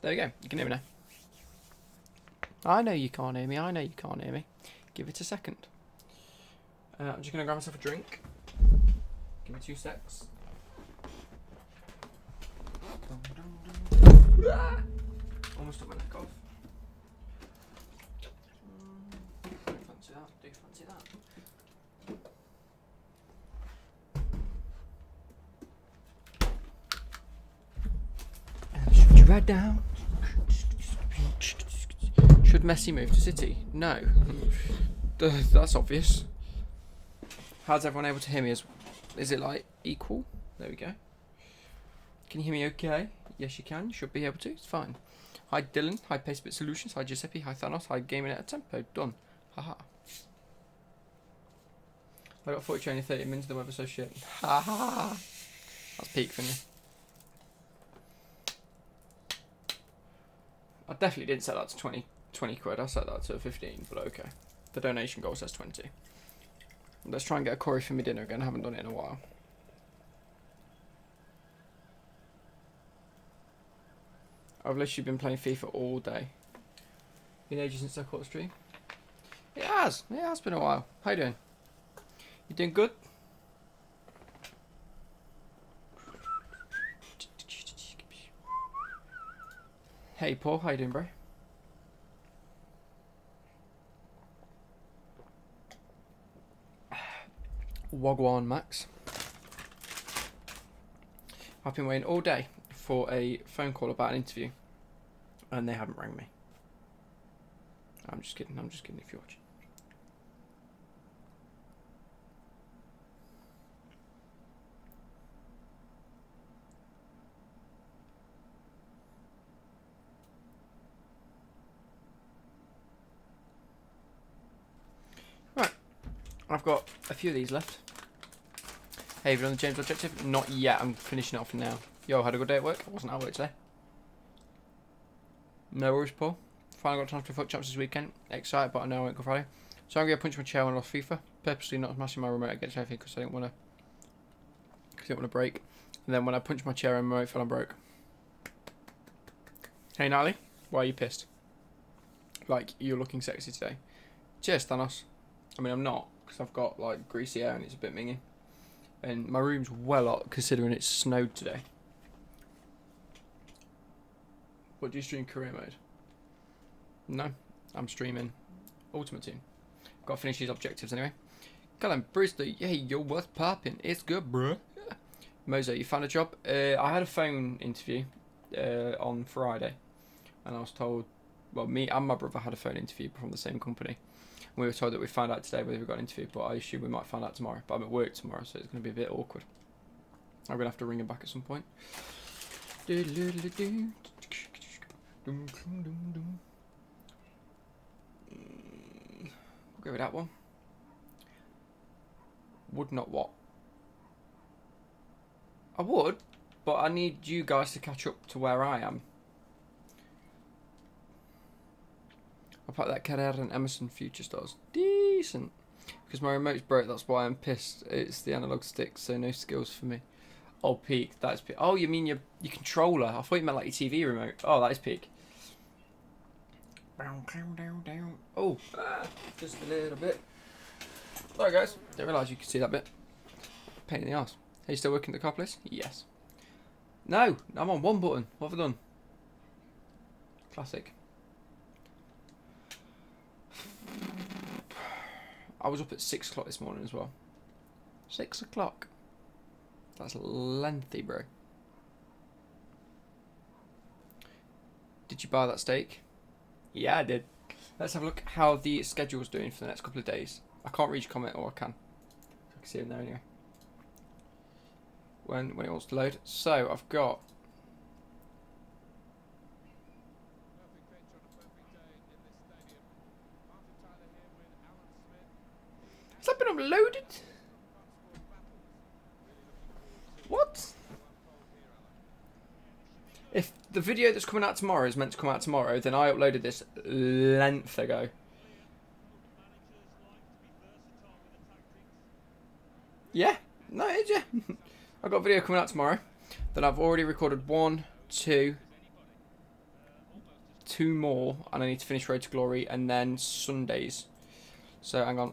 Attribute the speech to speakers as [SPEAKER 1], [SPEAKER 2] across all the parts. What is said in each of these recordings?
[SPEAKER 1] There you go. You can hear me now. I know you can't hear me. I know you can't hear me. Give it a second. I'm just going to grab myself a drink. Give me 2 secs. Almost took my neck off. Do fancy that. Do fancy that. And should you ride down? Should Messi move to City? No. That's obvious. How's everyone able to hear me? Is it like equal? There we go. Can you hear me okay? Yes you can. You should be able to. It's fine. Hi Dylan. Hi Pacebit Solutions. Hi Giuseppe. Hi Thanos. Hi Gaming at a Tempo. Done. Haha. I got 40 training 30 minutes. The weather's so shit. Haha. That's peak for me. I definitely didn't set that to 20 quid. I set that to 15, but okay. The donation goal says 20. Let's try and get a curry for me dinner again. I haven't done it in a while. I've literally been playing FIFA all day. Been ages since I caught a stream. It has been a while. How you doing? You doing good? Hey Paul, how you doing, bro? Wagwan Max. I've been waiting all day for a phone call about an interview, and they haven't rang me. I'm just kidding if you're watching. Right, I've got a few of these left. Hey, have you done the James objective? Not yet, I'm finishing it off now. Yo, had a good day at work? I wasn't at work today. No worries, Paul. Finally got time to foot champs this weekend. Excited, but I know I won't go Friday. So I'm going to punch my chair when I lost FIFA. Purposely not smashing my remote against anything because I didn't want to break. And then when I punched my chair and my remote fell and broke. Hey, Natalie. Why are you pissed? Like, you're looking sexy today. Cheers, Thanos. I mean, I'm not, because I've got, like, greasy hair and it's a bit mingy. And my room's well up, considering it's snowed today. What do you stream career mode? No, I'm streaming Ultimate Team. Got to finish these objectives anyway. Callum Brewster, hey, you're worth popping. It's good, bruh. Mozo, you found a job? I had a phone interview on Friday, and I was told, well, me and my brother had a phone interview from the same company. We were told that we found out today whether we got an interview, but I assume we might find out tomorrow. But I'm at work tomorrow, so it's going to be a bit awkward. I'm going to have to ring him back at some point. We'll go with that one. Would not what? I would, but I need you guys to catch up to where I am. I'll pack that Carrera and Emerson Future Stars. Decent. Because my remote's broke, that's why I'm pissed. It's the analog stick, so no skills for me. Oh, peak. That is peak. Oh, you mean your controller? I thought you meant like your TV remote. Oh, that is peak. Oh, just a little bit. Sorry, guys. Didn't realise you could see that bit. Pain in the arse. Are you still working the cop list? Yes. No, I'm on one button. What have I done? Classic. I was up at 6 o'clock this morning as well. 6 o'clock. That's lengthy, bro. Did you buy that steak? Yeah, I did. Let's have a look how the schedule's doing for the next couple of days. I can't read your comment, or I can. I can see it there anyway. When it wants to load. So I've got. Has that been uploaded? What? If the video that's coming out tomorrow is meant to come out tomorrow, then I uploaded this length ago. Yeah, no, it's yeah. I've got a video coming out tomorrow. Then I've already recorded 1, 2, 2 more, and I need to finish Road to Glory, and then Sundays. So hang on,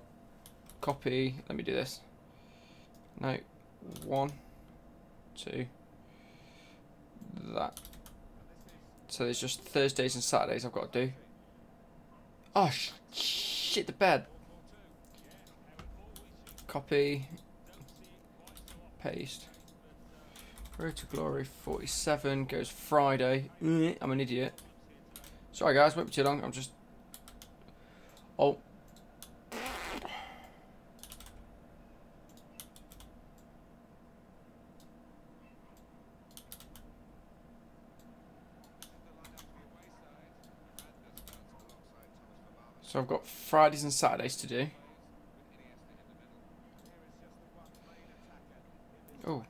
[SPEAKER 1] copy. Let me do this. No, 1, 2, that. So there's just Thursdays and Saturdays I've got to do. Oh shit! The bed. Copy. Paste. Road to Glory 47 goes Friday. I'm an idiot. Sorry guys, won't be too long. I'm just... Oh. So I've got Fridays and Saturdays to do. Oh.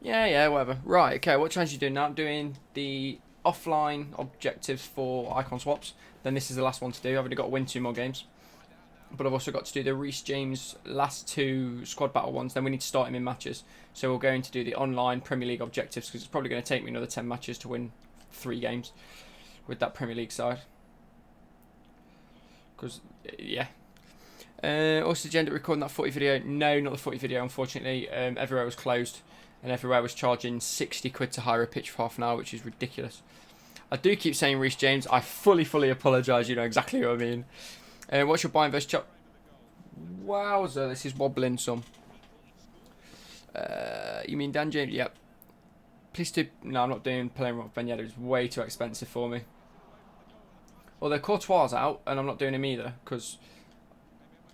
[SPEAKER 1] Yeah, whatever. Right, okay, what challenge are you doing now? I'm doing the offline objectives for icon swaps. Then this is the last one to do. I've only got to win 2 more games. But I've also got to do the Reece James last 2 squad battle ones. Then we need to start him in matches. So we're going to do the online Premier League objectives because it's probably going to take me another 10 matches to win 3 games with that Premier League side. Because, yeah. Also, agenda recording that footy video. No, not the footy video, unfortunately. Everywhere was closed. And everywhere was charging 60 quid to hire a pitch for half an hour, which is ridiculous. I do keep saying Reece James. I fully apologise. You know exactly what I mean. What's your buying versus chop? Wowzer, this is wobbling some. You mean Dan James? Yep. Please do. No, I'm not doing playing with Ben Yedder. It's way too expensive for me. Although Courtois out, and I'm not doing him either because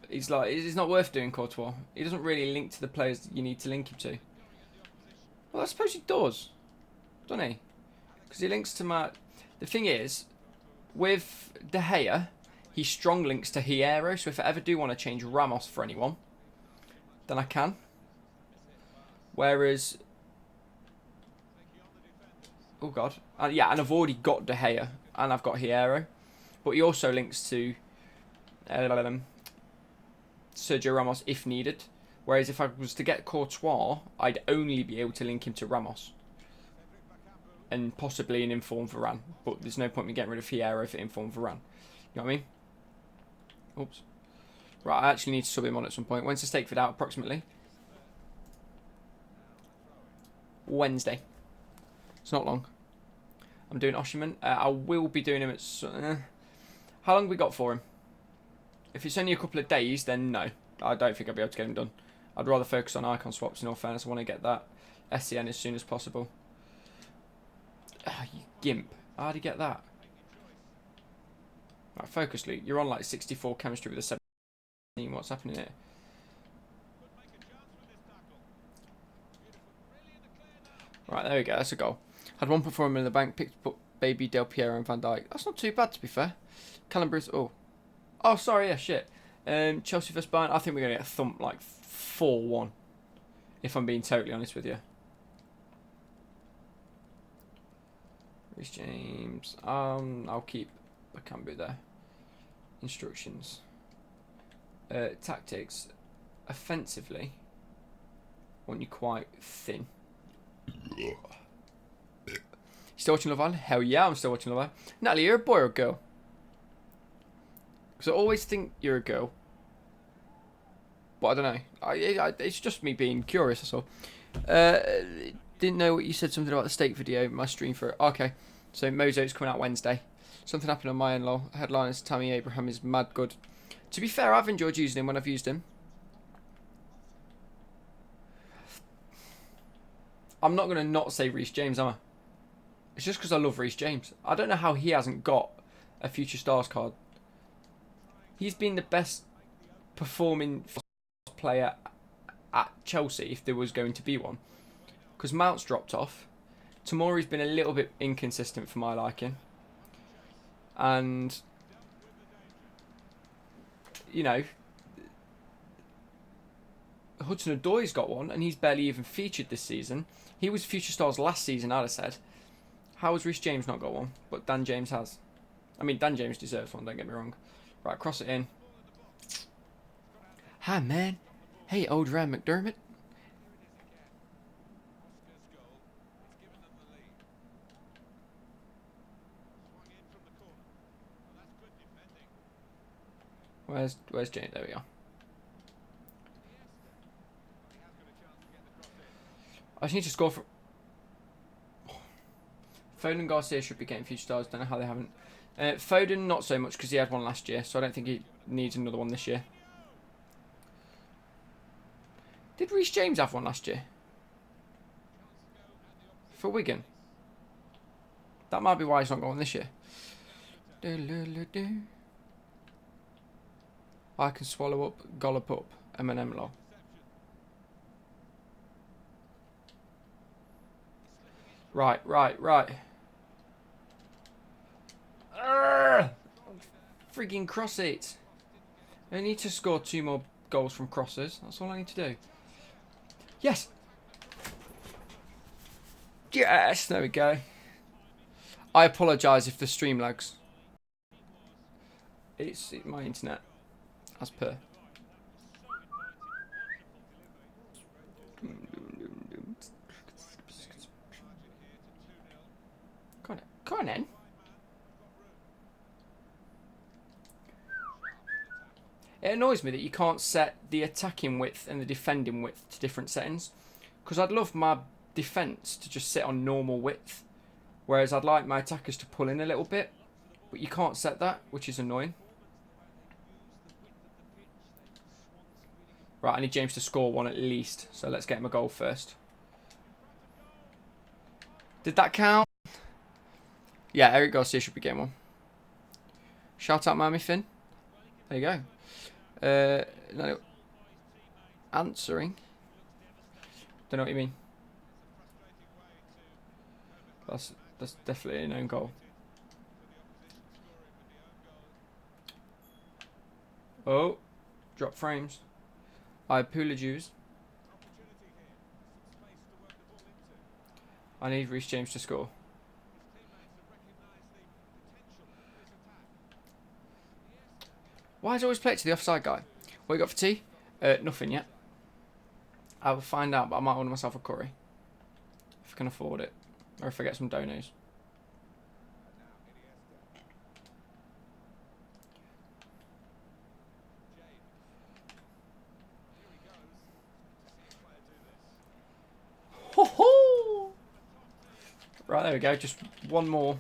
[SPEAKER 1] he's not worth doing Courtois. He doesn't really link to the players that you need to link him to. Well, I suppose he does, doesn't he? Because he links to my... The thing is, with De Gea, he strong links to Hierro, so if I ever do want to change Ramos for anyone, then I can. Whereas... Oh, God. Yeah, and I've already got De Gea, and I've got Hierro. But he also links to Sergio Ramos if needed. Whereas if I was to get Courtois, I'd only be able to link him to Ramos. And possibly an informed Varane. But there's no point in me getting rid of Hierro for informed Varane. You know what I mean? Oops. Right, I actually need to sub him on at some point. When's the stake fit out approximately? Wednesday. It's not long. I'm doing Oshiman. I will be doing him at... How long have we got for him? If it's only a couple of days, then no. I don't think I'll be able to get him done. I'd rather focus on icon swaps in all fairness. I want to get that SCN as soon as possible. Ah, you gimp. How'd you get that? Right, focus, Luke. You're on like 64 chemistry with a 17. What's happening here? Right, there we go. That's a goal. Had 1.4 million in the bank. Picked up baby Del Piero and Van Dijk. That's not too bad, to be fair. Callum Bruce. Oh, sorry. Yeah, shit. Chelsea vs Bayern. I think we're going to get thumped like 4-1. If I'm being totally honest with you. Reece James. I'll keep Bakambu there. Instructions. Tactics. Offensively. Want you quite thin. You still watching Love Island? Hell yeah, I'm still watching Love Island. Natalie, you're a boy or a girl? Because I always think you're a girl. But I don't know. It's just me being curious, that's all. Didn't know what you said, something about the steak video, my stream for it. Okay, so Mozo's coming out Wednesday. Something happened on my in-law. Headline is Tammy Abraham is mad good. To be fair, I've enjoyed using him when I've used him. I'm not going to not say Reece James, am I? It's just because I love Reece James. I don't know how he hasn't got a Future Stars card. He's been the best performing player at Chelsea if there was going to be one. Because Mount's dropped off. Tomori's been a little bit inconsistent for my liking. And, you know, Hudson-Odoi's got one, and he's barely even featured this season. He was Future Stars last season, I'd have said. How has Reece James not got one? But Dan James has. I mean, Dan James deserves one, don't get me wrong. Right, cross it in. Hi, man. Hey, old Ryan McDermott. Where's James? There we are. I just need to score for... Foden and Garcia should be getting future stars. Don't know how they haven't. Foden, not so much because he had one last year, so I don't think he needs another one this year. Did Reece James have one last year? For Wigan? That might be why he's not going this year. I can swallow up, gollop up, M&M lol. Right. Freaking cross it. I need to score 2 more goals from crosses. That's all I need to do. Yes! Yes! There we go. I apologise if the stream lags. It's my internet. As per. Go on then. It annoys me that you can't set the attacking width and the defending width to different settings. Because I'd love my defence to just sit on normal width. Whereas I'd like my attackers to pull in a little bit. But you can't set that, which is annoying. Right, I need James to score one at least. So let's get him a goal first. Did that count? Yeah, Eric Garcia should be getting one. Shout out Miami Finn. There you go. No, answering. Don't know what you mean. That's definitely an own goal. Oh, drop frames. I apologize. I need Reece James to score. Why does he always play it to the offside guy? What you got for tea? Nothing yet. I will find out, but I might order myself a curry. If I can afford it. Or if I get some donos. Ho-ho! Right, there we go. Just one more.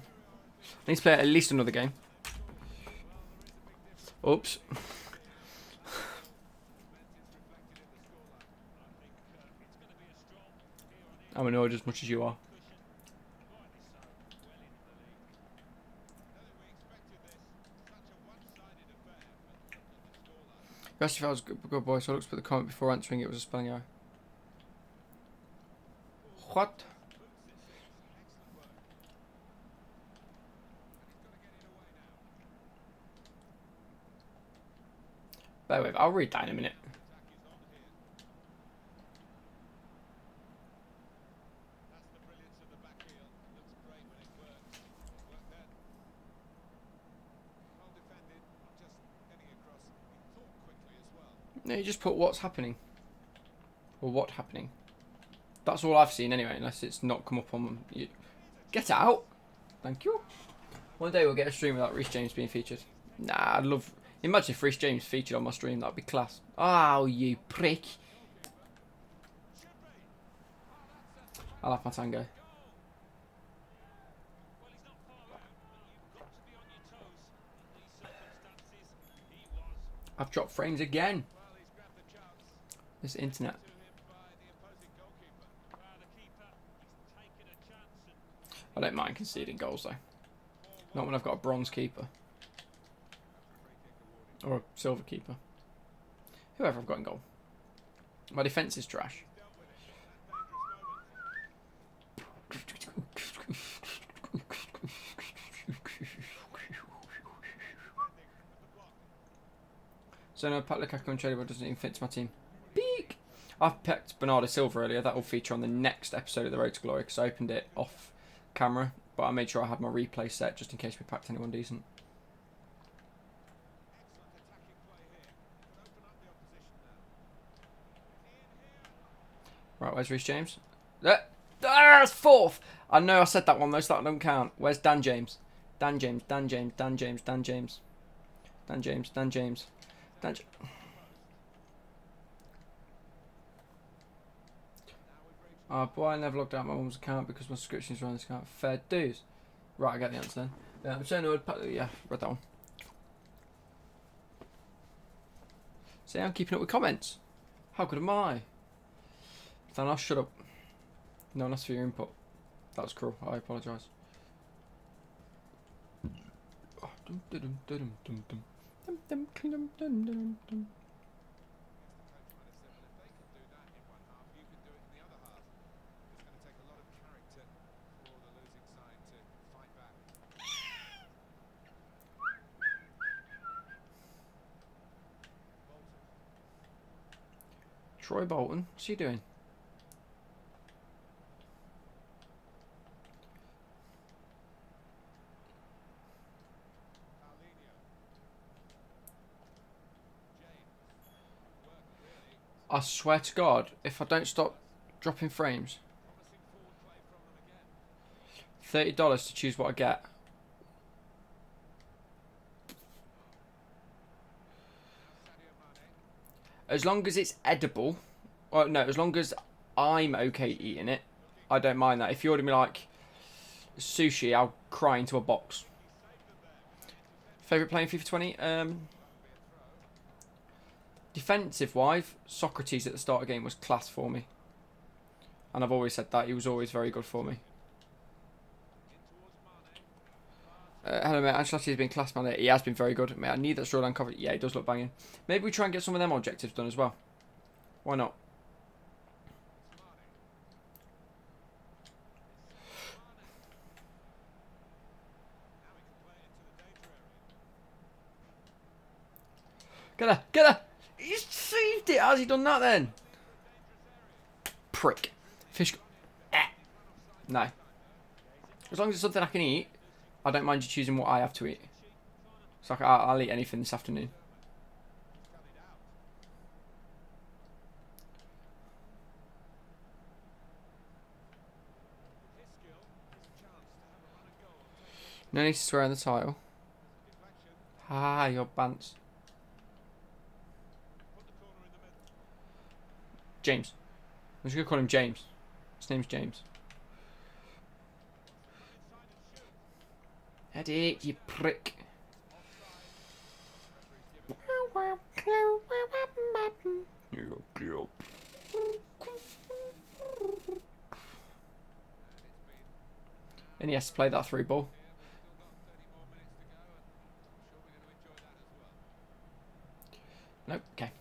[SPEAKER 1] I need to play at least another game. Oops. I'm annoyed as much as you are. You asked if I was a good boy, so I looked at the comment before answering. It was a spelling error. What? Bear with, I'll read that in a minute. No, you just put what's happening. Or what happening. That's all I've seen anyway, unless it's not come up on... You. Get out! Thank you. One day we'll get a stream without Reece James being featured. Nah, I'd love... Imagine if Reece James featured on my stream, that'd be class. Oh, you prick. I'll have my tango. I've dropped frames again. This internet. I don't mind conceding goals though. Not when I've got a bronze keeper. Or a silver keeper. Whoever I've got in goal. My defence is trash. So no, Pat Lukaku untradeable doesn't even fit to my team. Beak! I've picked Bernardo Silva earlier. That will feature on the next episode of The Road to Glory because I opened it off camera. But I made sure I had my replay set just in case we packed anyone decent. Right, where's Reece James? That's fourth! I know I said that one though, so that don't count. Where's Dan James? Dan James. Thank you. Oh boy, I never logged out my mum's account because my subscriptions are on this account. Fair dues. Right, I get the answer then. I'm saying I would. Yeah, read that one. See, I'm keeping up with comments. How good am I? Thanos, shut up. No one asked for your input. That was cruel. I apologise. Troy Bolton, what's he doing? I swear to God, if I don't stop dropping frames, $30 to choose what I get. As long as it's edible, or no, as long as I'm okay eating it, I don't mind that. If you order me like sushi, I'll cry into a box. Favourite playing FIFA 20? Defensive wise, Socrates at the start of the game was class for me. And I've always said that. He was always very good for me. Hello mate, Ancelotti has been class man. He has been very good. Mate, I need that drawdown cover. Yeah, he does look banging. Maybe we try and get some of them objectives done as well. Why not? Get her! Get her! He's saved it! How's he done that then? Prick. Fish. No. As long as it's something I can eat, I don't mind you choosing what I have to eat. So I'll eat anything this afternoon. No need to swear on the title. Ah, your bants. James. I'm just going to call him James. His name's James. Eddie, you prick. And he has to play that through ball. Nope, okay.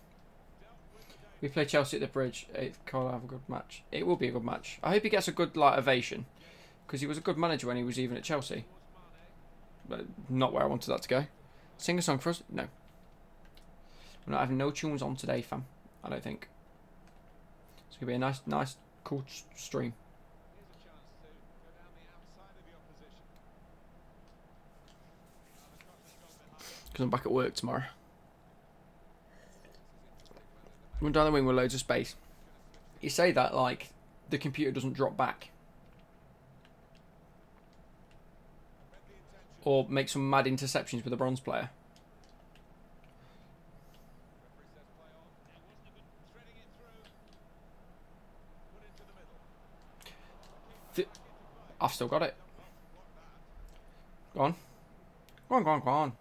[SPEAKER 1] We play Chelsea at the Bridge. 8th, Carl have a good match. It will be a good match. I hope he gets a good ovation. Because he was a good manager when he was even at Chelsea. But not where I wanted that to go. Sing a song for us? No. We're not having no tunes on today, fam. I don't think. It's going to be a nice, cool stream. Because I'm back at work tomorrow. We're down the wing with loads of space. You say that like the computer doesn't drop back. Or make some mad interceptions with a bronze player. I've still got it. Go on. Go on, go on, go on.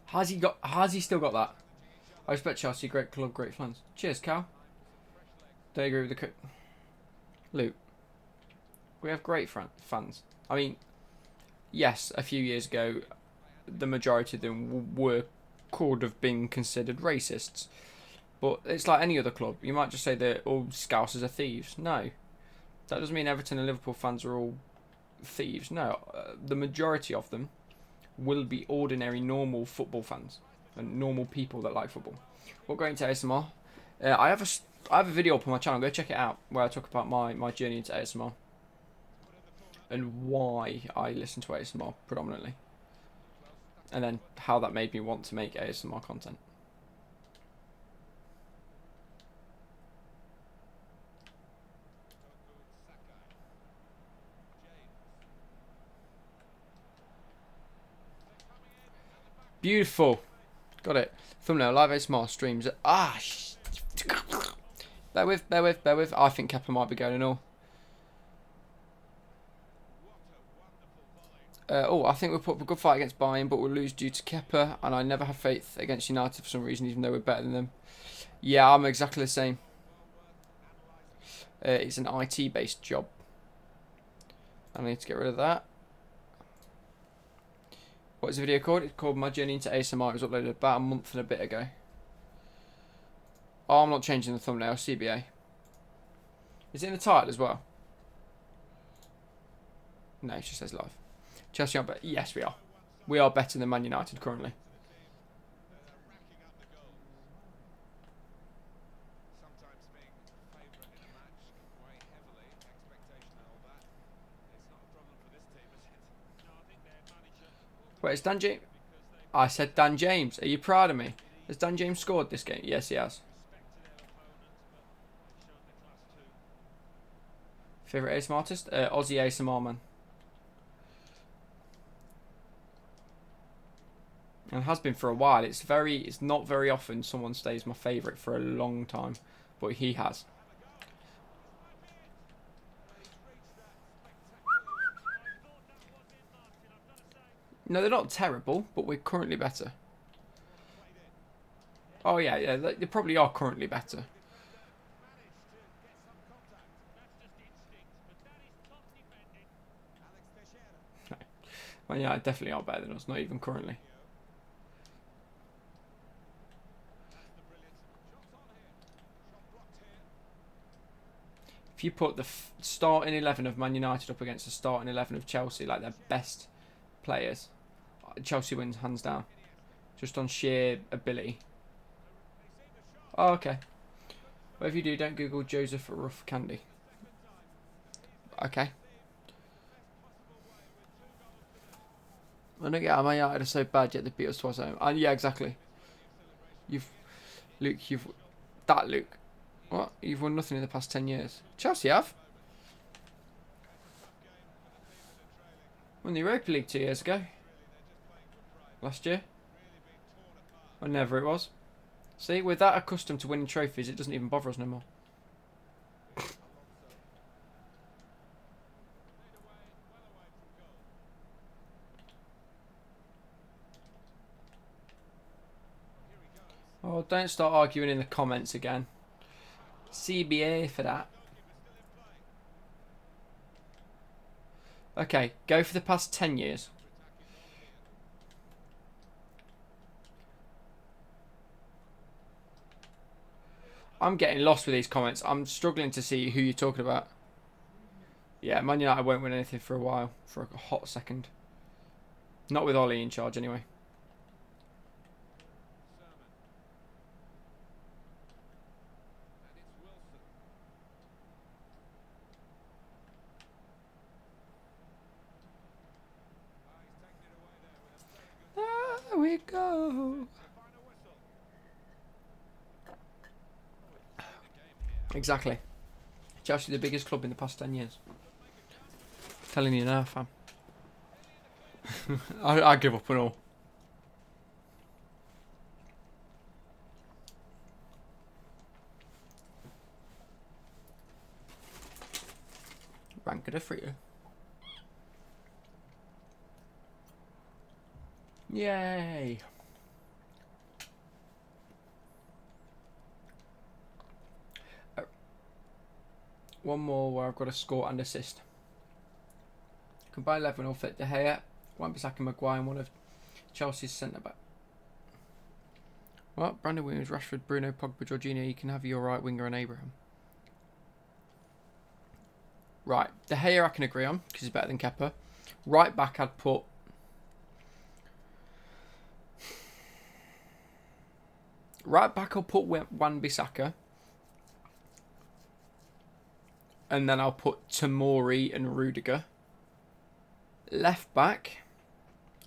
[SPEAKER 1] Has he still got that? I respect Chelsea, great club, great fans. Cheers, Cal. Do you agree with the cook? Luke. We have great fans. I mean, yes, a few years ago, the majority of them could have been considered racists. But it's like any other club. You might just say that all Scousers are thieves. No. That doesn't mean Everton and Liverpool fans are all thieves. No. The majority of them will be ordinary, normal football fans and normal people that like football. We're going to ASMR. I have a video up on my channel. Go check it out where I talk about my journey into ASMR and why I listen to ASMR predominantly, and then how that made me want to make ASMR content. Beautiful. Got it. Thumbnail, live ASMR streams. Bear with. I think Kepa might be going and all. I think we'll put up a good fight against Bayern, but we'll lose due to Kepa, and I never have faith against United for some reason, even though we're better than them. Yeah, I'm exactly the same. It's an IT-based job. I need to get rid of that. What is the video called? It's called My Journey into ASMR. It was uploaded about a month and a bit ago. Oh, I'm not changing the thumbnail. CBA. Is it in the title as well? No, it just says live. Chelsea aren't better. Yes, we are. We are better than Man United currently. Wait, is Dan James? I said Dan James. Are you proud of me? Has Dan James scored this game? Yes, he has. Favourite ASMR artist? Aussie ASMR man. And has been for a while. It's not very often someone stays my favourite for a long time, but he has. No, they're not terrible, but we're currently better. Oh yeah, they probably are currently better. Well, yeah, definitely are better than us. Not even currently. If you put the starting 11 of Man United up against the starting 11 of Chelsea, like their best players, Chelsea wins hands down, just on sheer ability. Oh, okay. Whatever you do, don't Google Joseph Rough Candy. Okay. I don't get how Man United are so bad yet they beat us twice at home. And yeah, exactly. Luke. What? You've won nothing in the past 10 years. Chelsea have. Won the Europa League 2 years ago. Last year. Whenever it was. See, we're that accustomed to winning trophies, it doesn't even bother us no more. Oh, don't start arguing in the comments again. CBA for that. Okay, go for the past 10 years. I'm getting lost with these comments. I'm struggling to see who you're talking about. Yeah, Man United won't win anything for a while. For a hot second. Not with Ollie in charge anyway. There we go. Exactly. Chelsea the biggest club in the past 10 years. Telling you now, fam. I give up on all. Rank of the free. Yay. One more where I've got a score and assist. Combined 11 will fit De Gea, Wan-Bissaka, Maguire, and one of Chelsea's centre-back. What? Brandon Williams, Rashford, Bruno, Pogba, Jorginho. You can have your right winger and Abraham. Right. De Gea I can agree on, because he's better than Kepa. Right back I'd put... Right back I'll put Wan-Bissaka. And then I'll put Tomori and Rudiger. Left back,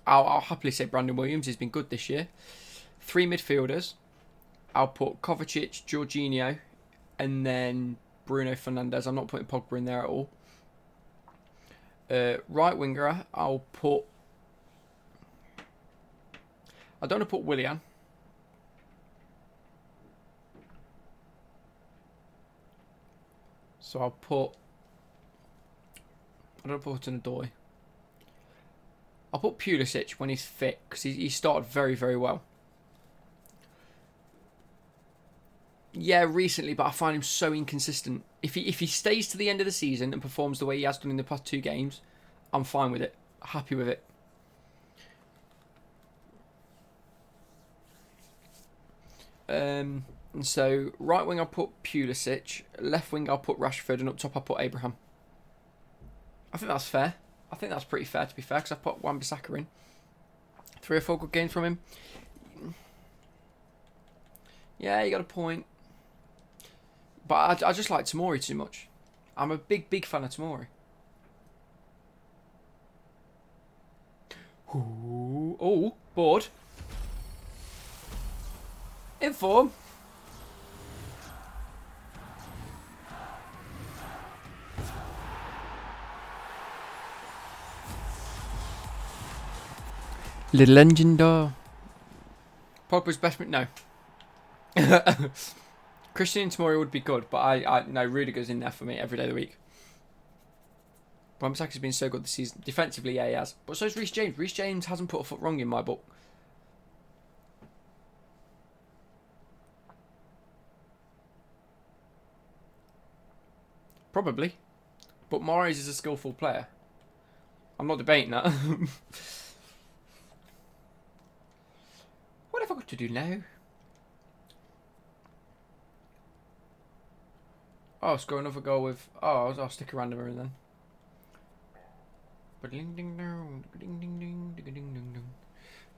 [SPEAKER 1] I'll happily say Brandon Williams. He's been good this year. 3 midfielders, I'll put Kovacic, Jorginho, and then Bruno Fernandes. I'm not putting Pogba in there at all. Right winger, I'll put... I don't want to put Willian. So I'll put... I don't put an Adoy. I'll put Pulisic when he's fit, because he started very, very well. Yeah, recently, but I find him so inconsistent. If he stays to the end of the season and performs the way he has done in the past 2 games, I'm fine with it. Happy with it. And so, right wing I'll put Pulisic, left wing I'll put Rashford, and up top I'll put Abraham. I think that's fair. I think that's pretty fair, to be fair, because I've put Wan-Bissaka in. 3 or 4 good games from him. Yeah, you got a point. But I just like Tomori too much. I'm a big, big fan of Tomori. Ooh, oh, bored. In form. Little engine door. Pogba's best... No. Christian and Tomori would be good, but I no, Rudiger's in there for me every day of the week. Wan-Bissaka's been so good this season. Defensively, yeah, he has. But so's Reece James. Reece James hasn't put a foot wrong in my book. Probably. But Mahrez is a skillful player. I'm not debating that. What have I got to do now? Oh, score another goal with... Oh, I'll stick a randomer in then.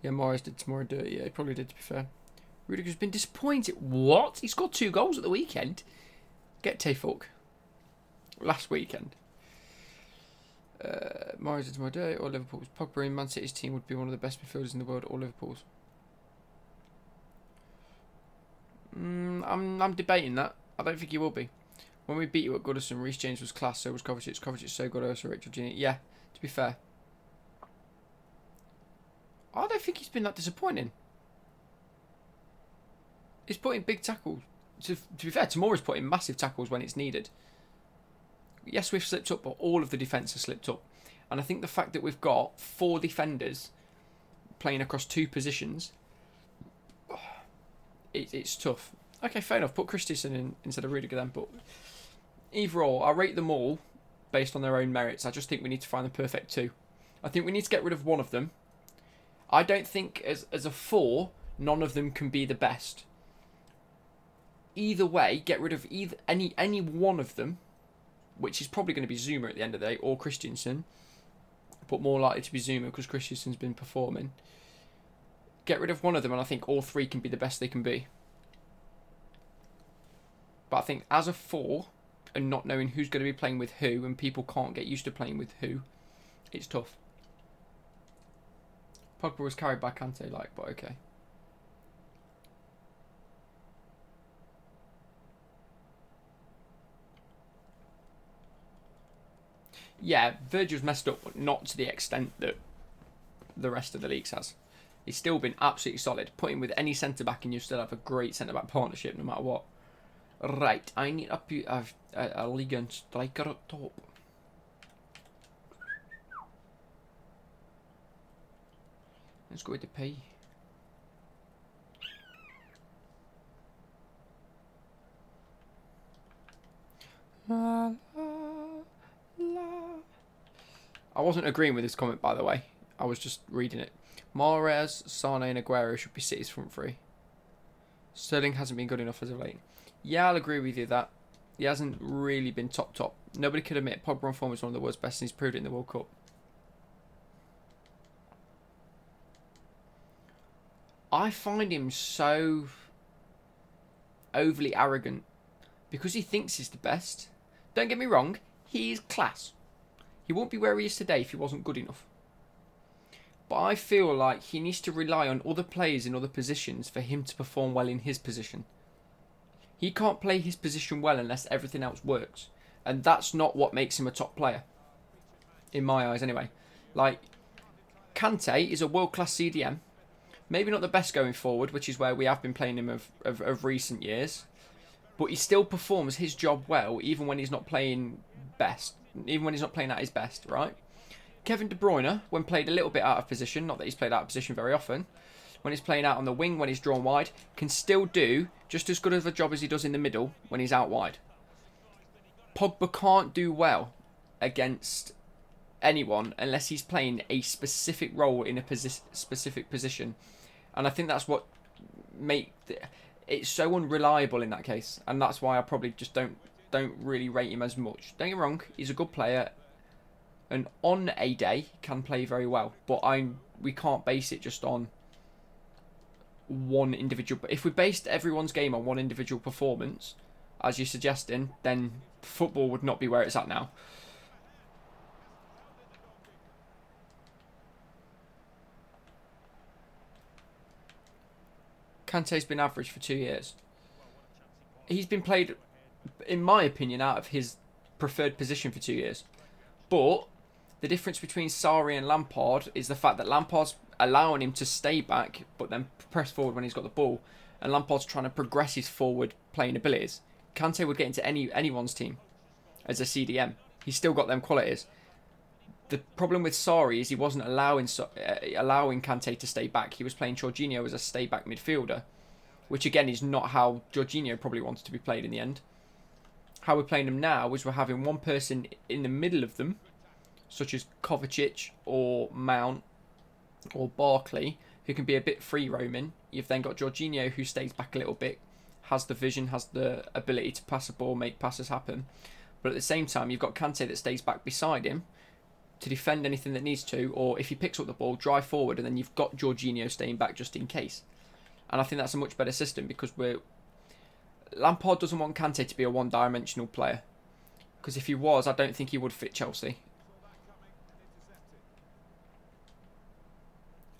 [SPEAKER 1] Yeah, Mahrez did Tomori dirty. Yeah, he probably did, to be fair. Rudiger's been disappointed. What? He scored 2 goals at the weekend? Get Tay-Fulk. Last weekend. Mahrez did Tomori dirty, or Liverpool's. Pogba in Man City's team would be one of the best midfielders in the world, or Liverpool's. I'm debating that. I don't think he will be. When we beat you at Goodison, Reece James was class, so was Kovacic. Kovacic so good, also Richard Gini. Yeah, to be fair. I don't think he's been that disappointing. He's putting big tackles. To be fair, Tomori's putting massive tackles when it's needed. Yes, we've slipped up, but all of the defence has slipped up. And I think the fact that we've got 4 defenders playing across 2 positions, it's tough. Okay, fair enough. Put Christensen in instead of Rudiger then, but... Either or, I rate them all based on their own merits. I just think we need to find the perfect 2. I think we need to get rid of one of them. I don't think as a 4, none of them can be the best. Either way, get rid of any one of them, which is probably going to be Zuma at the end of the day, or Christensen, but more likely to be Zuma because Christensen's been performing. Get rid of one of them, and I think all 3 can be the best they can be. But I think as a 4, and not knowing who's going to be playing with who, and people can't get used to playing with who, it's tough. Pogba was carried by Kante, but okay. Yeah, Virgil's messed up, but not to the extent that the rest of the leagues has. He's still been absolutely solid. Put him with any centre-back and you still have a great centre-back partnership no matter what. Right, I need a Liga and striker up top. Let's go with the P. La, la, la. I wasn't agreeing with this comment, by the way. I was just reading it. Mahrez, Sane and Aguero should be City's front 3. Sterling hasn't been good enough as of late. Yeah, I'll agree with you that he hasn't really been top. Nobody could admit Pogba on form is one of the world's best, and he's proved it in the World Cup. I find him so overly arrogant because he thinks he's the best. Don't get me wrong, he is class. He won't be where he is today if he wasn't good enough. But I feel like he needs to rely on other players in other positions for him to perform well in his position. He can't play his position well unless everything else works. And that's not what makes him a top player. In my eyes, anyway. Kante is a world-class CDM. Maybe not the best going forward, which is where we have been playing him of recent years. But he still performs his job well, even when he's not playing best. Even when he's not playing at his best, right? Kevin De Bruyne, when played a little bit out of position, not that he's played out of position very often, when he's playing out on the wing, when he's drawn wide, can still do just as good of a job as he does in the middle when he's out wide. Pogba can't do well against anyone unless he's playing a specific role in a specific position. And I think that's what makes it's so unreliable in that case. And that's why I probably just don't really rate him as much. Don't get me wrong, he's a good player. And on a day, can play very well. But we can't base it just on one individual. But if we based everyone's game on one individual performance, as you're suggesting, then football would not be where it's at now. Kante's been average for 2 years. He's been played, in my opinion, out of his preferred position for 2 years. But the difference between Sarri and Lampard is the fact that Lampard's allowing him to stay back, but then press forward when he's got the ball. And Lampard's trying to progress his forward playing abilities. Kante would get into anyone's team as a CDM. He's still got them qualities. The problem with Sarri is he wasn't allowing Kante to stay back. He was playing Jorginho as a stay-back midfielder, which again is not how Jorginho probably wanted to be played in the end. How we're playing them now is we're having one person in the middle of them, such as Kovacic or Mount or Barkley, who can be a bit free-roaming. You've then got Jorginho, who stays back a little bit, has the vision, has the ability to pass a ball, make passes happen. But at the same time, you've got Kante that stays back beside him to defend anything that needs to, or if he picks up the ball, drive forward, and then you've got Jorginho staying back just in case. And I think that's a much better system because Lampard doesn't want Kante to be a one-dimensional player. Because if he was, I don't think he would fit Chelsea.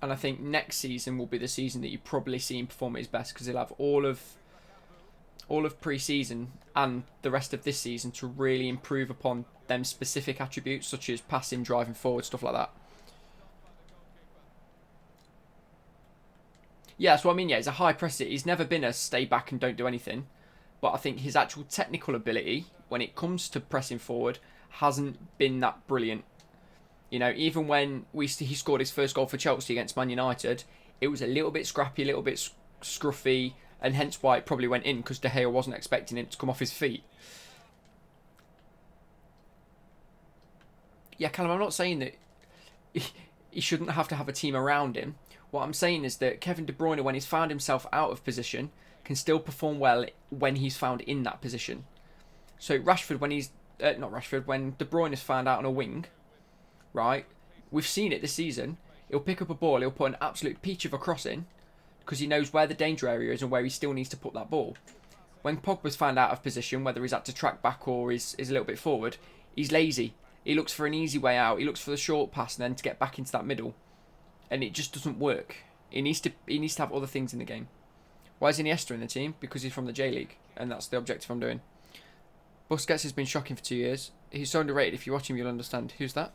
[SPEAKER 1] And I think next season will be the season that you probably see him perform at his best because he'll have all of pre-season and the rest of this season to really improve upon them specific attributes such as passing, driving forward, stuff like that. Yeah, that's what I mean. Yeah, he's a high presser. He's never been a stay back and don't do anything. But I think his actual technical ability when it comes to pressing forward hasn't been that brilliant. You know, even when he scored his first goal for Chelsea against Man United, it was a little bit scrappy, a little bit scruffy, and hence why it probably went in because De Gea wasn't expecting it to come off his feet. Yeah, Callum, I'm not saying that he shouldn't have to have a team around him. What I'm saying is that Kevin De Bruyne, when he's found himself out of position, can still perform well when he's found in that position. So Rashford, when when De Bruyne is found out on a wing, right? We've seen it this season. He'll pick up a ball, he'll put an absolute peach of a cross in because he knows where the danger area is and where he still needs to put that ball. When Pogba's found out of position, whether he's had to track back or is a little bit forward, he's lazy. He looks for an easy way out. He looks for the short pass and then to get back into that middle. And it just doesn't work. He needs to have other things in the game. Why is Iniesta in the team? Because he's from the J-League. And that's the objective I'm doing. Busquets has been shocking for 2 years. He's so underrated. If you watch him, you'll understand. Who's that?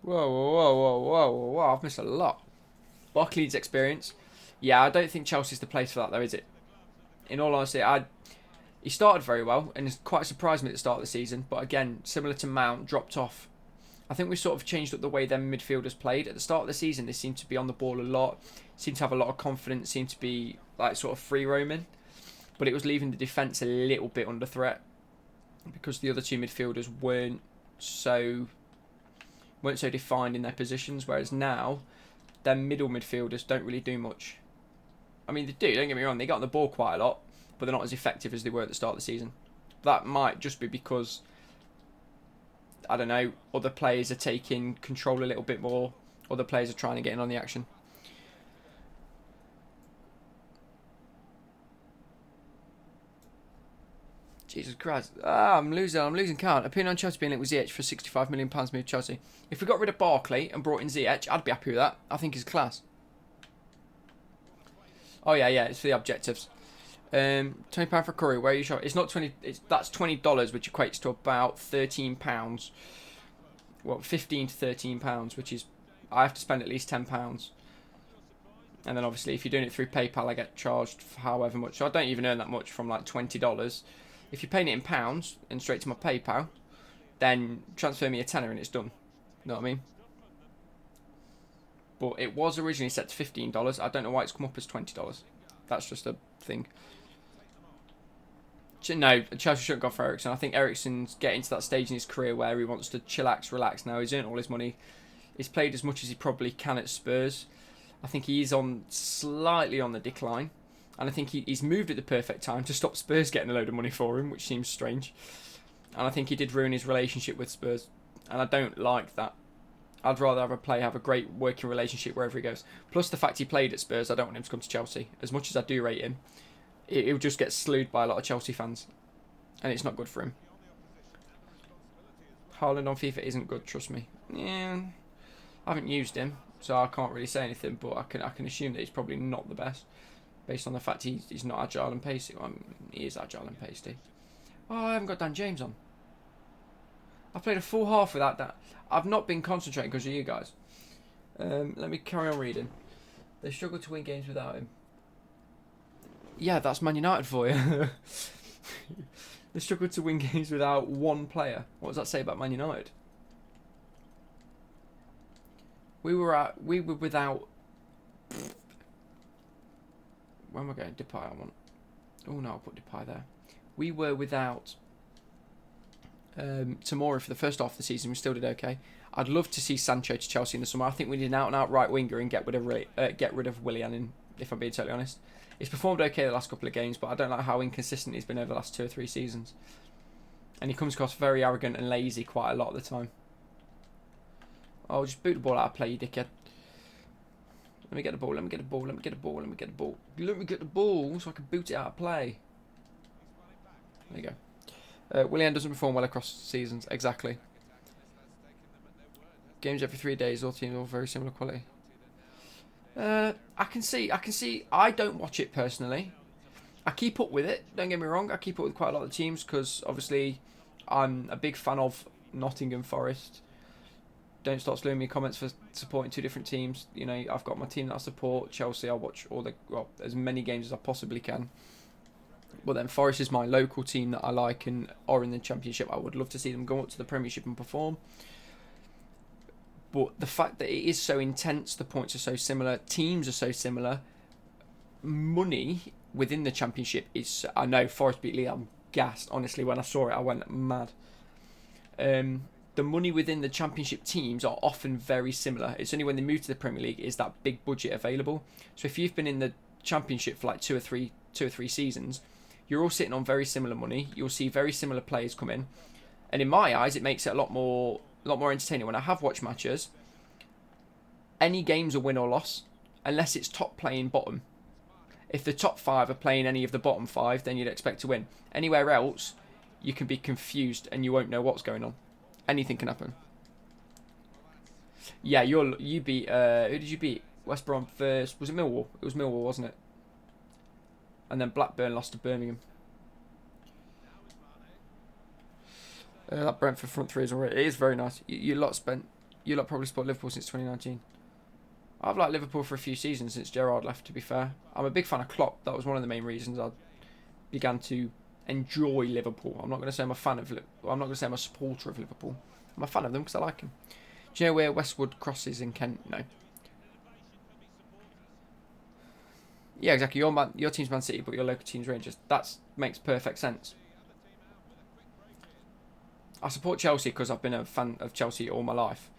[SPEAKER 1] Whoa. I've missed a lot. Barkley's experience. Yeah, I don't think Chelsea's the place for that, though, is it? In all honesty, he started very well and it's quite surprised me at the start of the season. But again, similar to Mount, dropped off. I think we sort of changed up the way them midfielders played. At the start of the season, they seemed to be on the ball a lot, seemed to have a lot of confidence, seemed to be like sort of free roaming. But it was leaving the defence a little bit under threat because the other two midfielders weren't so defined in their positions. Whereas now, their middle midfielders don't really do much. I mean, they do, don't get me wrong, they get on the ball quite a lot, but they're not as effective as they were at the start of the season. That might just be because, I don't know, other players are taking control a little bit more. Other players are trying to get in on the action. Jesus Christ. I'm losing count. Opinion on Chelsea being linked with Ziyech for £65 million move Chelsea. If we got rid of Barkley and brought in Ziyech, I'd be happy with that. I think he's class. Oh yeah, it's for the objectives. £20 for Curry. Where are you shop? It's not 20. That's $20, which equates to about £13. Well, £15 to £13, which is I have to spend at least £10. And then obviously if you're doing it through PayPal, I get charged for however much. So I don't even earn that much from like $20. If you're paying it in pounds and straight to my PayPal, then transfer me a tenner and it's done. You know what I mean? But it was originally set to $15. I don't know why it's come up as $20. That's just a thing. No, Chelsea shouldn't go for Eriksen. I think Eriksen's getting to that stage in his career where he wants to chillax, relax now. He's earned all his money. He's played as much as he probably can at Spurs. I think he is slightly on the decline. And I think he's moved at the perfect time to stop Spurs getting a load of money for him, which seems strange. And I think he did ruin his relationship with Spurs. And I don't like that. I'd rather have a player have a great working relationship wherever he goes. Plus the fact he played at Spurs, I don't want him to come to Chelsea. As much as I do rate him, he'll just get slewed by a lot of Chelsea fans. And it's not good for him. Haaland on FIFA isn't good, trust me. Yeah, I haven't used him, so I can't really say anything, but I can assume that he's probably not the best, based on the fact he's not agile and pacey. Well, he is agile and pacey. Oh, I haven't got Dan James on. I played a full half without that. I've not been concentrating because of you guys. Let me carry on reading. They struggle to win games without him. Yeah, that's Man United for you. They struggled to win games without one player. What does that say about Man United? We were without. Where am I going? Depay, I want. Oh no, I'll put Depay there. We were without Tomori for the first half of the season. We still did okay. I'd love to see Sancho to Chelsea in the summer. I think we need an out-and-out right winger and get rid of Willian. If I'm being totally honest, he's performed okay the last couple of games, but I don't like how inconsistent he's been over the last 2 or 3 seasons. And he comes across very arrogant and lazy quite a lot of the time. Oh, just boot the ball out of play, you dickhead. Let me get the ball. Let me get the ball. Let me get the ball. Let me get the ball. Let me get the ball so I can boot it out of play. There you go. Willian doesn't perform well across seasons. Exactly. Games every 3 days. All teams all very similar quality. I can see. I don't watch it personally. I keep up with it. Don't get me wrong. I keep up with quite a lot of teams because obviously I'm a big fan of Nottingham Forest. Don't start slewing me comments for supporting 2 different teams. You know, I've got my team that I support. Chelsea, I watch as many games as I possibly can. But then Forest is my local team that I like and are in the Championship. I would love to see them go up to the Premiership and perform. But the fact that it is so intense, the points are so similar, teams are so similar, money within the Championship is... I know, Forest beat Leeds, I'm gassed. Honestly, when I saw it, I went mad. The money within the Championship teams are often very similar. It's only when they move to the Premier League is that big budget available. So if you've been in the Championship for like 2 or 3 seasons, you're all sitting on very similar money. You'll see very similar players come in. And in my eyes, it makes it a lot more entertaining. When I have watched matches, any game's a win or loss, unless it's top playing bottom. If the top 5 are playing any of the bottom 5, then you'd expect to win. Anywhere else, you can be confused and you won't know what's going on. Anything can happen. Yeah, you beat... who did you beat? West Brom first. Was it Millwall? It was Millwall, wasn't it? And then Blackburn lost to Birmingham. That Brentford front 3 is already... It is very nice. You lot probably support Liverpool since 2019. I've liked Liverpool for a few seasons since Gerrard left, to be fair. I'm a big fan of Klopp. That was one of the main reasons I began to enjoy Liverpool. I'm not going to say I'm a fan of Liverpool. I'm not going to say I'm a supporter of Liverpool. I'm a fan of them because I like them. Do you know where Westwood Cross is in Kent? No. Yeah, exactly. Your team's Man City, but your local team's Rangers. That makes perfect sense. I support Chelsea because I've been a fan of Chelsea all my life.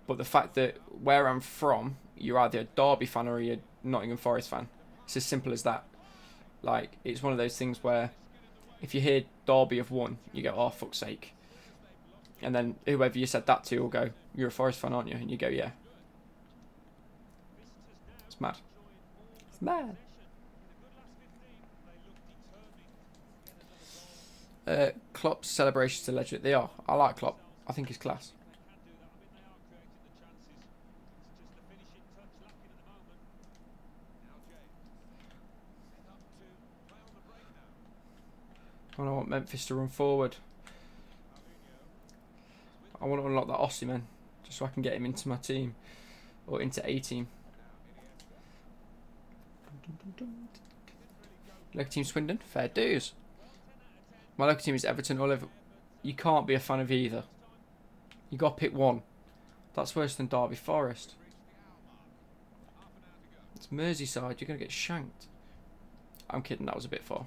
[SPEAKER 1] But the fact that where I'm from, you're either a Derby fan or you're a Nottingham Forest fan. It's as simple as that. Like, it's one of those things where if you hear Derby have won, you go, oh, fuck's sake. And then whoever you said that to will go, you're a Forest fan, aren't you? And you go, yeah. It's mad. It's mad. Klopp's celebrations are legit. They are. I like Klopp. I think he's class. And I want Memphis to run forward. I want to unlock that Osimhen just so I can get him into my team. or into A team. Local team Swindon, fair dues. My local team is Everton or Liverpool. You can't be a fan of either. You got to pick one. That's worse than Derby Forest. It's Merseyside. You're going to get shanked. I'm kidding. That was a bit far.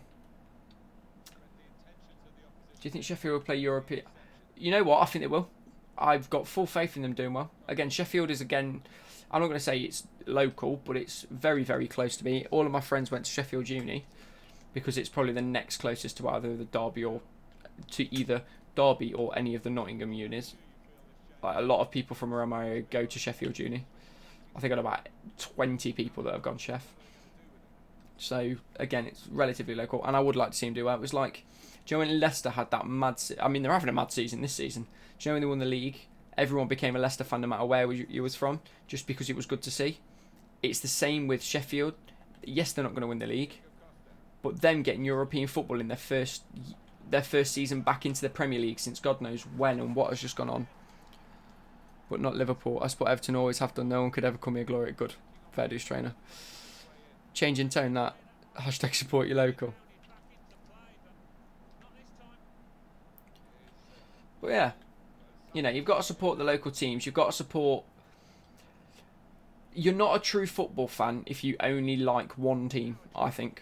[SPEAKER 1] Do you think Sheffield will play European? You know what? I think they will. I've got full faith in them doing well. Again, Sheffield is, again, I'm not going to say it's local, but it's very, very close to me. All of my friends went to Sheffield Uni because it's probably the next closest to either the Derby or to either Derby or any of the Nottingham unis. Like, a lot of people from around my area go to Sheffield Uni. I think I've got about 20 people that have gone Chef. So, again, it's relatively local, and I would like to see him do well. It was like, do you know when Leicester had that mad... I mean, they're having a mad season this season. Do you know when they won the league? Everyone became a Leicester fan no matter where you was from, just because it was good to see. It's the same with Sheffield. Yes, they're not going to win the league, but them getting European football in their first season back into the Premier League since God knows when and what has just gone on. But not Liverpool. That's what Everton always have done. No one could ever come here glory. Good. Fair dues, trainer. Change in tone, that. Hashtag support your local. But yeah. You know, you've got to support the local teams. You've got to support... You're not a true football fan if you only like one team, I think.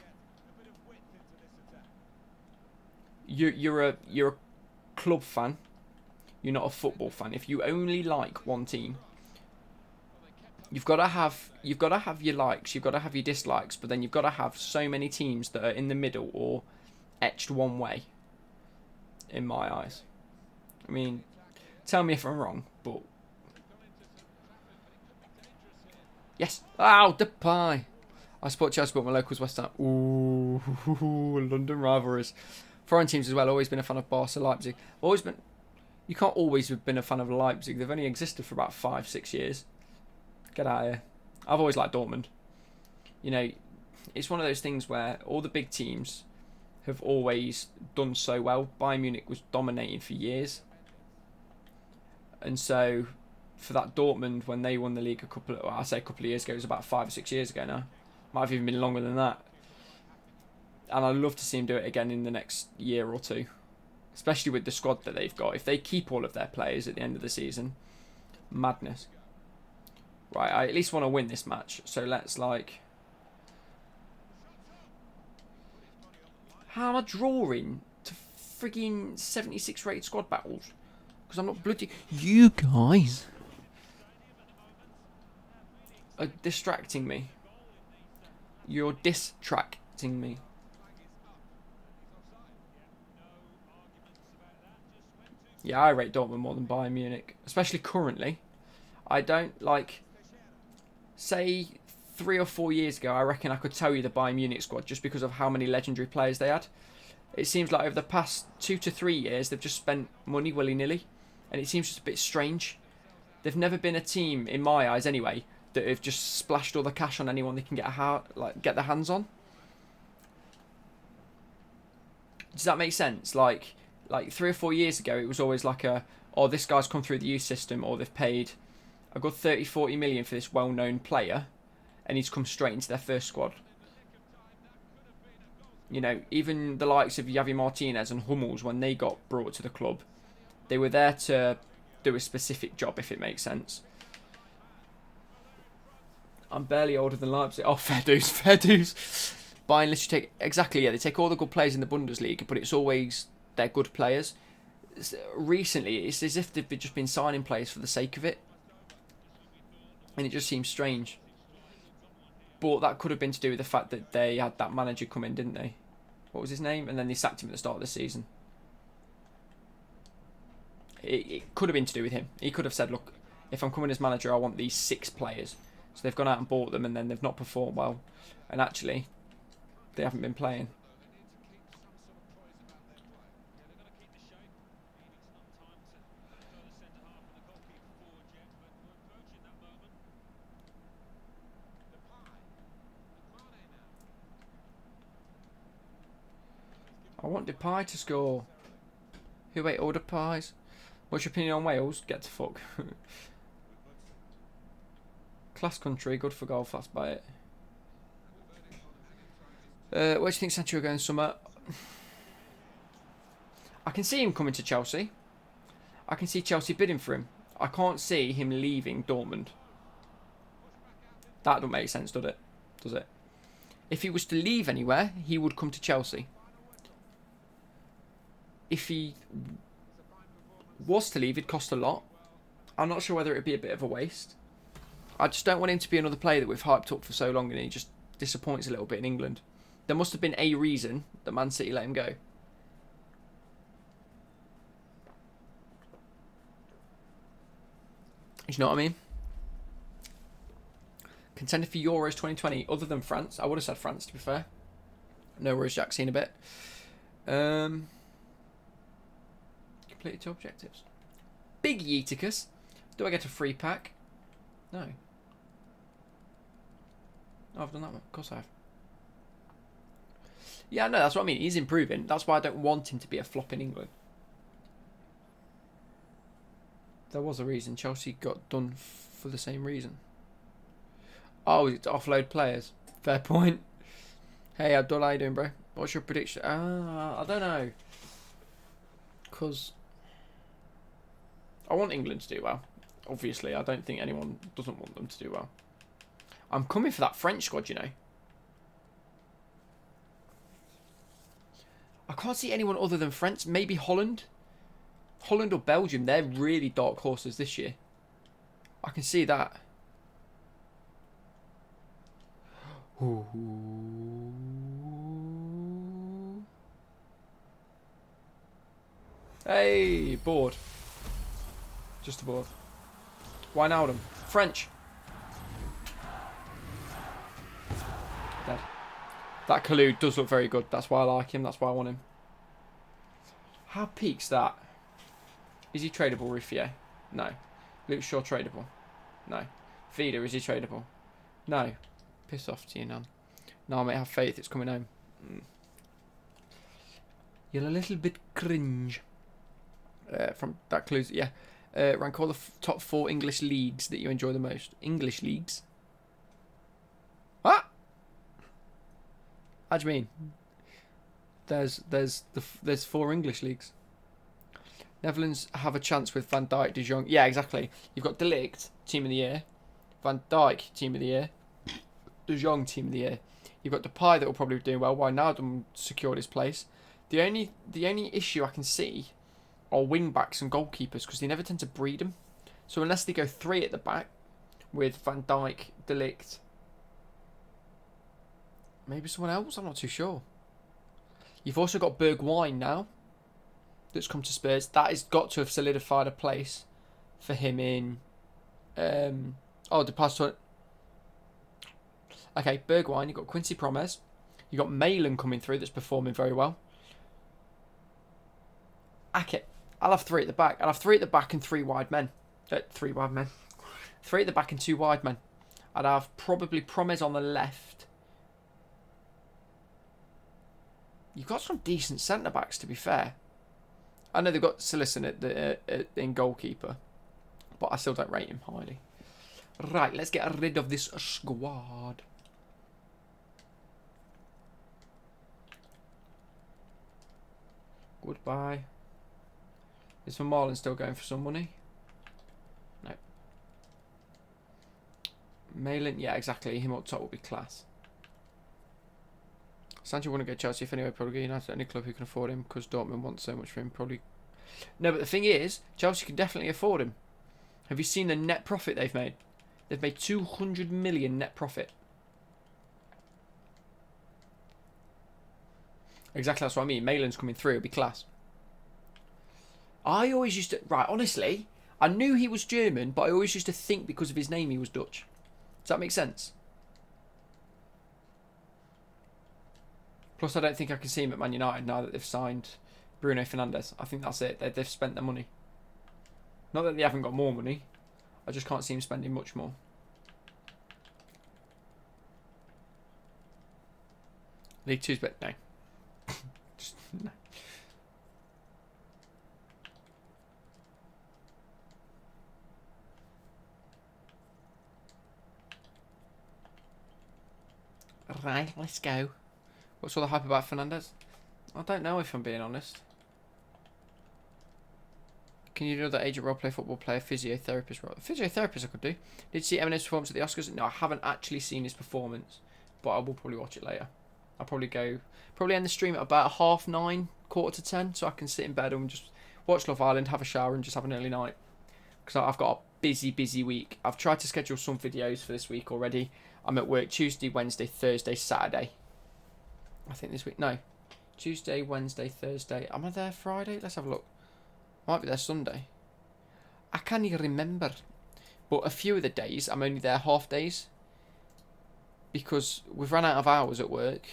[SPEAKER 1] You're a club fan. You're not a football fan. If you only like one team, you've got to have your likes, you've got to have your dislikes, but then you've got to have so many teams that are in the middle or etched one way. In my eyes, I mean, tell me if I'm wrong, but yes. Ow, the pie. I support Chelsea, but my locals West Ham. Ooh, London rivalries. Foreign teams as well. Always been a fan of Barca, Leipzig. Always been. You can't always have been a fan of Leipzig. They've only existed for about 5-6 years. Get out of here. I've always liked Dortmund. You know, it's one of those things where all the big teams have always done so well. Bayern Munich was dominating for years. And so, for that Dortmund, when they won the league a couple of years ago, it was about 5 or 6 years ago now. Might have even been longer than that. And I'd love to see them do it again in the next year or two. Especially with the squad that they've got. If they keep all of their players at the end of the season, madness. Right, I at least want to win this match. So let's like... How am I drawing to frigging 76 rated squad battles? Because I'm not bloody... You guys are distracting me. You're distracting me. Yeah, I rate Dortmund more than Bayern Munich, especially currently. I don't like, say 3 or 4 years ago, I reckon I could tell you the Bayern Munich squad just because of how many legendary players they had. It seems like over the past 2 to 3 years, they've just spent money willy-nilly, and it seems just a bit strange. They've never been a team, in my eyes anyway, that have just splashed all the cash on anyone they can get their hands on. Does that make sense? Like 3 or 4 years ago, it was always like oh, this guy's come through the youth system, or they've paid a good 30-40 million for this well-known player, and he's come straight into their first squad. You know, even the likes of Javi Martinez and Hummels, when they got brought to the club, they were there to do a specific job, if it makes sense. I'm barely older than Leipzig. Oh, fair dues, fair dues. Bayern literally take... Exactly, yeah, they take all the good players in the Bundesliga, but it's always... They're good players. Recently, it's as if they've just been signing players for the sake of it. And it just seems strange. But that could have been to do with the fact that they had that manager come in, didn't they? What was his name? And then they sacked him at the start of the season. It could have been to do with him. He could have said, look, if I'm coming as manager, I want these 6 players. So they've gone out and bought them, and then they've not performed well. And actually, they haven't been playing. I want Depay to score. Who ate all the pies? What's your opinion on Wales? Get to fuck. Class country, good for golf, that's by it. Where do you think Sancho will go in summer? I can see him coming to Chelsea. I can see Chelsea bidding for him. I can't see him leaving Dortmund. That don't make sense, does it? Does it? If he was to leave anywhere, he would come to Chelsea. If he was to leave, it'd cost a lot. I'm not sure whether it'd be a bit of a waste. I just don't want him to be another player that we've hyped up for so long and he just disappoints a little bit in England. There must have been a reason that Man City let him go. You know what I mean? Contender for Euros 2020, other than France. I would have said France, to be fair. No worries, Jack, seen a bit. Completed 2 objectives. Big Yeeticus. Do I get a free pack? No. Oh, I've done that one. Of course I have. Yeah, no, that's what I mean. He's improving. That's why I don't want him to be a flop in England. There was a reason Chelsea got done for the same reason. Oh, it's to offload players. Fair point. Hey, Abdul, how you doing, bro? What's your prediction? I don't know. Because I want England to do well. Obviously, I don't think anyone doesn't want them to do well. I'm coming for that French squad, you know. I can't see anyone other than France. Maybe Holland. Holland or Belgium. They're really dark horses this year. I can see that. Ooh. Hey, bored. Just a board. Wijnaldum. French. Dead. That Kalou does look very good. That's why I like him. That's why I want him. How peak's that? Is he tradable, Ruffier? No. Luke Shaw tradable? No. Vida, is he tradable? No. Piss off to you, Nan. No, mate, have faith. It's coming home. You're a little bit cringe. From that clues, yeah. Rank all the top 4 English leagues that you enjoy the most. English leagues? What? How do you mean? There's 4 English leagues. Netherlands have a chance with Van Dijk, De Jong. Yeah, exactly. You've got De Ligt, Team of the Year. Van Dijk, Team of the Year. De Jong, Team of the Year. You've got Depay that will probably do well. Wijnaldum secured his place. The only issue I can see are wing backs and goalkeepers because they never tend to breed them. So unless they go 3 at the back with Van Dijk, De Ligt, maybe someone else. I'm not too sure. You've also got Bergwijn now. That's come to Spurs. That has got to have solidified a place for him in. The past one. Okay, Bergwijn. You've got Quincy Promes. You've got Malin coming through that's performing very well. Ake. I'll have 3 at the back. I'll have 3 at the back and 3 wide men. 3 wide men. 3 at the back and 2 wide men. I'd have probably Promes on the left. You've got some decent centre backs, to be fair. I know they've got Silicon in goalkeeper, but I still don't rate him highly. Right, let's get rid of this squad. Goodbye. Is Van Marlin still going for some money? No. Malin, yeah, exactly. Him up top will be class. Sancho wouldn't get Chelsea if anyway, probably United, any club who can afford him because Dortmund wants so much for him, probably. No, but the thing is, Chelsea can definitely afford him. Have you seen the net profit they've made? They've made 200 million net profit. Exactly, that's what I mean. Malin's coming through, it'll be class. I always used to... Right, honestly, I knew he was German, but I always used to think because of his name he was Dutch. Does that make sense? Plus, I don't think I can see him at Man United now that they've signed Bruno Fernandes. I think that's it. They've spent their money. Not that they haven't got more money. I just can't see him spending much more. League 2's bet. No. Just, no. Right, let's go. What's all the hype about Fernandez? I don't know if I'm being honest. Can you do another agent role-play football player, physiotherapist role? Physiotherapist I could do. Did you see Eminem's performance at the Oscars? No, I haven't actually seen his performance, but I will probably watch it later. I'll probably end the stream at about 9:30, 9:45, so I can sit in bed and just watch Love Island, have a shower, and just have an early night. Because I've got a busy week. I've tried to schedule some videos for this week already. I'm at work Tuesday, Wednesday, Thursday, Saturday. I think this week. No. Tuesday, Wednesday, Thursday. Am I there Friday? Let's have a look. Might be there Sunday. I can't even remember. But a few of the days, I'm only there half days. Because we've run out of hours at work.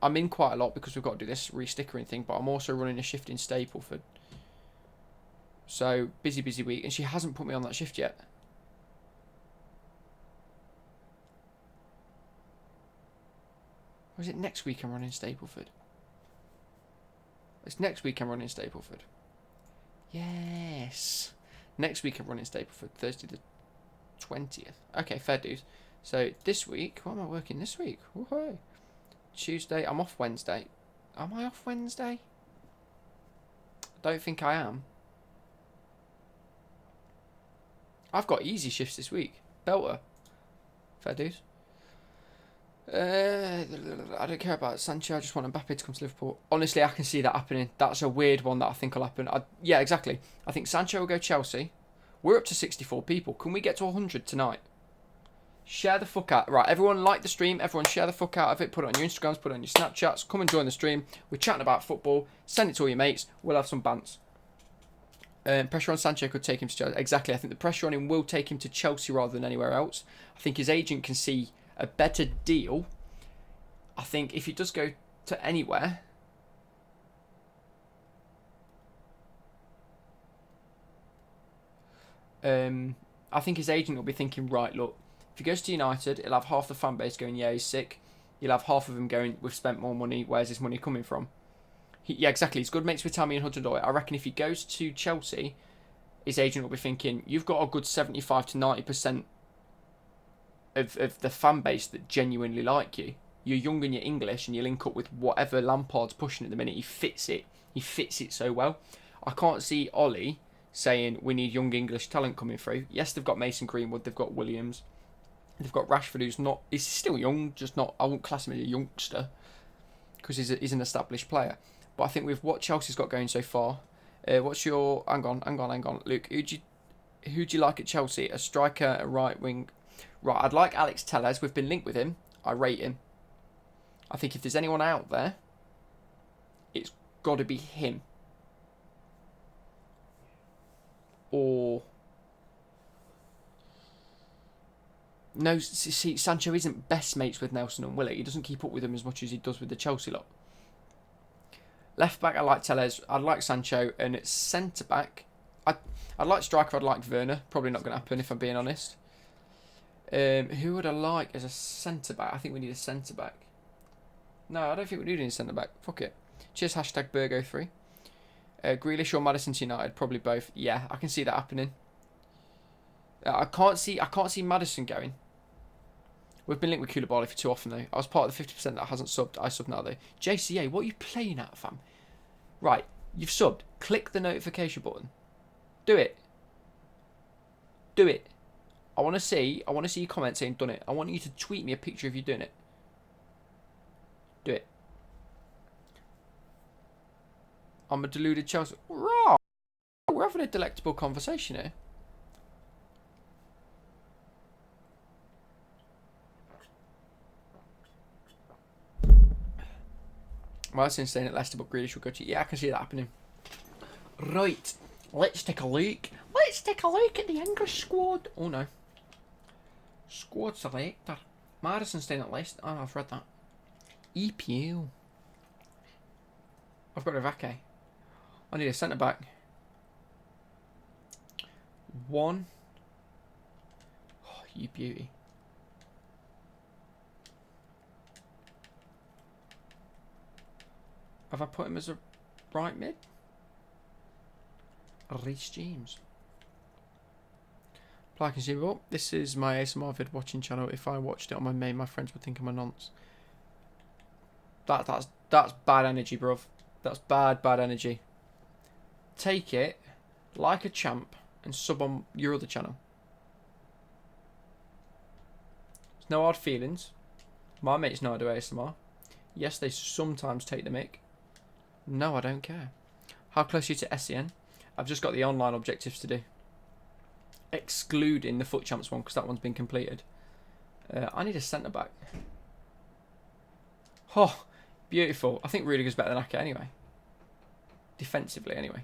[SPEAKER 1] I'm in quite a lot because we've got to do this re-stickering thing. But I'm also running a shift in Stapleford. So, busy week. And she hasn't put me on that shift yet. Or is it next week I'm running Stapleford? It's next week I'm running Stapleford. Yes. Next week I'm running Stapleford. Thursday the 20th. Okay, fair dues. So, this week... What am I working this week? Woohoo. Tuesday. I'm off Wednesday. Am I off Wednesday? I don't think I am. I've got easy shifts this week. Belter. Fair dues. I don't care about Sancho. I just want Mbappe to come to Liverpool. Honestly, I can see that happening. That's a weird one that I think will happen. Yeah, exactly. I think Sancho will go Chelsea. We're up to 64 people. Can we get to 100 tonight? Share the fuck out. Right, everyone like the stream. Everyone share the fuck out of it. Put it on your Instagrams. Put it on your Snapchats. Come and join the stream. We're chatting about football. Send it to all your mates. We'll have some bants. Pressure on Sancho could take him to Chelsea. Exactly. I think the pressure on him will take him to Chelsea rather than anywhere else. I think his agent can see a better deal. I think if he does go to anywhere, I think his agent will be thinking, right, look, if he goes to United, he'll have half the fan base going, yeah, he's sick. You'll have half of them going, we've spent more money, where's his money coming from? Yeah, exactly. He's good mates with Tammy and Hudson-Odoi. I reckon if he goes to Chelsea, his agent will be thinking, you've got a good 75 to 90% of the fan base that genuinely like you. You're young and you're English and you link up with whatever Lampard's pushing at the minute. He fits it. He fits it so well. I can't see Ollie saying we need young English talent coming through. Yes, they've got Mason Greenwood. They've got Williams. They've got Rashford, who's not... He's still young, just not... I won't class him as a youngster because he's an established player. But I think with what Chelsea's got going so far, what's your... Hang on. Luke, who'd you like at Chelsea? A striker, a right wing... Right, I'd like Alex Telles. We've been linked with him. I rate him. I think if there's anyone out there, it's got to be him. Or... No, see, Sancho isn't best mates with Nelson and Willock. He doesn't keep up with them as much as he does with the Chelsea lot. Left back, I like Telles. I'd like Sancho. And at centre back, I'd like striker. I'd like Werner. Probably not going to happen if I'm being honest. Who would I like as a centre back? I think we need a centre back. No, I don't think we need a centre back. Fuck it. Cheers. Hashtag Burgo3. Grealish or Maddison to United? Probably both. Yeah, I can see that happening. I can't see Maddison going. We've been linked with Koulibaly for too often though. I was part of the 50% that hasn't subbed. I sub now though. JCA, what are you playing at, fam? Right, you've subbed. Click the notification button. Do it. Do it. I want to see your comment saying done it. I want you to tweet me a picture of you doing it. Do it. I'm a deluded Chelsea. Raw. We're having a delectable conversation here. Martin's staying at Leicester, but Grealish will go to... Yeah, I can see that happening. Right. Let's take a look. Let's take a look at the English squad. Oh, no. Squad selector. Madison staying at Leicester. Oh, I've read that. EPL. I've got Ravake. I need a centre-back. One. Oh, you beauty. Have I put him as a right mid? Reece James. Apply consumable. This is my ASMR vid watching channel. If I watched it on my main, my friends would think I'm a nonce. That's bad energy, bruv. That's bad energy. Take it like a champ and sub on your other channel. There's no hard feelings. My mates know I do ASMR. Yes, they sometimes take the mic. No, I don't care. How close are you to SEN? I've just got the online objectives to do. Excluding the Foot Champs one, because that one's been completed. I need a centre back. Oh, beautiful. I think Rudiger's better than Ake anyway. Defensively, anyway.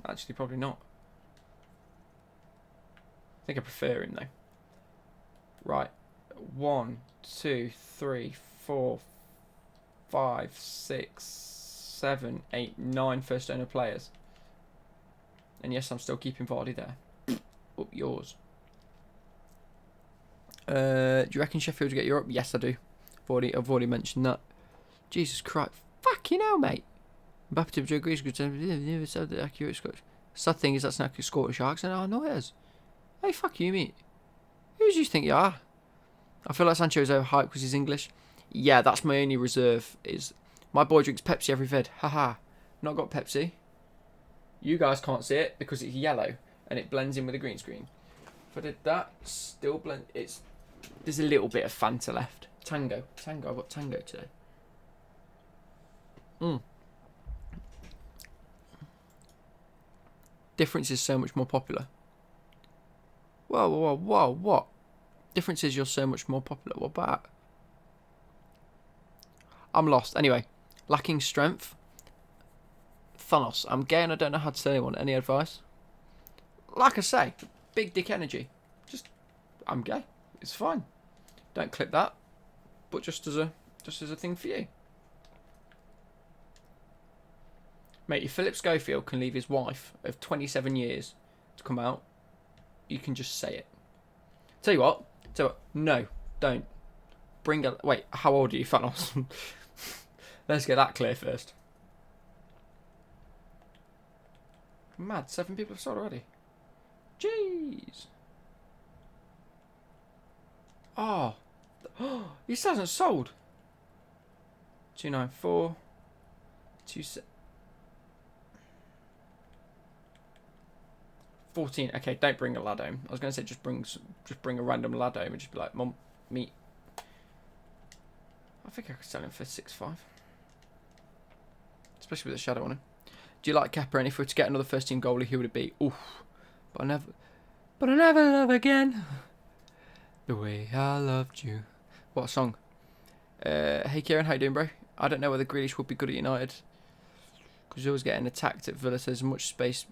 [SPEAKER 1] Actually, probably not. I think I prefer him, though. Right. 1, 2, 3, 4, 5, 6, 7, 8, 9 first owner players. And yes, I'm still keeping Vardy there. Up yours. Do you reckon Sheffield will get Europe? Yes, I do. I've already mentioned that. Jesus Christ. Fucking hell, mate. Mbappe to Joe Greece. Never said the accurate Scottish. Sad thing is that's an accurate Scottish accent. Oh, no, it is. Hey, fuck you, mate. Who do you think you are? I feel like Sancho is overhyped because he's English. Yeah, that's my only reserve. Is my boy drinks Pepsi every vid. Haha. Not got Pepsi. You guys can't see it because it's yellow and it blends in with the green screen. If I did that, still blend. There's a little bit of Fanta left. Tango. I've got Tango today. Difference is so much more popular. Whoa, what? Difference is you're so much more popular. What about? I'm lost. Anyway, lacking strength. Thanos. I'm gay and I don't know how to tell anyone. Any advice? Like I say, big dick energy. I'm gay. It's fine. Don't clip that. But just as a thing for you. Mate, if Philip Schofield can leave his wife of 27 years to come out, you can just say it. Tell you what. No, don't. Wait, how old are you, Thanos? Let's get that clear first. Mad, 7 people have sold already. Jeez. Oh. He still hasn't sold. 294. 14. Okay, don't bring a lad home. I was going to say just bring a random lad home and just be like, Mum, meet. I think I could sell him for 6.5. Especially with a shadow on him. Do you like Kepa? And if we were to get another first team goalie, who would it be? Oof. But I never love again. The way I loved you. What a song. Hey Kieran, how you doing, bro? I don't know whether Grealish would be good at United. Because he's always getting attacked at Villa, so there's much space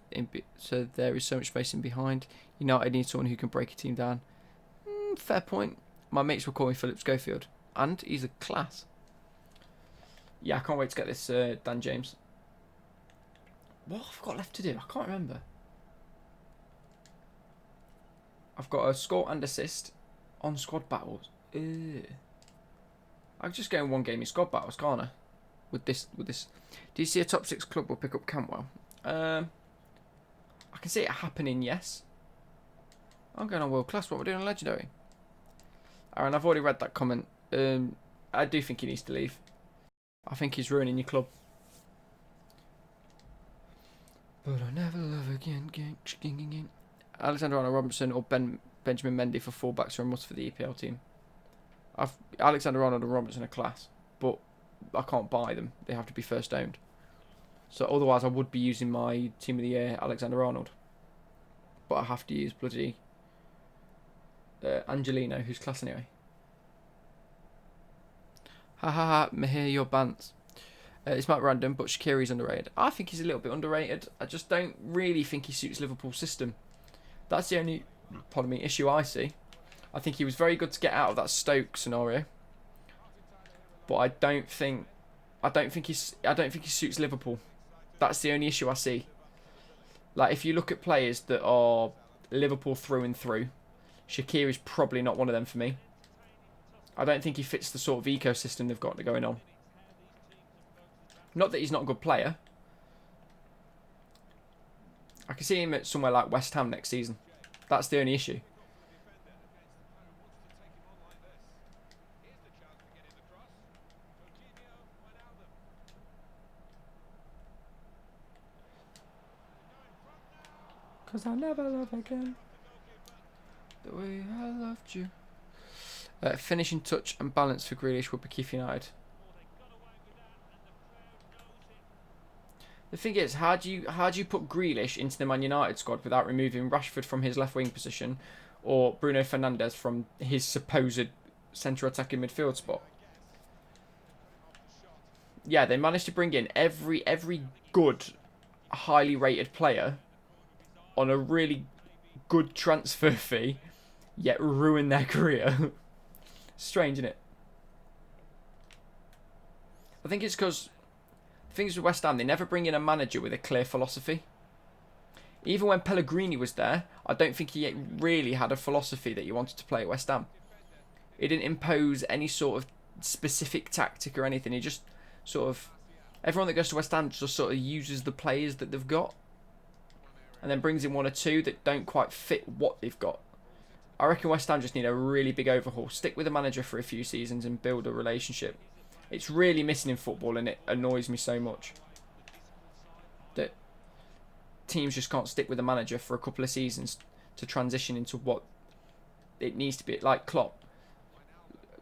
[SPEAKER 1] so there is so much space in behind. United need someone who can break a team down. Fair point. My mates will call me Philip Schofield. And he's a class. Yeah, I can't wait to get this Dan James. What have I got left to do? I can't remember. I've got a score and assist on squad battles. I can just go in one game in squad battles, can't I? With this. Do you see a top 6 club will pick up Cantwell? I can see it happening, yes. I'm going on world class. What we're doing on legendary. Aaron, I've already read that comment. I do think he needs to leave. I think he's ruining your club. But I never love again. Alexander Arnold Robinson or Benjamin Mendy for fullbacks are a must for the EPL team. Alexander Arnold and Robinson are class, but I can't buy them. They have to be first owned. So otherwise I would be using my team of the year, Alexander Arnold. But I have to use bloody Angelino, who's class anyway. Ha ha ha, Mahir, your bants. It's Matt Random, but Shaqiri's underrated. I think he's a little bit underrated. I just don't really think he suits Liverpool's system. That's the only, issue I see. I think he was very good to get out of that Stoke scenario. But I don't think he suits Liverpool. That's the only issue I see. Like, if you look at players that are Liverpool through and through, Shaqiri's probably not one of them for me. I don't think he fits the sort of ecosystem they've got going on. Not that he's not a good player. I can see him at somewhere like West Ham next season. That's the only issue. 'Cause I'll never love again the way I loved you. Finishing touch and balance for Grealish would be key for United. The thing is, how do you put Grealish into the Man United squad without removing Rashford from his left wing position or Bruno Fernandes from his supposed centre attacking midfield spot? Yeah, they managed to bring in every good, highly rated player on a really good transfer fee, yet ruin their career. Strange, isn't it? I think it's because things with West Ham, they never bring in a manager with a clear philosophy. Even when Pellegrini was there, I don't think he really had a philosophy that he wanted to play at West Ham. He didn't impose any sort of specific tactic or anything. He just sort of... Everyone that goes to West Ham just sort of uses the players that they've got and then brings in one or two that don't quite fit what they've got. I reckon West Ham just need a really big overhaul. Stick with the manager for a few seasons and build a relationship. It's really missing in football, and it annoys me so much that teams just can't stick with the manager for a couple of seasons to transition into what it needs to be. Like Klopp.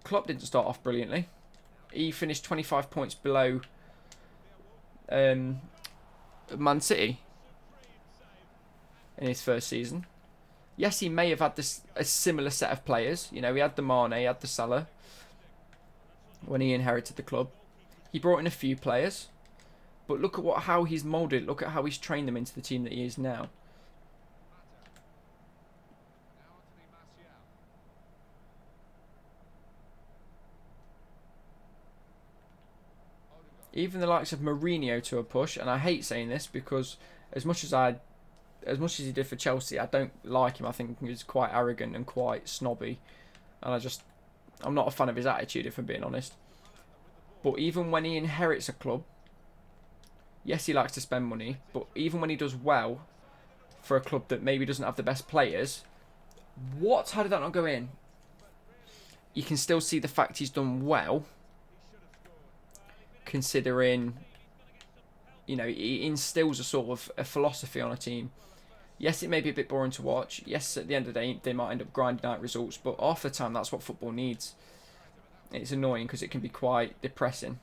[SPEAKER 1] Klopp didn't start off brilliantly. He finished 25 points below Man City in his first season. Yes, he may have had a similar set of players. You know, he had the Mane, he had the Salah when he inherited the club. He brought in a few players, but look at how he's moulded. Look at how he's trained them into the team that he is now. Even the likes of Mourinho to a push, and I hate saying this because as much as he did for Chelsea, I don't like him. I think he's quite arrogant and quite snobby, and I'm not a fan of his attitude, if I'm being honest. But even when he inherits a club, yes, he likes to spend money, but even when he does well for a club that maybe doesn't have the best players, how did that not go in? You can still see the fact he's done well, considering, you know, he instills a sort of a philosophy on a team. Yes, it may be a bit boring to watch. Yes, at the end of the day, they might end up grinding out results, but half the time, that's what football needs. It's annoying because it can be quite depressing.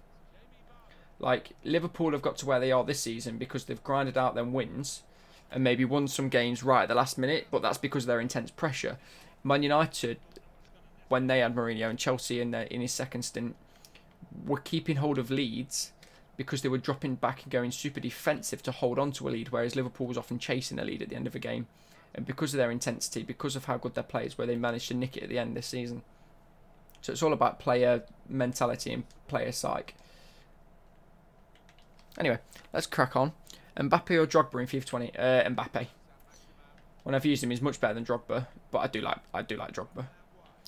[SPEAKER 1] Like, Liverpool have got to where they are this season because they've grinded out them wins and maybe won some games right at the last minute, but that's because of their intense pressure. Man United, when they had Mourinho, and Chelsea in his second stint, were keeping hold of leads because they were dropping back and going super defensive to hold on to a lead, whereas Liverpool was often chasing a lead at the end of a game. And because of their intensity, because of how good their players were, they managed to nick it at the end this season. So it's all about player mentality and player psyche. Anyway, let's crack on. Mbappe or Drogba in FIFA 20? Mbappe. When I've used him, he's much better than Drogba, but I do like Drogba.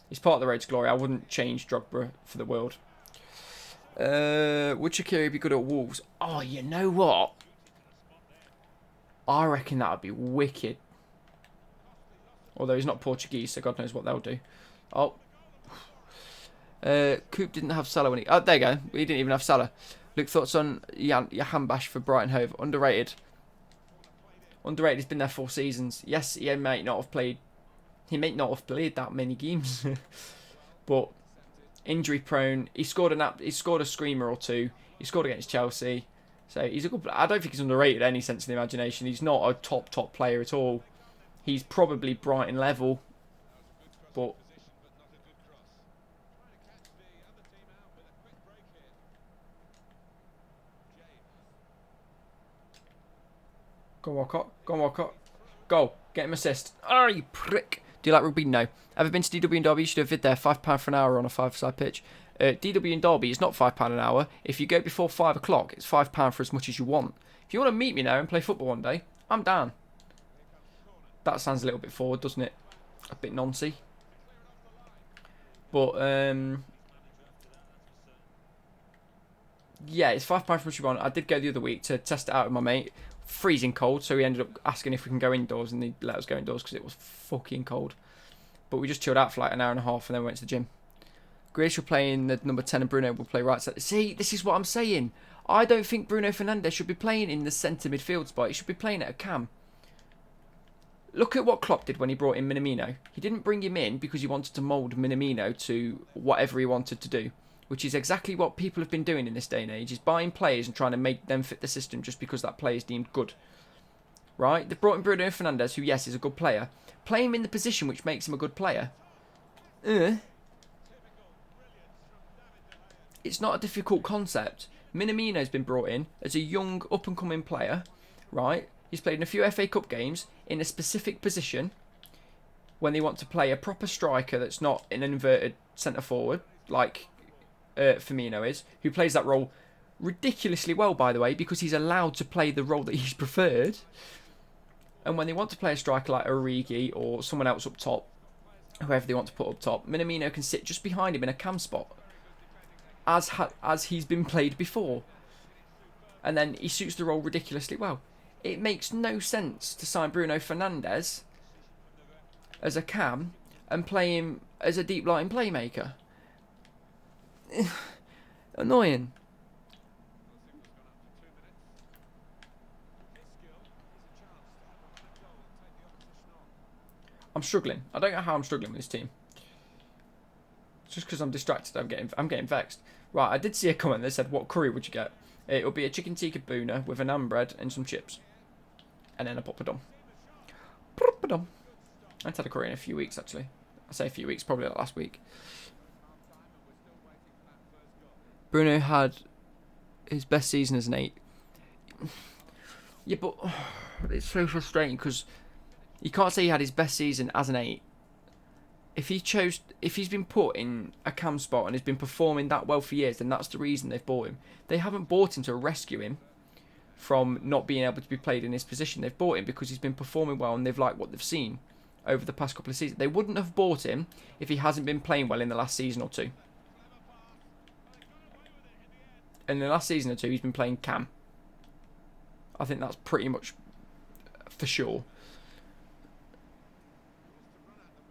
[SPEAKER 1] He's part of the road to glory. I wouldn't change Drogba for the world. Would Shaqiri be good at Wolves? Oh, you know what? I reckon that would be wicked. Although he's not Portuguese, so God knows what they'll do. Oh. Coop didn't have Salah when he... Oh, there you go. He didn't even have Salah. Luke, thoughts on Jahan Bash for Brighton Hove? Underrated. Underrated. He's been there 4 seasons. Yes, he might not have played... He may not have played that many games. But... injury prone. He scored a screamer or two. He scored against Chelsea. So he's a good player. I don't think he's underrated in any sense of the imagination. He's not a top player at all. He's probably Brighton level. But go on, Walcott. Go on, Walcott. Go. Get him assist. Oh, you prick. Do you like rugby? No. Ever been to DW in Derby? You should have vid there. £5 for an hour on a 5-side pitch. DW in Derby is not £5 an hour. If you go before 5 o'clock, it's £5 for as much as you want. If you want to meet me now and play football one day, I'm down. That sounds a little bit forward, doesn't it? A bit noncy. But, yeah, it's £5 for as much as you want. I did go the other week to test it out with my mate. Freezing cold, so he ended up asking if we can go indoors, and they let us go indoors because it was fucking cold. But we just chilled out for like an hour and a half and then went to the gym. Grealish will play in the number 10 and Bruno will play right side. See, this is what I'm saying. I don't think Bruno Fernandes should be playing in the centre midfield spot. He should be playing at a cam. Look at what Klopp did when he brought in Minamino. He didn't bring him in because he wanted to mould Minamino to whatever he wanted to do, which is exactly what people have been doing in this day and age, is buying players and trying to make them fit the system just because that player is deemed good. Right? They've brought in Bruno Fernandes, who, yes, is a good player. Play him in the position which makes him a good player. It's not a difficult concept. Minamino's been brought in as a young, up-and-coming player, right? He's played in a few FA Cup games in a specific position when they want to play a proper striker that's not an inverted centre-forward, like Firmino is, who plays that role ridiculously well, by the way, because he's allowed to play the role that he's preferred. And when they want to play a striker like Origi or someone else up top, whoever they want to put up top, Minamino can sit just behind him in a cam spot, as he's been played before. And then he suits the role ridiculously well. It makes no sense to sign Bruno Fernandes as a cam and play him as a deep line playmaker. Annoying. I'm struggling. I don't know how I'm struggling with this team. Just because I'm distracted, I'm getting vexed. Right, I did see a comment that said, "What curry would you get?" It would be a chicken tikka boona with a naan bread and some chips, and then a poppadom. Poppadom. I haven't had a curry in a few weeks, actually. I say a few weeks, probably like last week. Bruno had his best season as an 8. Yeah, but it's so frustrating because you can't say he had his best season as an 8. If he's been put in a cam spot and has been performing that well for years, then that's the reason they've bought him. They haven't bought him to rescue him from not being able to be played in his position. They've bought him because he's been performing well and they've liked what they've seen over the past couple of seasons. They wouldn't have bought him if he hasn't been playing well in the last season or two. In the last season or two, he's been playing cam. I think that's pretty much for sure.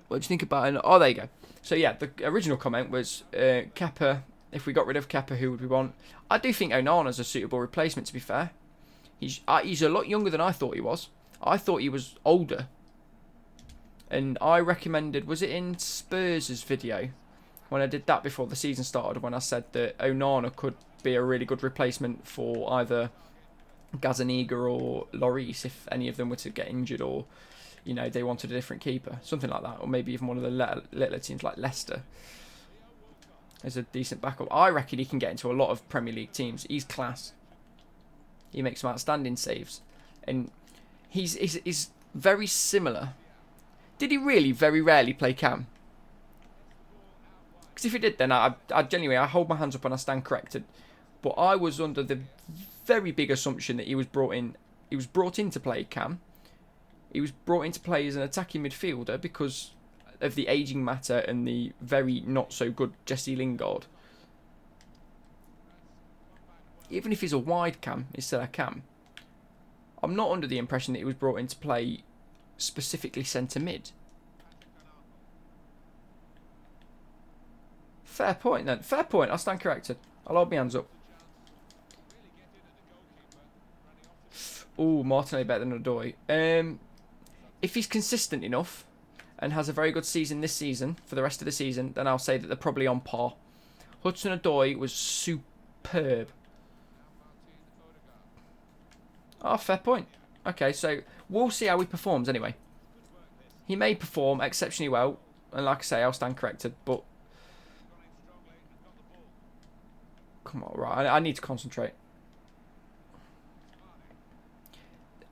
[SPEAKER 1] What do you think about it? Oh, there you go. So, yeah, the original comment was Kepa. If we got rid of Kepa, who would we want? I do think Onana's a suitable replacement, to be fair. He's a lot younger than I thought he was. I thought he was older. And I recommended, was it in Spurs' video? When I did that before the season started, when I said that Onana could be a really good replacement for either Gazzaniga or Lloris if any of them were to get injured or, you know, they wanted a different keeper. Something like that. Or maybe even one of the littler teams like Leicester as a decent backup. I reckon he can get into a lot of Premier League teams. He's class. He makes some outstanding saves. And he's very similar. Did he really very rarely play cam? Because if he did, then I genuinely, I hold my hands up and I stand corrected. But I was under the very big assumption that he was brought in. He was brought in to play cam. He was brought in to play as an attacking midfielder because of the ageing matter and the very not so good Jesse Lingard. Even if he's a wide cam instead of cam, I'm not under the impression that he was brought in to play specifically centre mid. Fair point then. Fair point. I'll stand corrected. I'll hold my hands up. Ooh, Martinelli better than Odoi. If he's consistent enough and has a very good season this season for the rest of the season, then I'll say that they're probably on par. Hudson-Odoi was superb. Oh, fair point. Okay, so we'll see how he performs anyway. He may perform exceptionally well, and like I say, I'll stand corrected, but come on, right, I need to concentrate.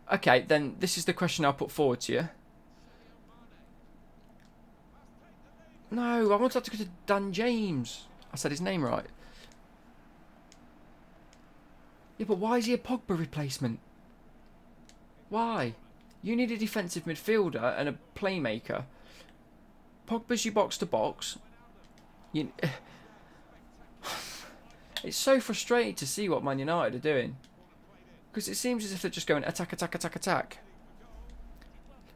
[SPEAKER 1] Okay, then this is the question I'll put forward to you. No, I wanted to go to Dan James. I said his name right. Yeah, but why is he a Pogba replacement? Why? You need a defensive midfielder and a playmaker. Pogba's your box to box. It's so frustrating to see what Man United are doing. Because it seems as if they're just going attack, attack, attack, attack.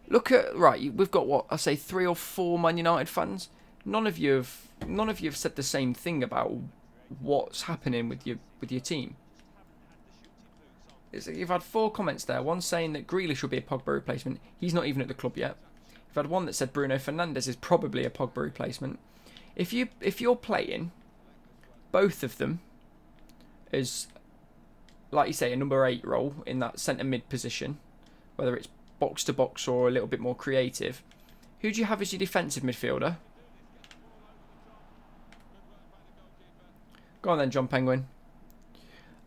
[SPEAKER 1] Look at, right, we've got what, I say 3 or 4 Man United fans. None of you have said the same thing about what's happening with your team. You've had 4 comments there. One saying that Grealish will be a Pogba replacement. He's not even at the club yet. You've had one that said Bruno Fernandes is probably a Pogba replacement. If you're playing both of them as, like you say, a number 8 role in that centre mid position, whether it's box to box or a little bit more creative, who do you have as your defensive midfielder? Go on then, John Penguin.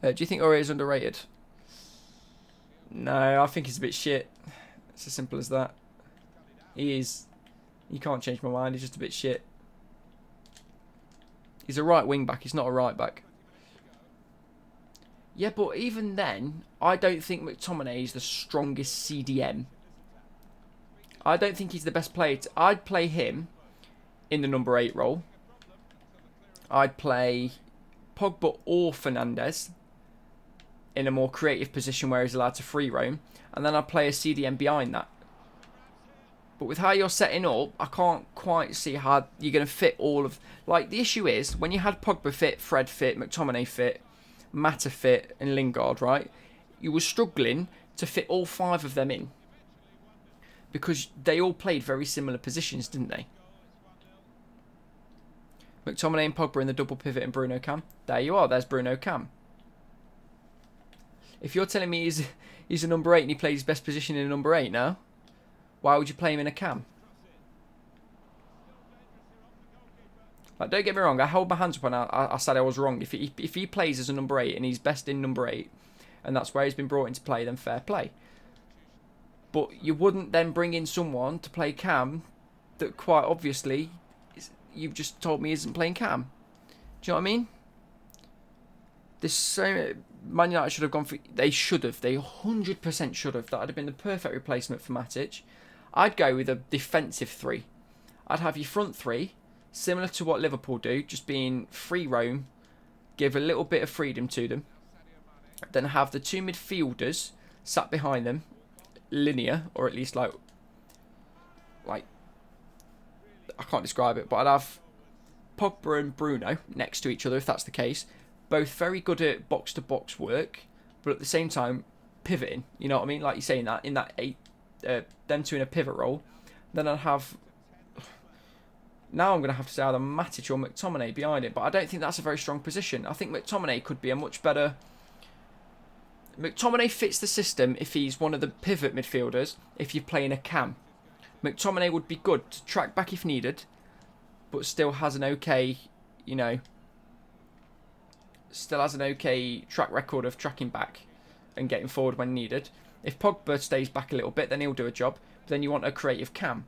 [SPEAKER 1] Do you think Aurier is underrated? No, I think he's a bit shit. It's as simple as that. He is. You can't change my mind. He's just a bit shit. He's a right wing back. He's not a right back. Yeah, but even then, I don't think McTominay is the strongest CDM. I don't think he's the best player. I'd play him in the number 8 role. I'd play Pogba or Fernandes in a more creative position where he's allowed to free roam. And then I'd play a CDM behind that. But with how you're setting up, I can't quite see how you're going to fit all of... Like, the issue is, when you had Pogba fit, Fred fit, McTominay fit, Mata fit, and Lingard, right? You were struggling to fit all 5 of them in. Because they all played very similar positions, didn't they? McTominay and Pogba in the double pivot and Bruno Cam. There you are, there's Bruno Cam. If you're telling me he's a number 8 and he plays his best position in a number 8 now, why would you play him in a cam? Like, don't get me wrong, I hold my hands up and I said I was wrong. If he plays as a number 8 and he's best in number 8, and that's where he's been brought into play, then fair play. But you wouldn't then bring in someone to play cam that quite obviously you've just told me isn't playing cam. Do you know what I mean? There's so... Man United should have gone for... They should have. They 100% should have. That would have been the perfect replacement for Matic. I'd go with a defensive 3. I'd have your front 3, similar to what Liverpool do, just being free roam, give a little bit of freedom to them. Then have the 2 midfielders sat behind them, linear, or at least like I can't describe it, but I'd have Pogba and Bruno next to each other if that's the case. Both very good at box-to-box work, but at the same time pivoting. You know what I mean? Like you're saying that in that 8, them 2 in a pivot role. Then I'd have... Now I'm going to have to say either Matic or McTominay behind it, but I don't think that's a very strong position. I think McTominay could be a much better... McTominay fits the system if he's one of the pivot midfielders, if you're playing a cam. McTominay would be good to track back if needed, but still has an okay, you know... Still has an okay track record of tracking back and getting forward when needed. If Pogba stays back a little bit, then he'll do a job. But then you want a creative cam.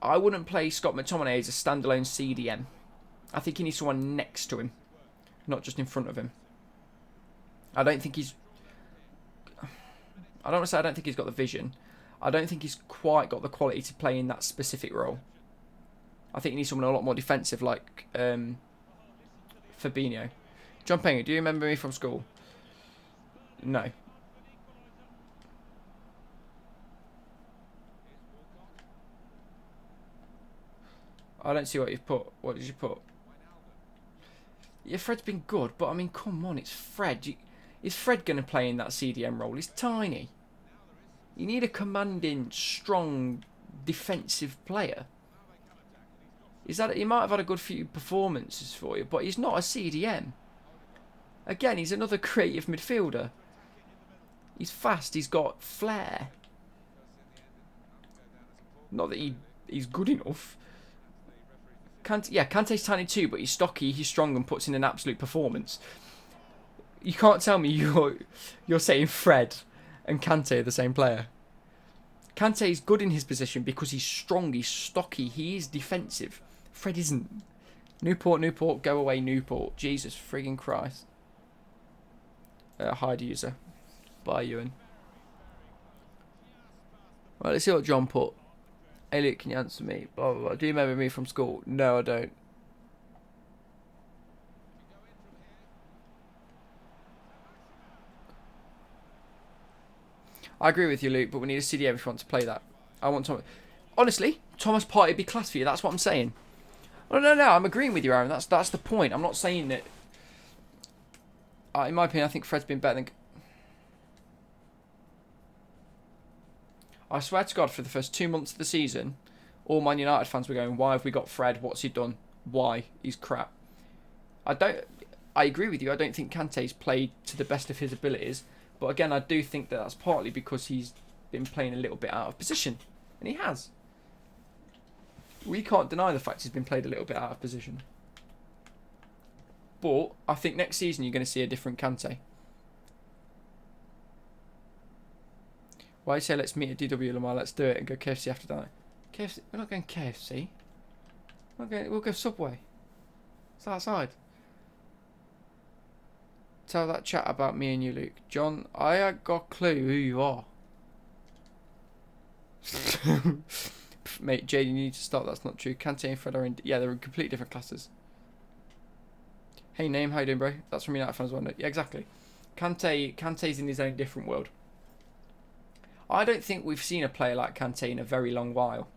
[SPEAKER 1] I wouldn't play Scott McTominay as a standalone CDM. I think he needs someone next to him, not just in front of him. I don't think he's... I don't want to say I don't think he's got the vision. I don't think he's quite got the quality to play in that specific role. I think he needs someone a lot more defensive, like... Fabinho. John Penguin, do you remember me from school? No. I don't see what you've put. What did you put? Yeah, Fred's been good, but I mean, come on, it's Fred. Is Fred going to play in that CDM role? He's tiny. You need a commanding, strong, defensive player. He might have had a good few performances for you, but he's not a CDM. Again, he's another creative midfielder. He's fast, he's got flair. Not that he's good enough. Kante's tiny too, but he's stocky, he's strong and puts in an absolute performance. You can't tell me you're saying Fred and Kante are the same player. Kante is good in his position because he's strong, he's stocky, he is defensive. Fred isn't. Newport, go away, Newport. Jesus friggin' Christ. Hide user. Bye, Ewan. Right, let's see what John put. Elliot, can you answer me? Blah, blah, blah. Do you remember me from school? No, I don't. I agree with you, Luke, but we need a CDM if you want to play that. I want Thomas. Honestly, Thomas Partey would be class for you. That's what I'm saying. No, I'm agreeing with you, Aaron. That's the point. I'm not saying that... in my opinion, I think Fred's been better than... I swear to God, for the first 2 months of the season, all Man United fans were going, "Why have we got Fred? What's he done? Why? He's crap." I agree with you. I don't think Kante's played to the best of his abilities, but again, I do think that that's partly because he's been playing a little bit out of position, and he has. We can't deny the fact he's been played a little bit out of position. But I think next season you're going to see a different Kante. Why you say let's meet at DW, Lamar? Let's do it and go KFC after that. KFC? We're not going KFC. We'll go Subway. It's outside. Tell that chat about me and you, Luke. John, I ain't got a clue who you are. Mate, Jade, you need to stop. That's not true. Kante and Fred are in... Yeah, they're in completely different classes. Hey, name. How you doing, bro? That's from United fans. Yeah, exactly. Kante's in his own different world. I don't think we've seen a player like Kante in a very long while.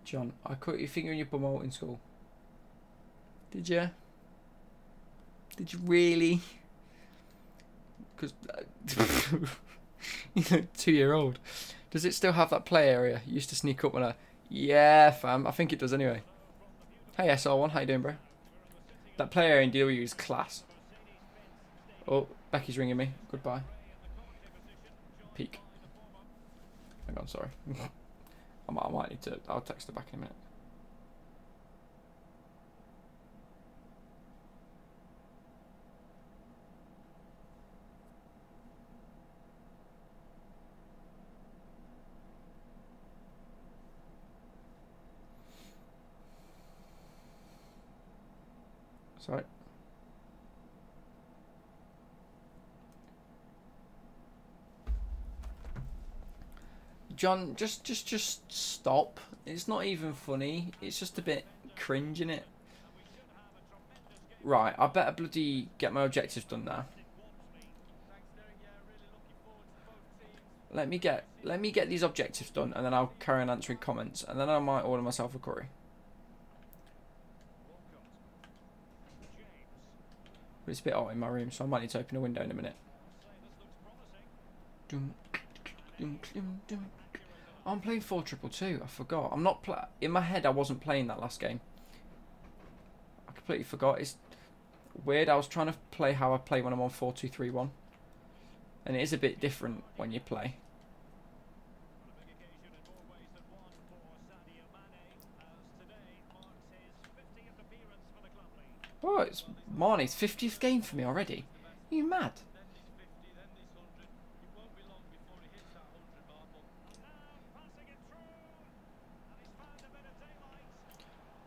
[SPEAKER 1] John, I cut your finger in your bum out in school. Did you? Did you really? Because you know, 2-year-old. Does it still have that play area? You used to sneak up when I... Yeah, fam. I think it does anyway. Hey, SR1. How you doing, bro? That play area in DW is class. Oh, Becky's ringing me. Goodbye. Peak. Hang on, sorry. I might need to... I'll text her back in a minute. Sorry. John, just stop. It's not even funny. It's just a bit cringe, innit? Right, I better bloody get my objectives done now. Let me get these objectives done, and then I'll carry on answering comments, and then I might order myself a curry. But it's a bit hot in my room, so I might need to open a window in a minute. I'm playing 4-2-2. I forgot. I'm not in my head. I wasn't playing that last game. I completely forgot. It's weird. I was trying to play how I play when I'm on 4-2-3-1, and it is a bit different when you play. Oh, it's Marnie's 50th game for me already. Are you mad?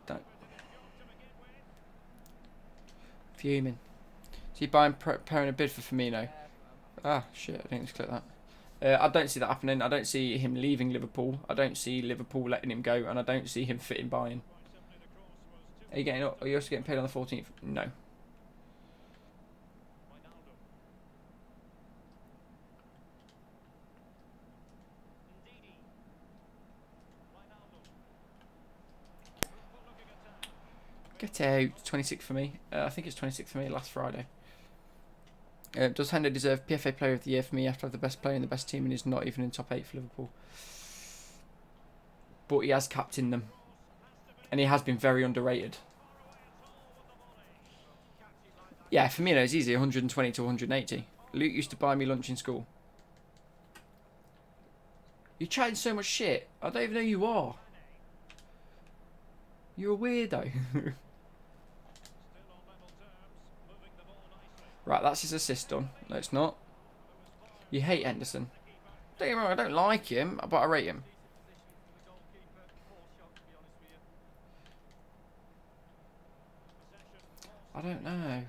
[SPEAKER 1] Don't. Fuming. So you buying preparing a bid for Firmino? Ah, shit, I didn't just click that. I don't see that happening. I don't see him leaving Liverpool. I don't see Liverpool letting him go, and I don't see him fitting buying. Are you also getting paid on the 14th? No. Get out. 26 for me. I think it's 26 for me last Friday. Does Hendo deserve PFA Player of the Year for me after the best player in the best team and is not even in top 8 for Liverpool? But he has captained them. And he has been very underrated. Yeah, Firmino is easy, 120 to 180. Luke used to buy me lunch in school. You're chatting so much shit. I don't even know who you are. You're a weirdo. Right, that's his assist done. No, it's not. You hate Henderson. Don't get me wrong, I don't like him, but I rate him. I don't know.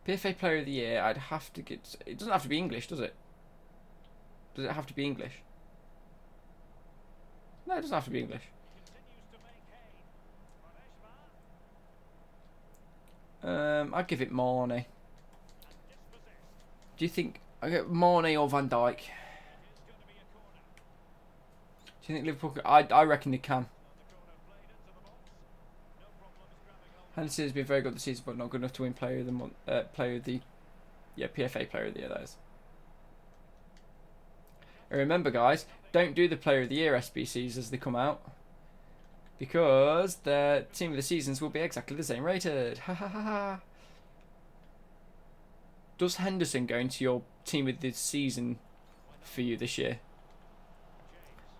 [SPEAKER 1] PFA Player of the Year, I'd have to get... It doesn't have to be English, does it? Does it have to be English? No, it doesn't have to be English. I'd give it Marnie. Do you think... I get Marnie or Van Dijk? Do you think Liverpool... I reckon they can. Henderson has been very good this season, but not good enough to win player of the month, PFA player of the year. That is. And remember, guys, don't do the player of the year SBCs as they come out, because the team of the seasons will be exactly the same rated. Ha ha ha ha. Does Henderson go into your team of the season for you this year?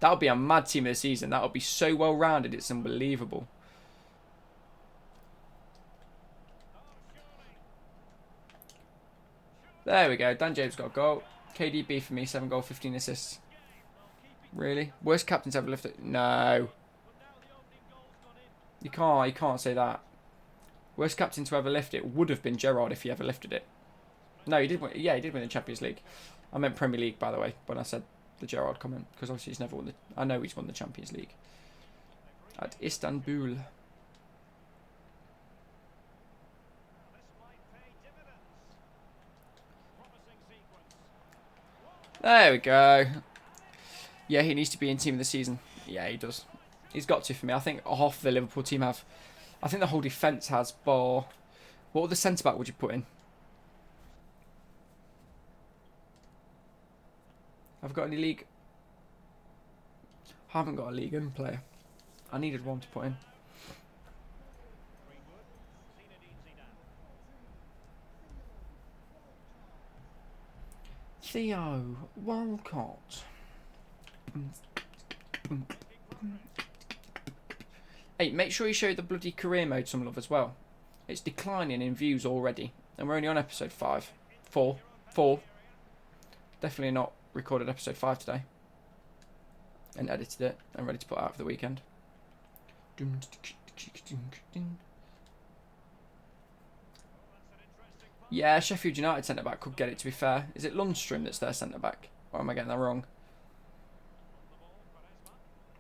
[SPEAKER 1] That would be a mad team of the season. That would be so well rounded. It's unbelievable. There we go. Dan James got a goal. KDB for me, 7 goals, 15 assists. Really? Worst captains ever lifted? No. You can't say that. Worst captain to ever lift it would have been Gerrard if he ever lifted it. No, he did win. Yeah, he did win the Champions League. I meant Premier League, by the way, when I said the Gerrard comment, because obviously he's never won the. I know he's won the Champions League at Istanbul. There we go. Yeah, he needs to be in team of the season. Yeah, he does. He's got to for me. I think half the Liverpool team have. I think the whole defence has bar. What other centre back would you put in? Have I got any league? I haven't got a league in player. I needed one to put in. Theo Walcott. Hey, make sure you show the bloody career mode some love as well. It's declining in views already, and we're only on episode 4. Definitely not recorded episode 5 today, and edited it and ready to put out for the weekend. Yeah, Sheffield United centre back could get it, to be fair. Is it Lundstrom that's their centre back? Or am I getting that wrong?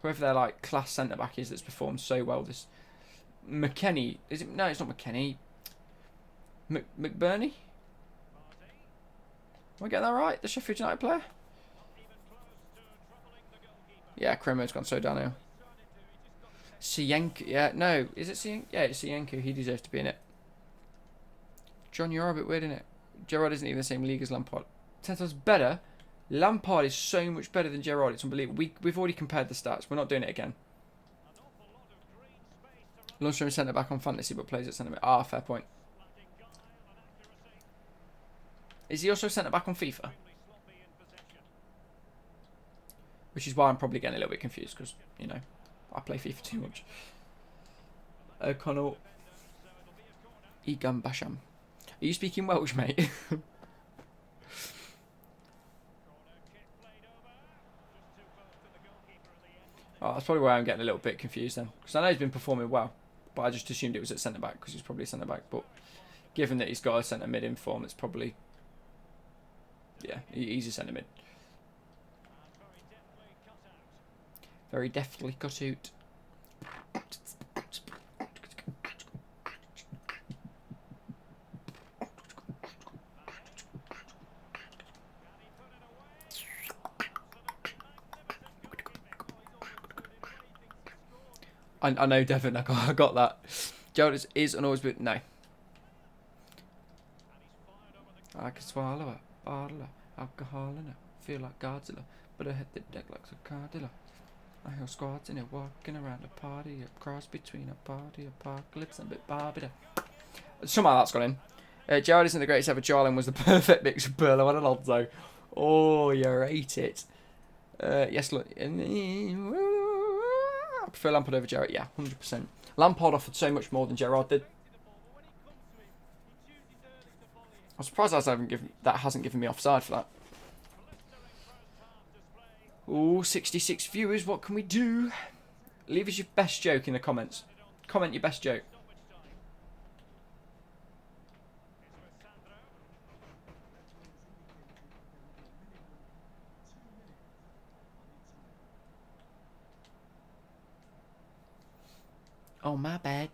[SPEAKER 1] Whoever their like class centre back is that's performed so well this McKennie, is it? No, it's not McKennie. McBurney? Am I getting that right? The Sheffield United player? Yeah, Kremo's gone so downhill. Sienku, yeah, no, is it Sienku? Yeah, it's Sienku. He deserves to be in it. John, you're a bit weird, isn't it? Gerrard isn't even the same league as Lampard. 10 times better. Lampard is so much better than Gerrard. It's unbelievable. We've already compared the stats. We're not doing it again. Lundstrom is centre back on fantasy, but plays at centre back. Ah, fair point. Is he also centre back on FIFA? Which is why I'm probably getting a little bit confused, because, you know, I play FIFA too much. O'Connell. Egan Basham. Are you speaking Welsh, mate? Oh, that's probably why I'm getting a little bit confused then. Because I know he's been performing well, but I just assumed it was at centre-back because he's probably centre-back. But given that he's got a centre-mid in form, it's probably... Yeah, he's a centre-mid. Very deftly cut out. I know, Devon. I got that. Gerrard is and always been... No. I can swallow a bottle of alcohol and I feel like Godzilla, but I hit the deck like a cardilla. I hear squads in it walking around a party, a cross between a party, apocalypse, and a bit barbida. Somehow that's gone in. Gerrard isn't the greatest ever. Jarlin was the perfect mix of Burlow and Alonso. Oh, you rate it. Yes, look. I prefer Lampard over Gerrard. Yeah, 100%. Lampard offered so much more than Gerrard did. I'm surprised that hasn't given me offside for that. Ooh, 66 viewers. What can we do? Leave us your best joke in the comments. Comment your best joke. Oh, my bad.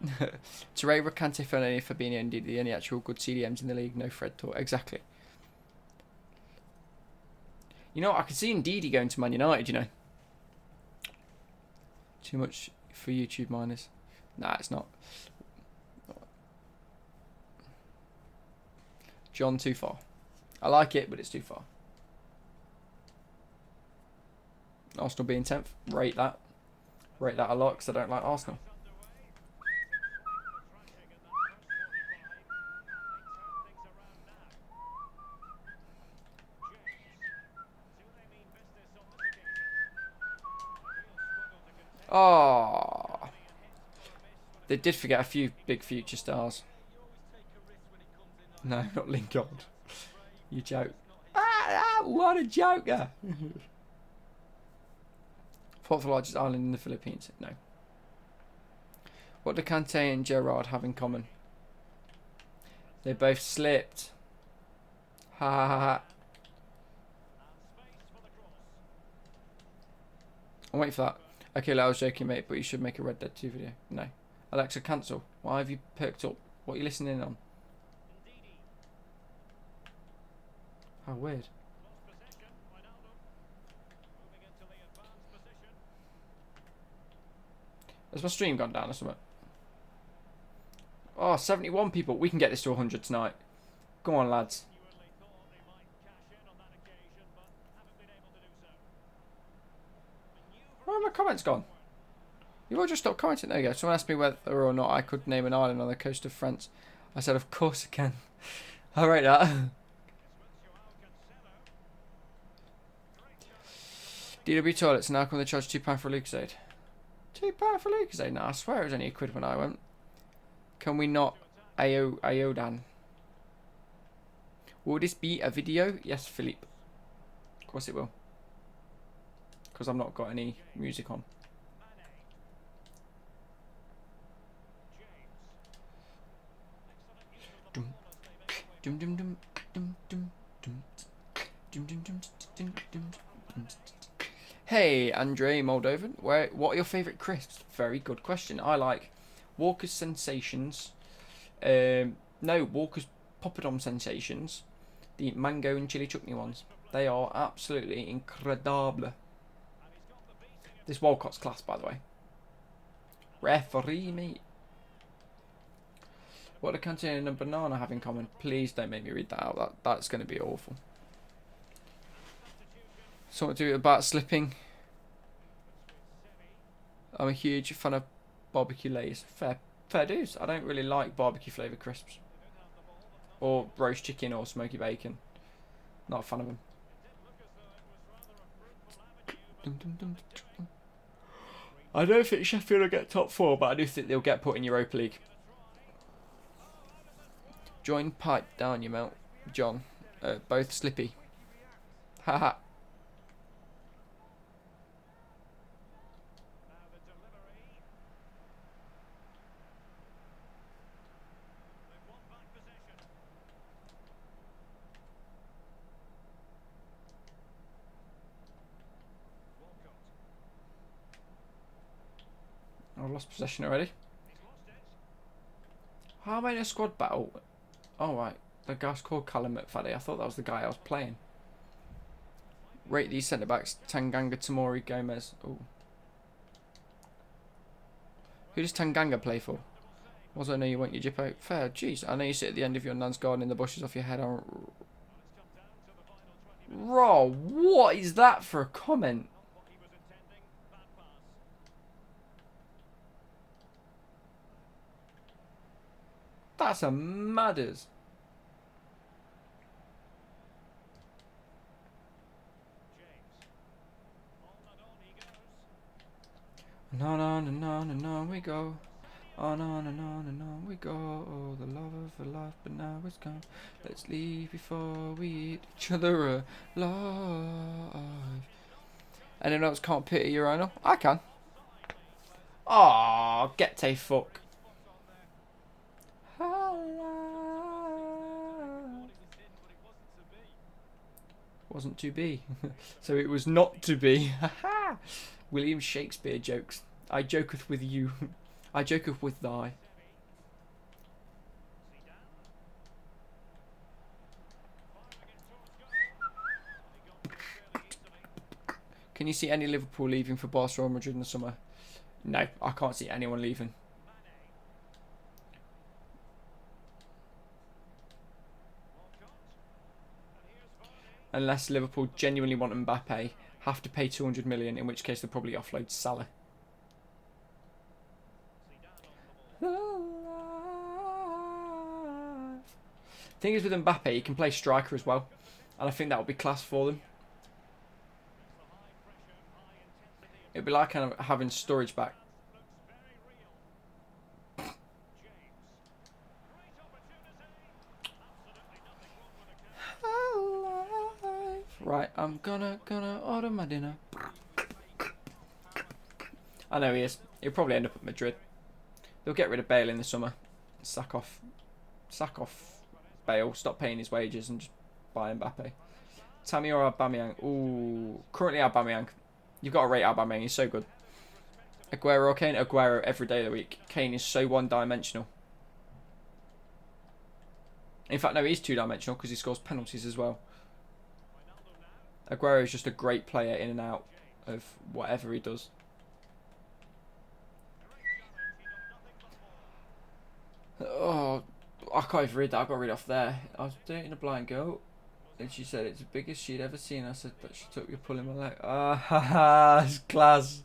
[SPEAKER 1] Torreira, Kante, Fernandes, Fabinho, indeed the only actual good CDMs in the league. No Fred Tor. Exactly. You know, I could see Ndidi going to Man United, you know. Too much for YouTube miners. Nah, it's not. John, too far. I like it, but it's too far. Arsenal being 10th. Rate that. Rate that a lot because I don't like Arsenal. Oh, they did forget a few big future stars. No, not Lingard. You joke. What a joker. Fourth largest island in the Philippines. No. What do Kante and Gerrard have in common? They both slipped. Ha ha ha ha. I'm waiting for that. Okay, I was joking, mate, but you should make a Red Dead 2 video. No. Alexa, cancel. Why have you perked up? What are you listening on? How weird. Has my stream gone down or something? Oh, 71 people. We can get this to 100 tonight. Go on, lads. Where have my comments gone? You've all just stopped commenting. There you go. Someone asked me whether or not I could name an island on the coast of France. I said, of course I can. I'll write that. DW toilets now come to charge £2 for a Lucozade. £2 for a Lucozade? No, I swear it was only a quid when I went. Can we not Ayodan? Will this be a video? Yes, Philippe. Of course it will. Because I've not got any music on. Hey, Andre Moldovan, what are your favourite crisps? Very good question. I like Walker's Sensations. No, Walker's Poppadom Sensations. The mango and chili chutney ones. They are absolutely incredible. This Walcott's class, by the way. Referee me. What do Canteen and Banana have in common? Please don't make me read that out. That's going to be awful. Something to do about slipping. I'm a huge fan of barbecue lays. Fair dues. I don't really like barbecue flavour crisps. Or roast chicken or smoky bacon. Not a fan of them. I don't think Sheffield will get top 4, but I do think they'll get put in Europa League. Join pipe down your mouth, John. Both slippy. Haha. I've lost possession already. How am I in a squad battle? Oh, right. The guy's called Callum McFadden. I thought that was the guy I was playing. Rate these centre-backs. Tanganga, Tamori, Gomez. Oh. Who does Tanganga play for? Was I know you want your jip out? Fair. Jeez. I know you sit at the end of your nan's garden in the bushes off your head. Raw. What is that for a comment? That's a madders. And on we go. On we go. Oh, the love of a life, but now it's gone. Let's leave before we eat each other alive. Anyone else can't pity urinal? I can. Aw, get a fuck. Wasn't to be. So it was not to be. William Shakespeare jokes. I joketh with you. I joketh with thy. Can you see any Liverpool leaving for Barcelona Madrid in the summer? No, I can't see anyone leaving. unless Liverpool genuinely want Mbappe, have to pay 200 million, in which case they'll probably offload Salah. Thing is with Mbappe, he can play striker as well, and I think that would be class for them. It'd be like kind of having Sturridge back. Right, I'm gonna order my dinner. I know he is. He'll probably end up at Madrid. They'll get rid of Bale in the summer. Sack off Bale. Stop paying his wages and just buy Mbappe. Tammy or Aubameyang? Ooh, currently Aubameyang. You've got to rate Aubameyang. He's so good. Aguero or Kane? Aguero every day of the week. Kane is so one-dimensional. In fact, no, he's two-dimensional because he scores penalties as well. Aguero is just a great player in and out of whatever he does. Oh, I can't even read that. I got to read off there. I was dating a blind girl, and she said it's the biggest she'd ever seen. I said, but she took you pulling my leg. Ah, ha, it's class.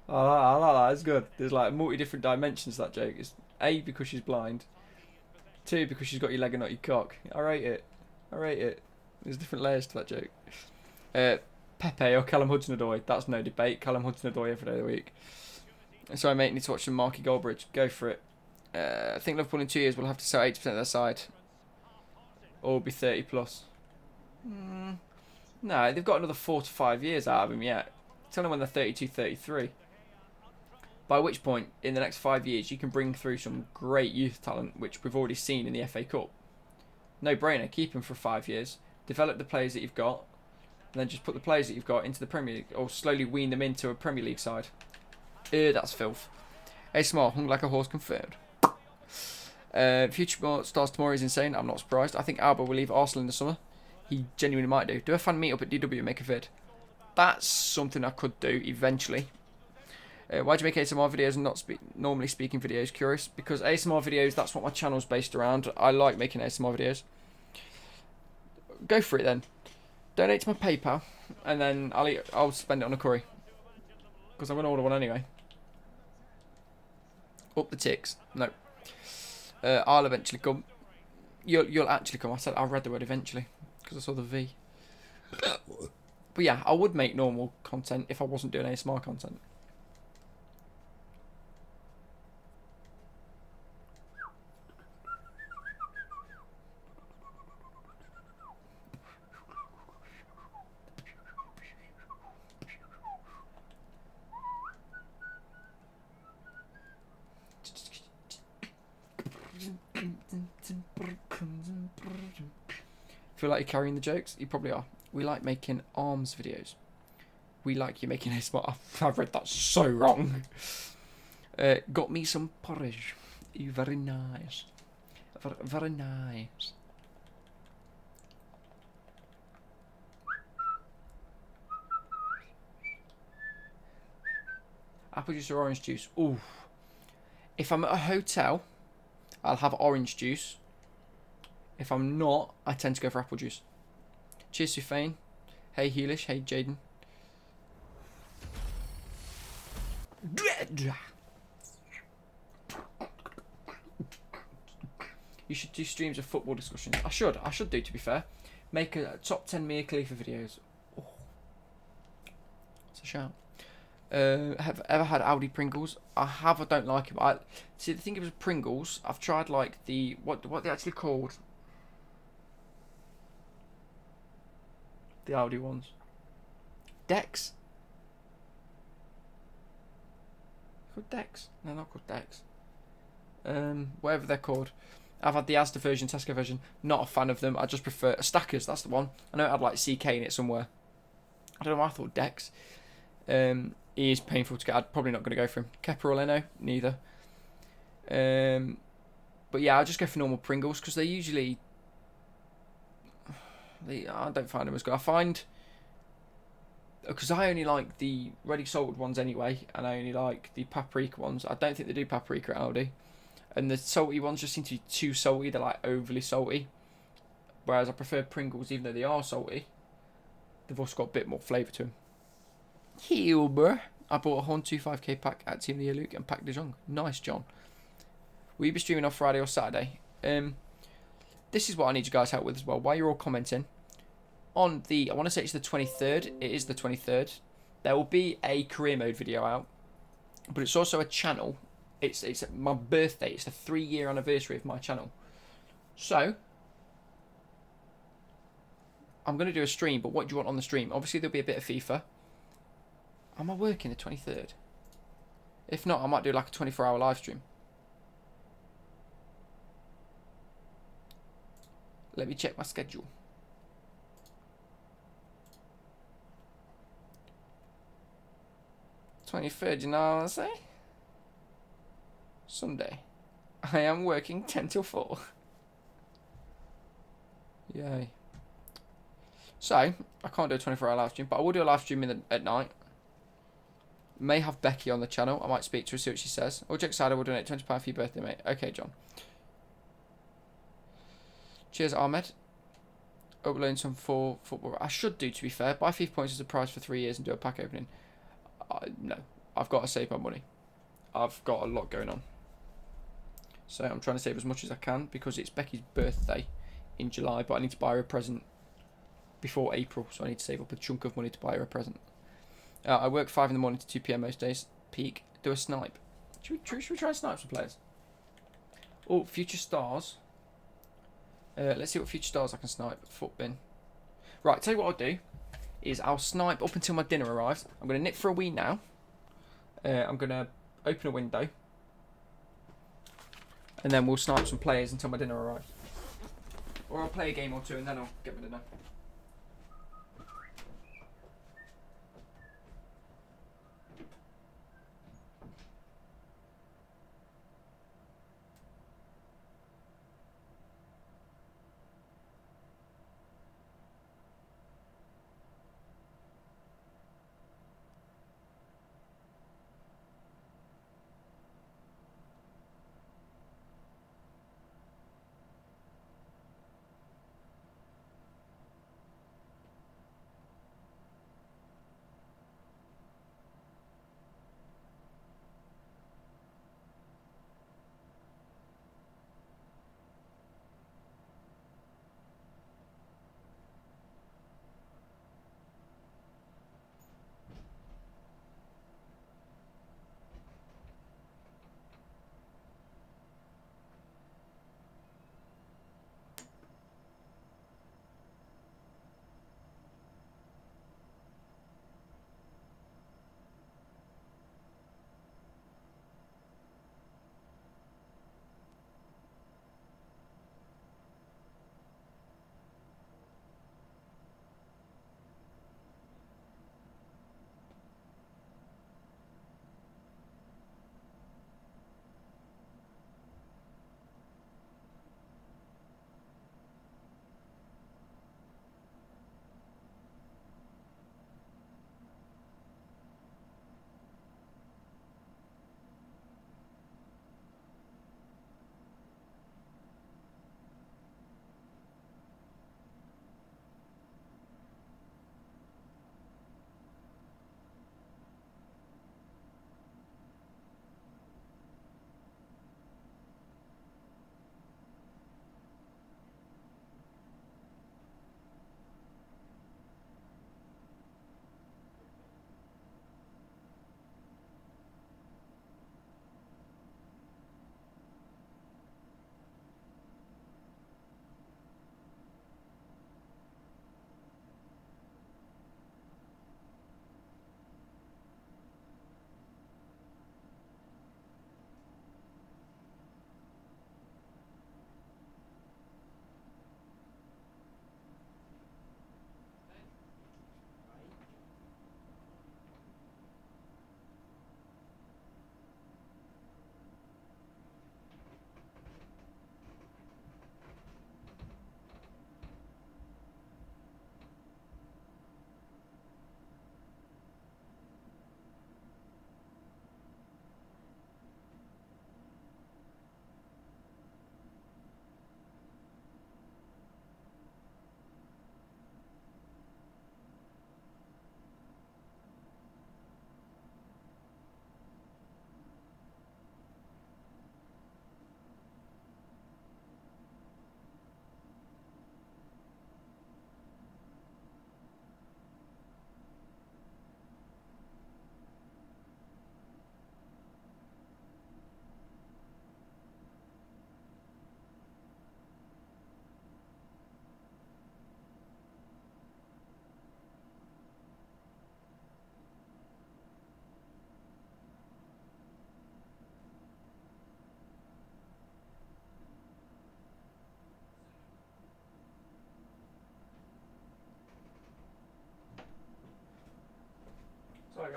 [SPEAKER 1] I like that. It's good. There's like multi-different dimensions to that joke. It's A, because she's blind. 2, because she's got your leg and not your cock. I rate it. I rate it. There's different layers to that joke. Pepe or Callum Hudson-Odoi. That's no debate. Callum Hudson-Odoi every day of the week. Sorry, mate. Need to watch some Marky Goldbridge. Go for it. I think Liverpool in 2 years will have to sell 80% of their side. Or be 30 plus. No, they've got another 4 to 5 years out of him yet. Tell them when they're 32, 33. By which point, in the next 5 years, you can bring through some great youth talent, which we've already seen in the FA Cup. No brainer, keep them for 5 years, develop the players that you've got, and then just put the players that you've got into the Premier League, or slowly wean them into a Premier League side. That's filth. ASMR, hung like a horse, confirmed. Future stars tomorrow is insane, I'm not surprised. I think Alba will leave Arsenal in the summer. He genuinely might do. Do a fan meet up at DW and make a vid. That's something I could do eventually. Why do you make ASMR videos and not normally speaking videos? Curious. Because ASMR videos, that's what my channel's based around. I like making ASMR videos. Go for it then. Donate to my PayPal, and then I'll spend it on a curry. Because I'm going to order one anyway. Up the ticks. No. I'll eventually come. You'll actually come. I read the word eventually. Because I saw the V. But yeah, I would make normal content if I wasn't doing ASMR content. Feel like you're carrying the jokes? You probably are. We like making arms videos. We like you making ASMR. I've read that so wrong. Got me some porridge. Very nice. Very nice. Apple juice or orange juice? Ooh. If I'm at a hotel, I'll have orange juice. If I'm not, I tend to go for apple juice. Cheers, Sufane. Hey, Heelish. Hey, Jaden. You should do streams of football discussions. I should do, to be fair. Make a top 10 Mia Khalifa videos. Oh. It's a shout. Have ever had Aldi Pringles? I have. I don't like them. See, the thing is with Pringles, I've tried like the what they actually called. The Aldi ones. Dex. Called Dex? No, not called Dex. Whatever they're called. I've had the Asda version, Tesco version. Not a fan of them. I just prefer Stackers. That's the one. I know it had like CK in it somewhere. I don't know why I thought Dex. He is painful to get. I'm probably not going to go for him. Kepper or Leno? Neither. But yeah, I'll just go for normal Pringles because they're usually. I don't find them as good. I find. Because I only like the ready salted ones anyway, and I only like the paprika ones. I don't think they do paprika at Aldi. And the salty ones just seem to be too salty. They're like overly salty. Whereas I prefer Pringles, even though they are salty. They've also got a bit more flavour to them. Hilbur. I bought a Horn 25k pack at Team of the Year Luke and Pack de Jong. Nice, John. Will you be streaming on Friday or Saturday? This is what I need you guys' help with as well. While you're all commenting, on the, I want to say it's the 23rd. It is the 23rd. There will be a career mode video out, but it's also a channel. It's my birthday. It's the 3-year anniversary of my channel. So I'm going to do a stream, but what do you want on the stream? Obviously, there'll be a bit of FIFA. Am I working the 23rd? If not, I might do like a 24-hour live stream. Let me check my schedule. $23rd, you know what I say? Sunday. I am working 10 till 4. Yay. So, I can't do a 24-hour live stream, but I will do a live stream at night. May have Becky on the channel. I might speak to her, see what she says. All jokes aside, I will donate £20 for your birthday, mate. Okay, John. Cheers, Ahmed. Uploading some for football. I should do, to be fair. Buy FIFA points as a prize for 3 years and do a pack opening. No. I've got to save my money. I've got a lot going on. So I'm trying to save as much as I can because it's Becky's birthday in July, but I need to buy her a present before April, so I need to save up a chunk of money to buy her a present. I work 5 in the morning to 2 PM most days. Peak. Do a snipe. Should we try and snipe some players? Oh, future stars. Let's see what future stars I can snipe. Foot bin. Right, tell you what I'll do is I'll snipe up until my dinner arrives. I'm going to nip for a wee now. I'm going to open a window. And then we'll snipe some players until my dinner arrives. Or I'll play a game or two and then I'll get my dinner.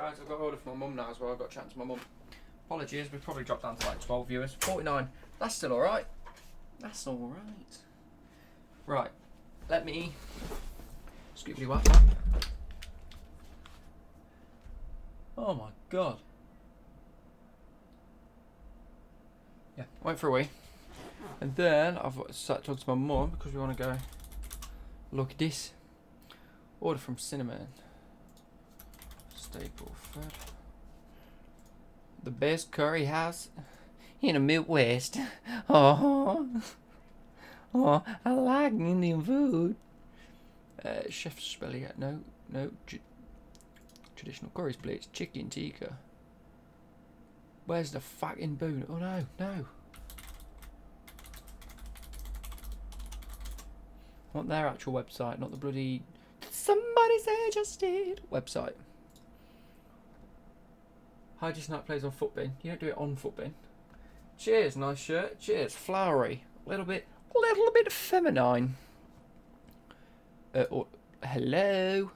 [SPEAKER 1] Guys, I've got order for my mum now as well. I've got to chat to my mum. Apologies, we've probably dropped down to like 12 viewers. 49. That's still alright. That's alright. Right. Let me scoopity whack that. Oh my god. Yeah, went for a wee. And then I've sat talking to my mum because we want to go look at this. Order from Cinnamon. Staple food. The best curry house in the Midwest. Oh, I like Indian food. Chef's spelling it. No. Traditional curries, please. Chicken tikka. Where's the fucking boon? Oh no. I want their actual website, not the bloody somebody say just did website. Hide Your Snack plays on Footbin. You don't do it on Footbin. Cheers, nice shirt. Cheers, flowery. A little bit feminine. Hello.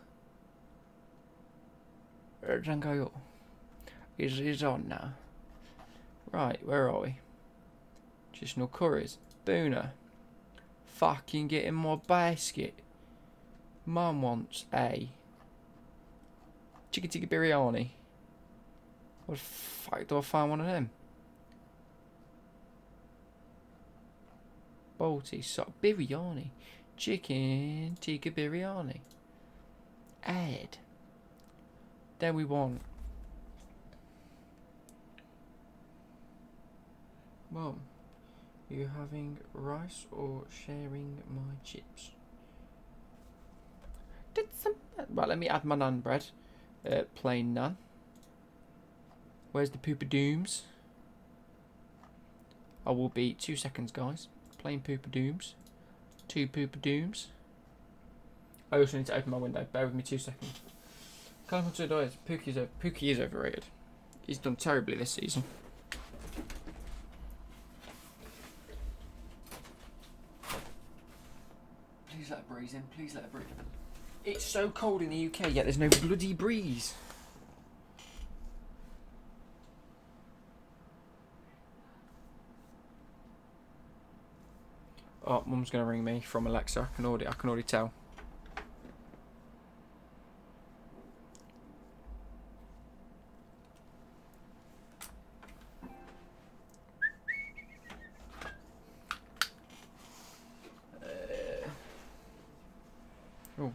[SPEAKER 1] Django. Is on now. Right, where are we? Traditional curries. Booner. Fucking get in my basket. Mum wants a chicken tikka biryani. What the fuck do I find one of them? Balti, so biryani. Chicken tikka biryani. Add. Then we want. Mum, you having rice or sharing my chips? Right, let me add my naan bread. Plain naan. Where's the poopadooms? I will be 2 seconds, guys. Plain poopadooms. 2 poopadooms. I also need to open my window. Bear with me 2 seconds. Can't consider it. Pookie is overrated. He's done terribly this season. Please let a breeze in. Please let a breeze in. It's so cold in the UK, yet there's no bloody breeze. Oh, Mum's gonna ring me from Alexa. I can already tell. Oh.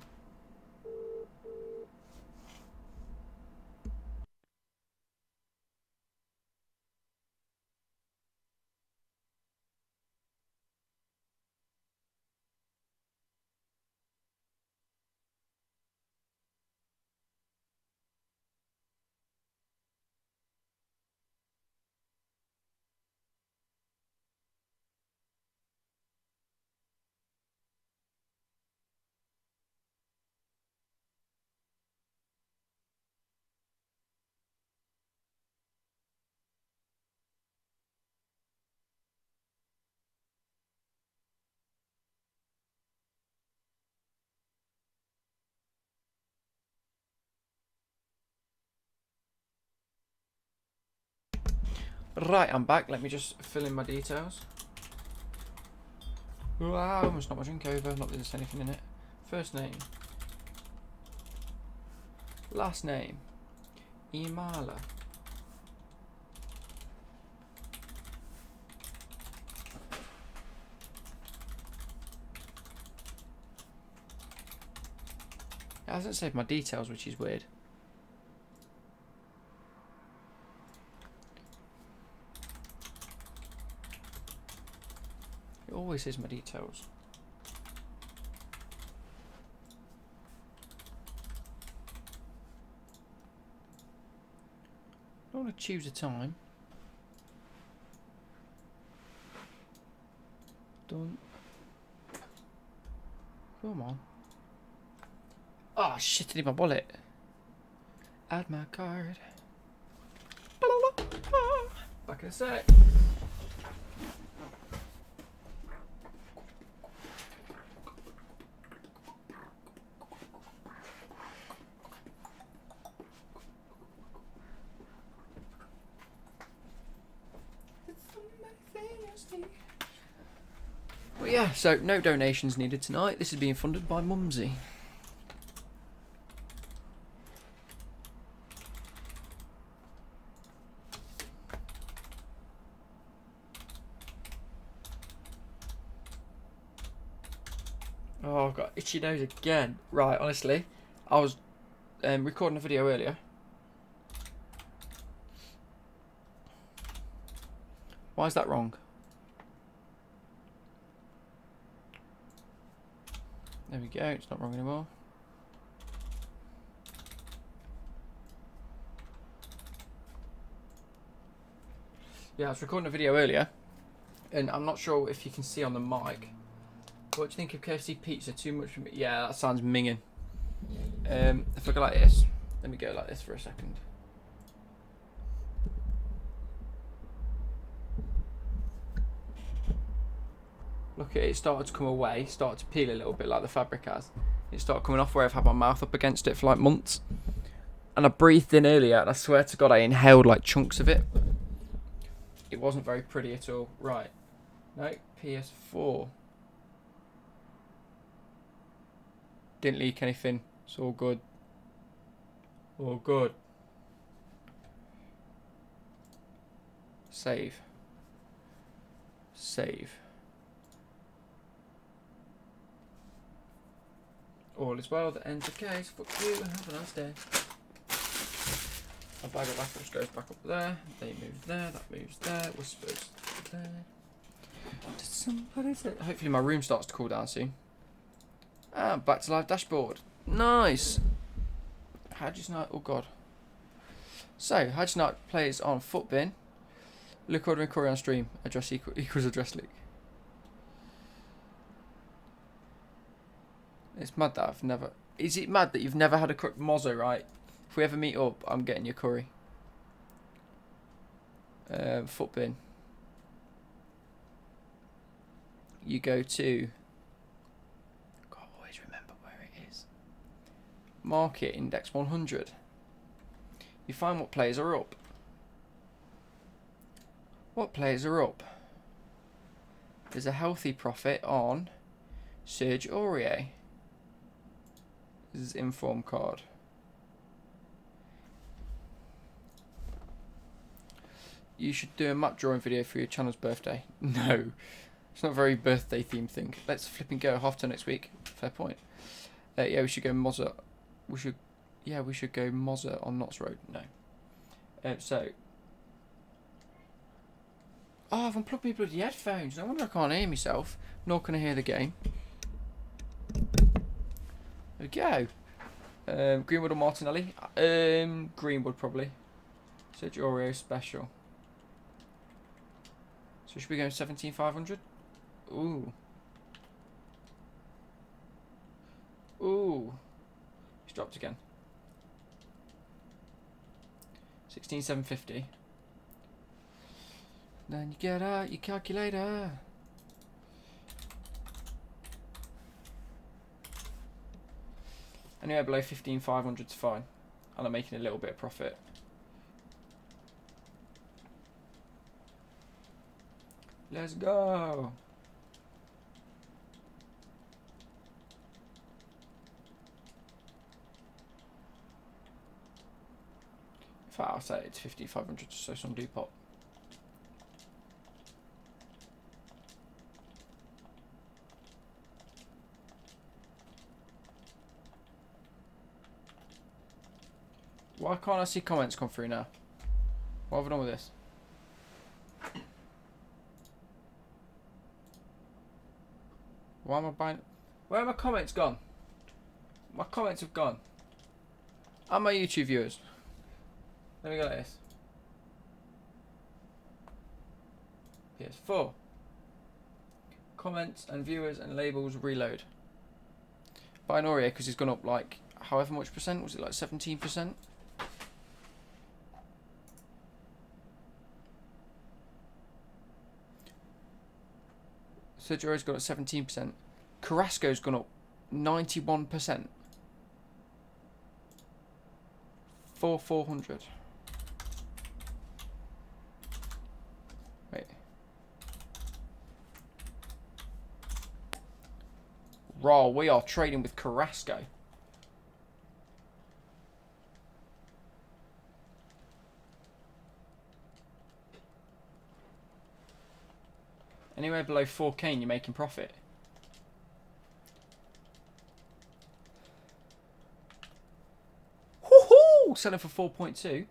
[SPEAKER 1] Right, I'm back. Let me just fill in my details. Wow, almost not my drink over. Not that there's anything in it. First name. Last name. Imala. It hasn't saved my details, which is weird. It always says my details. I want to choose a time. Done. Come on. Oh shit, I need my wallet. Add my card. Back in a sec. yeah, so no donations needed tonight. This is being funded by Mumsy. Oh, I've got itchy nose again. Right, honestly, I was recording a video earlier. Why is that wrong? There we go, it's not wrong anymore. Yeah, I was recording a video earlier, and I'm not sure if you can see on the mic. What do you think of KFC pizza? Too much for me? Yeah, that sounds minging. If I go like this, let me go like this for a second. Look at it, it started to come away, started to peel a little bit like the fabric has. It started coming off where I've had my mouth up against it for like months. And I breathed in earlier, and I swear to God I inhaled like chunks of it. It wasn't very pretty at all. Right. No, PS4. Didn't leak anything. It's all good. All good. Save. Save. All is well that ends the case. Fuck you and have a nice day. My bag of apples goes back up there. They move there. That moves there. Whispers there. Did somebody say? Hopefully my room starts to cool down soon. Ah, back to live dashboard. Nice. How'd you snipe? Oh god. So, how'd you snipe plays on footbin? Look ordering query on stream. Address equals address leak. It's mad that I've never... Is it mad that you've never had a Mozzo, right? If we ever meet up, I'm getting your curry. Footbin. You go to... God, I always remember where it is. Market index 100. You find what players are up. What players are up? There's a healthy profit on Serge Aurier. This is inform card. You should do a map drawing video for your channel's birthday. No, it's not a very birthday themed thing. Let's flipping go half turn next week. Fair point. Yeah, we should go Mozza. We should go Mozza on Knots Road. No. So. Oh, I've unplugged my bloody headphones. No wonder I can't hear myself. Nor can I hear the game. There we go. Greenwood or Martinelli? Greenwood probably. Sergio Aurier special. So should we go 17,500? Ooh. Ooh. He's dropped again. 16,750. Then you get out your calculator. Anywhere below 15,500 is fine. And I'm making a little bit of profit. Let's go. In fact, I'll say it's 5,500 so some do pop. Why can't I see comments come through now? What have I done with this? Why am I buying... Where are my comments gone? My comments have gone. And my YouTube viewers. Let me go like this. PS4. Comments and viewers and labels reload. Buy an Aurier because he's gone up like however much percent. Was it like 17%? Sergio's gone up 17%. Carrasco's gone up 91%. 400. Wait. Raw, we are trading with Carrasco. Anywhere below 4k and you're making profit. Woohoo! Selling for 4.2.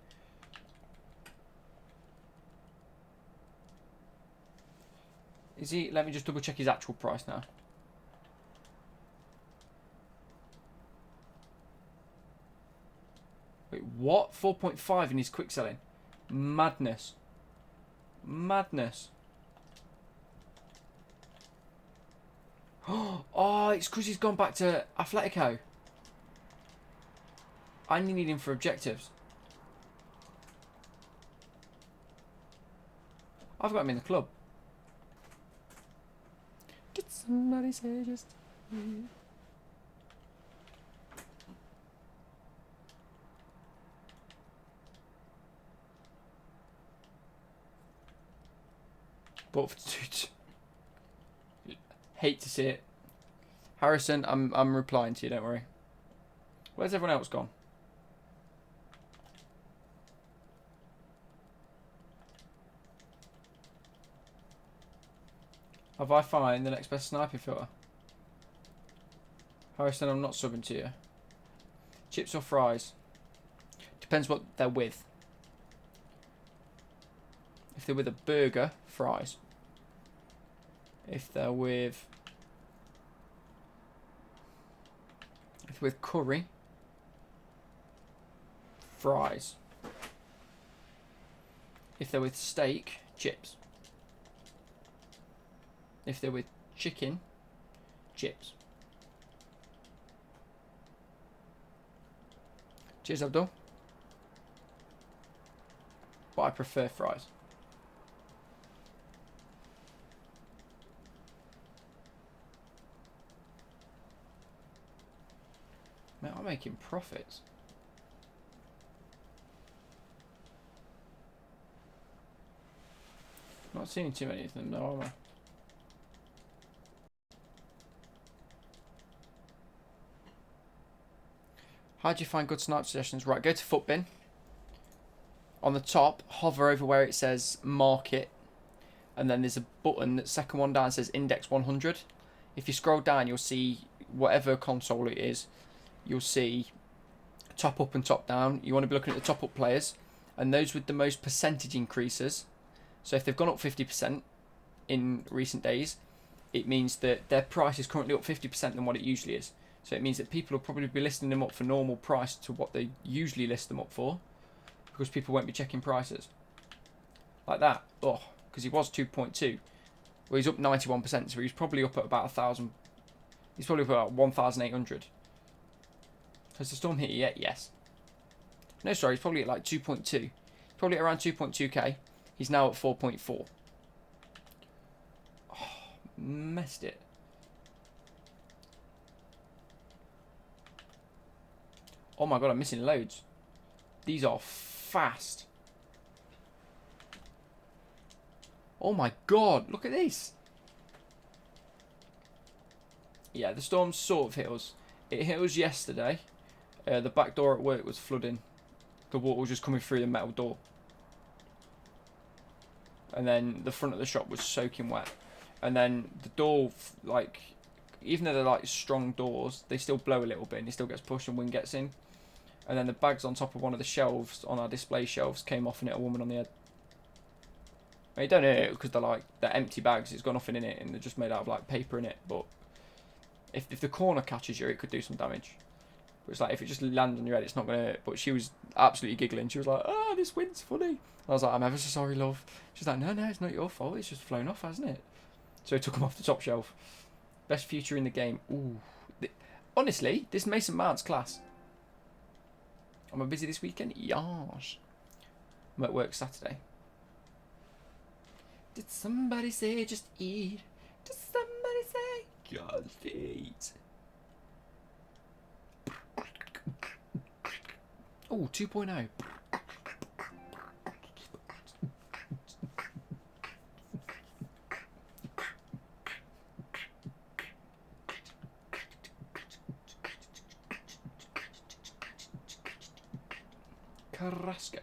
[SPEAKER 1] Is he? Let me just double check his actual price now. Wait, what? 4.5 in his quick selling? Madness. Madness. Oh, it's because he's gone back to Atletico. I only need him for objectives. I've got him in the club. Did somebody say just... Bought for 2. Hate to see it. Harrison, I'm replying to you, don't worry. Where's everyone else gone? Have I found the next best sniping filter? Harrison, I'm not subbing to you. Chips or fries? Depends what they're with. If they're with a burger, fries. If they're with curry, fries. If they're with steak, chips. If they're with chicken, chips. Cheers, Abdul. But I prefer fries. Man, I'm making profits. Not seeing too many of them though, am I? How do you find good snipe suggestions? Right, go to Footbin. On the top, hover over where it says Market. And then there's a button, that second one down says Index 100. If you scroll down, you'll see whatever console it is. You'll see top up and top down. You want to be looking at the top up players. And those with the most percentage increases. So if they've gone up 50% in recent days, it means that their price is currently up 50% than what it usually is. So it means that people will probably be listing them up for normal price to what they usually list them up for. Because people won't be checking prices. Like that. Oh, because he was 2.2. Well, he's up 91%, so he's probably up at about 1,000. He's probably up at about 1,800. Has the storm hit you yet? Yes. No, sorry, he's probably at like 2.2. Probably at around 2.2k. He's now at 4.4. Oh, messed it. Oh my god, I'm missing loads. These are fast. Oh my god, look at this. Yeah, the storm sort of hit us. It hit us yesterday. The back door at work was flooding. The water was just coming through the metal door. And then the front of the shop was soaking wet. And then the door, like, even though they're like strong doors, they still blow a little bit and it still gets pushed and wind gets in. And then the bags on top of one of the shelves, on our display shelves, came off and hit a woman on the head. I mean, you don't hit it because they're empty bags, it's got nothing in it and they're just made out of like paper in it. But if the corner catches you, it could do some damage. But it's like, if it just lands on your head, it's not going to hurt. But she was absolutely giggling. She was like, oh, this wind's funny. And I was like, I'm ever so sorry, love. She's like, no, it's not your fault. It's just flown off, hasn't it? So I took him off the top shelf. Best future in the game. Ooh. Honestly, this Mason Mount's class. Am I busy this weekend? Yas. I'm at work Saturday. Did somebody say just eat? Did somebody say just eat? Oh, 2.0. Carrasco.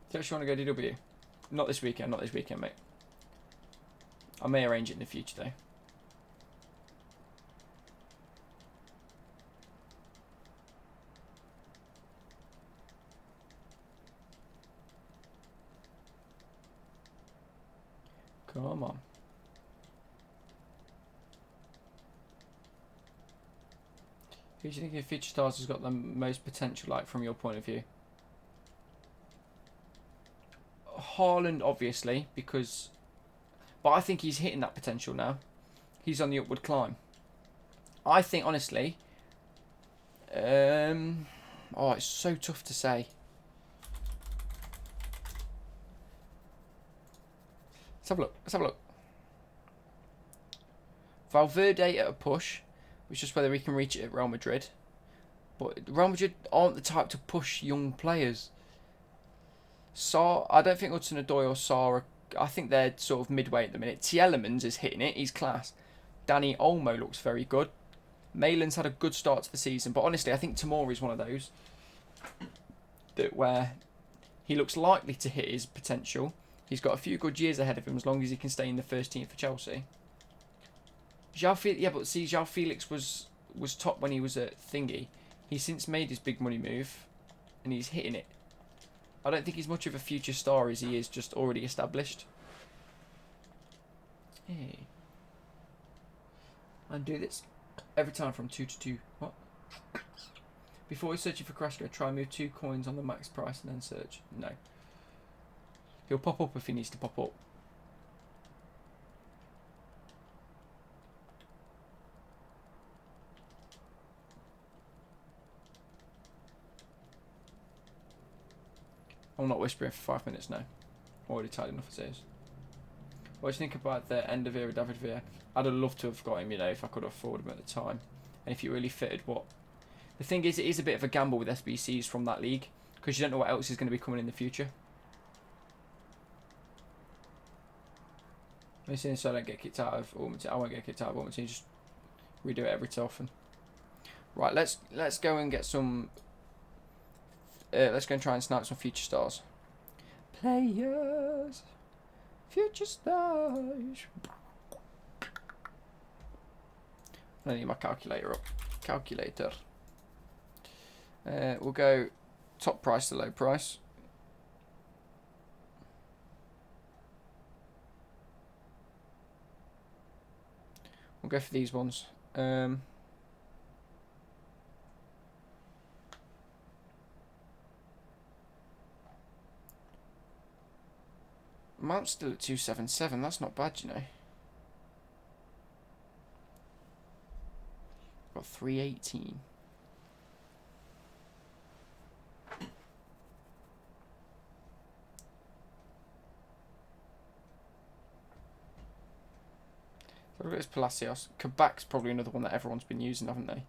[SPEAKER 1] Do you actually want to go DW? Not this weekend, mate. I may arrange it in the future, though. Come on. Who do you think of Future Stars has got the most potential, like, from your point of view? Haaland, obviously, because... But I think he's hitting that potential now. He's on the upward climb. I think, honestly... oh, it's so tough to say. Let's have a look. Let's have a look. Valverde at a push. It's just whether he can reach it at Real Madrid. But Real Madrid aren't the type to push young players. I don't think Hudson-Odoi or Sarr, I think they're sort of midway at the minute. Tielemans is hitting it. He's class. Danny Olmo looks very good. Malin's had a good start to the season. But honestly, I think Tomori's one of those where he looks likely to hit his potential. He's got a few good years ahead of him as long as he can stay in the first team for Chelsea. João Felix was top when he was at Thingy. He's since made his big money move and he's hitting it. I don't think he's much of a future star as he is just already established. Hey. Undo this every time from 2 to 2. What? Before searching for Carrasco, try and move 2 coins on the max price and then search. No. He'll pop up if he needs to pop up. I'm not whispering for 5 minutes now. Already tired enough as it is. What do you think about the end of era David Villa? I'd have loved to have got him, you know, if I could afford him at the time. And if he really fitted what... The thing is, it is a bit of a gamble with SBCs from that league. Because you don't know what else is going to be coming in the future. So I don't get kicked out of Ormond. I won't get kicked out of Ormond. Just redo it every so often. Right, let's go and get some... let's go and try and snipe some future stars. Players, future stars. I need my calculator up. Calculator. We'll go top price to low price. We'll go for these ones. Mount's still at 277. That's not bad, you know. Got 318. So look at this Palacios. Kabak's probably another one that everyone's been using, haven't they?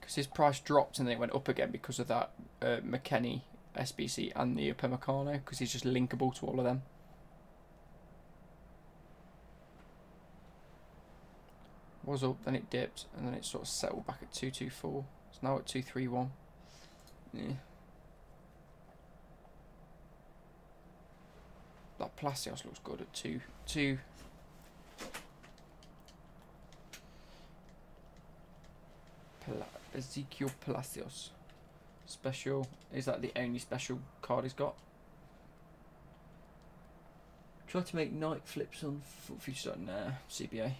[SPEAKER 1] Because his price dropped and then it went up again because of that McKennie SBC and the Upamecano, because he's just linkable to all of them. Was up, then it dipped, and then it sort of settled back at 224. It's now at 231. Yeah. That Palacios looks good at 2. Ezekiel Palacios. Special. Is that the only special card he's got? Try to make night flips on future. Nah, CBA.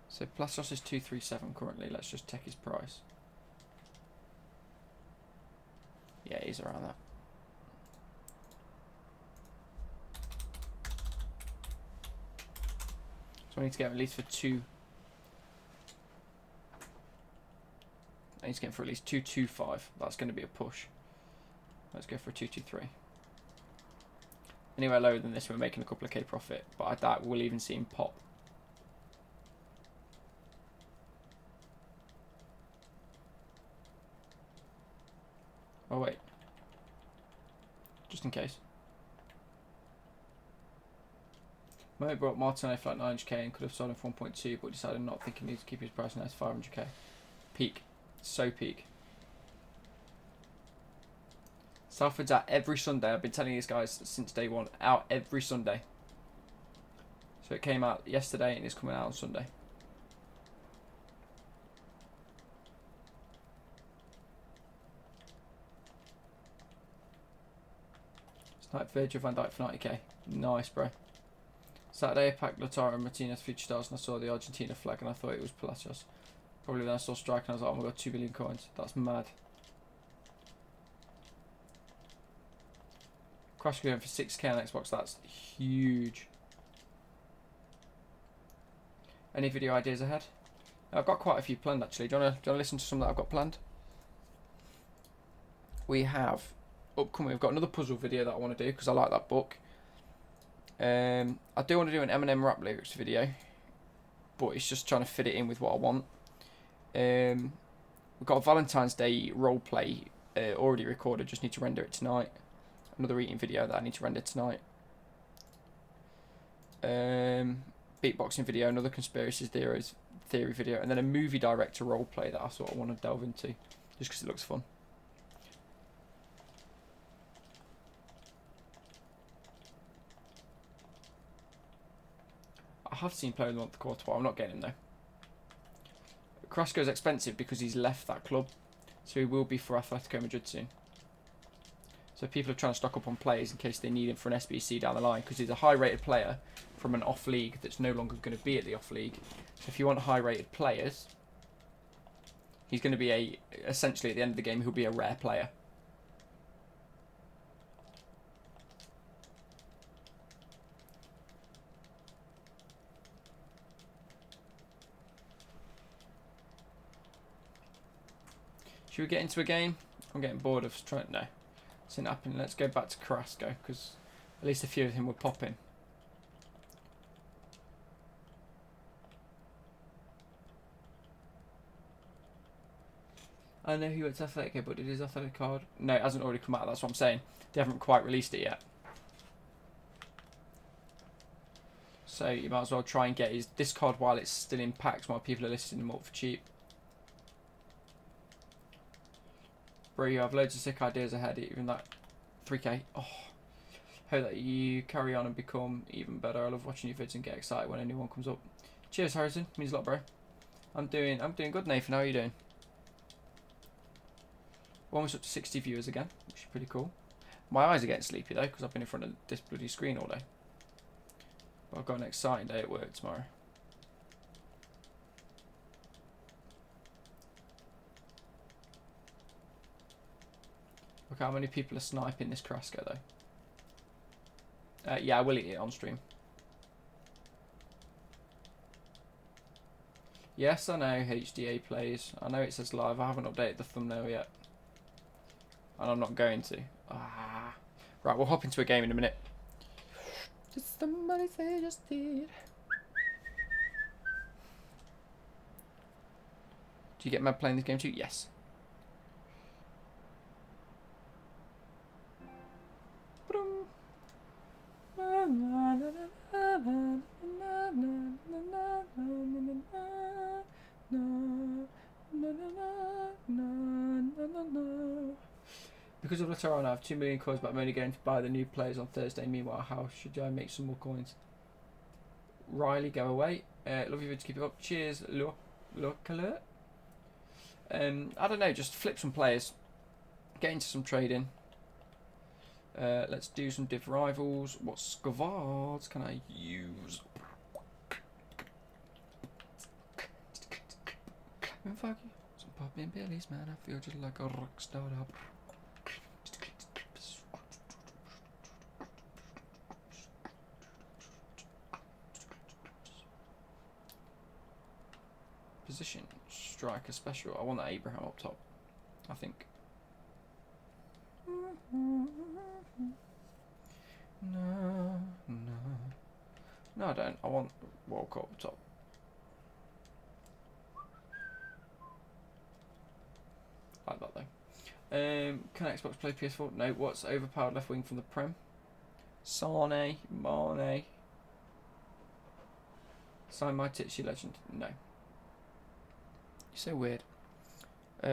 [SPEAKER 1] So Palacios is 237 currently. Let's just check his price. Yeah, he's around that. So I need to get him at least for 2. I need to get him for at least 225. That's going to be a push. Let's go for 223. Anywhere lower than this, we're making a couple of K profit, but I doubt we'll even see him pop. Oh wait. just in case. Mo brought Martinelli for like 900k and could have sold him for 1.2, but decided not thinking he needs to keep his price now. It's 500k. Peak. So peak. Salford's out every Sunday. I've been telling these guys since day one. Out every Sunday. So it came out yesterday and it's coming out on Sunday. Snipe Virgil van Dijk for 90k. Nice, bro. Saturday, I packed Lautaro and Martinez future stars and I saw the Argentina flag and I thought it was Palacios. Probably then I saw Strike and I was like, oh my god, 2 billion coins. That's mad. Crash going for 6k on Xbox, that's huge. Any video ideas ahead? I've got quite a few planned actually. Do you want to listen to some that I've got planned? We have upcoming, we've got another puzzle video that I want to do because I like that book. I do want to do an Eminem rap lyrics video, but it's just trying to fit it in with what I want. We've got a Valentine's Day roleplay already recorded, just need to render it tonight. Another eating video that I need to render tonight. Beatboxing video, another conspiracy theory video, and then a movie director roleplay that I sort of want to delve into, just because it looks fun. I have seen Player of the Month Courtois, I'm not getting him though. Carrasco's expensive because he's left that club, so he will be for Atletico Madrid soon. So people are trying to stock up on players in case they need him for an SBC down the line, because he's a high-rated player from an off-league that's no longer going to be at the off-league. So if you want high-rated players, he's going to be essentially at the end of the game, he'll be a rare player. Should we get into a game? I'm getting bored of trying. No, it's not happening. Let's go back to Carrasco because at least a few of them were popping. I know he went to Atletico, but did his Athletic card? No, it hasn't already come out. That's what I'm saying. They haven't quite released it yet. So you might as well try and get his discard while it's still in packs, while people are listing them up for cheap. Bro, you have loads of sick ideas ahead, even that 3k. Oh, hope that you carry on and become even better. I love watching your vids and get excited when a new one comes up. Cheers, Harrison. Means a lot, bro. I'm doing good, Nathan. How are you doing? Almost up to 60 viewers again, which is pretty cool. My eyes are getting sleepy though, because I've been in front of this bloody screen all day. But I've got an exciting day at work tomorrow. Look how many people are sniping this Carrasco though. Yeah, I will eat it on stream. Yes, I know HDA plays. I know it says live. I haven't updated the thumbnail yet. And I'm not going to. Ah. Right, we'll hop into a game in a minute. Did somebody say just did? Do you get mad playing this game too? Yes. Because of Lautaro, I have 2 million coins, but I'm only going to buy the new players on Thursday. Meanwhile, how should I make some more coins? Riley, go away. Love you to keep it up. Cheers, look alert. I don't know, just flip some players, get into some trading. Let's do some div rivals. What squads can I use? Some popping billies, man. I feel just like a rock star. Position striker special. I want that Abraham up top, I think. No, I don't. I want Walcott up top. Like that though. Can Xbox play PS4? No. What's overpowered left wing from the Prem? Sane, Mane. Sign my Titsy legend. No. You're so weird.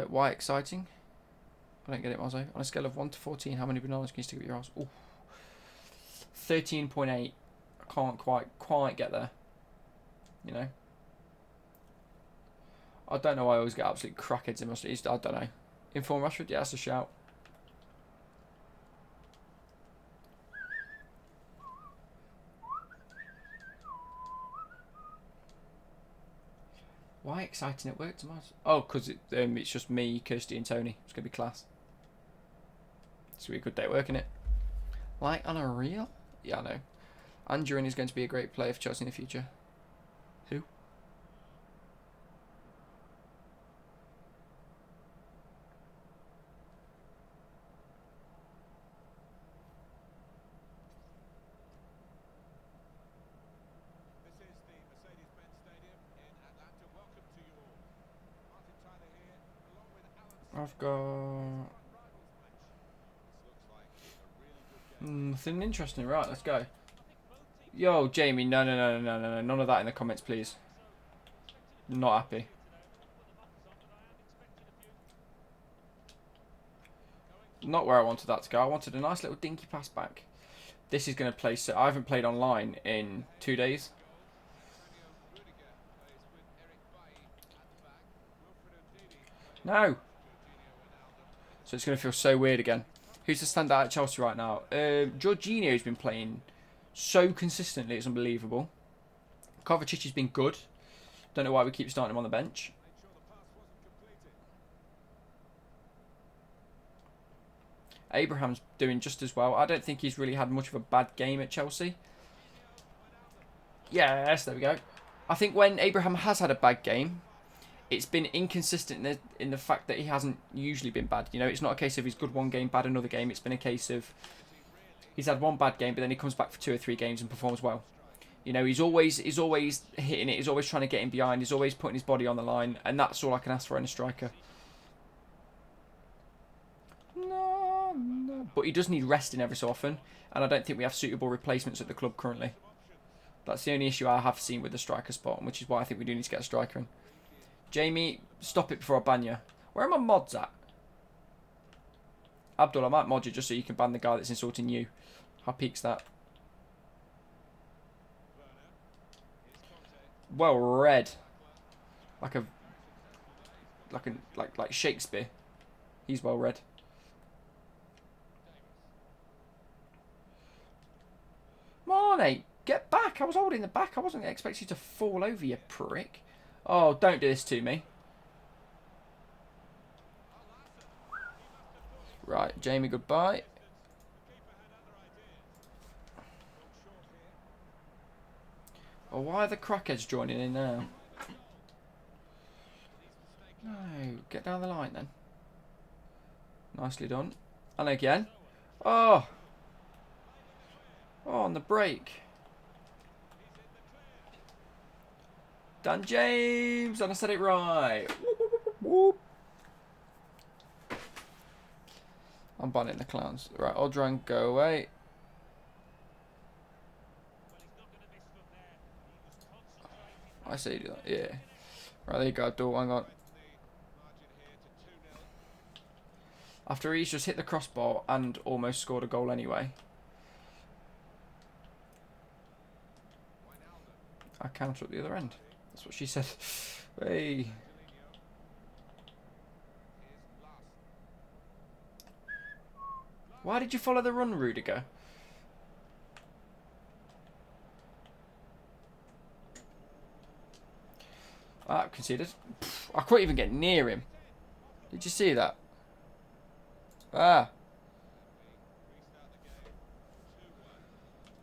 [SPEAKER 1] Why exciting? I don't get it, Marzo. On a scale of 1 to 14, how many bananas can you stick up your ass? Ooh. 13.8. I can't quite get there. You know? I don't know why I always get absolute crackheads in my streets. I don't know. Inform Rashford? Yeah, that's a shout. Why exciting at work tomorrow? Oh, because it's just me, Kirsty and Tony. It's going to be class. It's going to be a good day at work, isn't it? Like on a reel? Yeah, I know. Andurin is going to be a great player for Chelsea in the future. Who? I've got nothing interesting. Right, let's go. Yo, Jamie, no, none of that in the comments, please. Not happy. Not where I wanted that to go. I wanted a nice little dinky pass back. This is going to play. So I haven't played online in 2 days. No. So it's going to feel so weird again. Who's the standout at Chelsea right now? Jorginho's been playing so consistently, it's unbelievable. Kovacic's been good. Don't know why we keep starting him on the bench. Abraham's doing just as well. I don't think he's really had much of a bad game at Chelsea. Yes, there we go. I think when Abraham has had a bad game, it's been inconsistent in the fact that he hasn't usually been bad. You know, it's not a case of he's good one game, bad another game. It's been a case of he's had one bad game, but then he comes back for 2 or 3 games and performs well. You know, he's always hitting it. He's always trying to get in behind. He's always putting his body on the line, and that's all I can ask for in a striker. No. But he does need resting every so often, and I don't think we have suitable replacements at the club currently. That's the only issue I have seen with the striker spot, which is why I think we do need to get a striker in. Jamie, stop it before I ban you. Where are my mods at? Abdul, I might mod you just so you can ban the guy that's insulting you. How peak's that? Well read. Like Shakespeare. He's well read. Marnie, get back. I was holding the back. I wasn't expecting you to fall over, you prick. Oh, don't do this to me. Right, Jamie, goodbye. Oh, why are the crackheads joining in now? No, get down the line then. Nicely done. And again. Oh, on the break. Dan James, and I said it right. Whoop. I'm banning the clowns. Right, Odran, go away. I see you do that, yeah. Right, there you go, Abdul, hang on. After he's just hit the crossbar and almost scored a goal anyway. I counter at the other end. That's what she said. Hey. Why did you follow the run, Rudiger? Ah, conceded. I couldn't even get near him. Did you see that? Ah.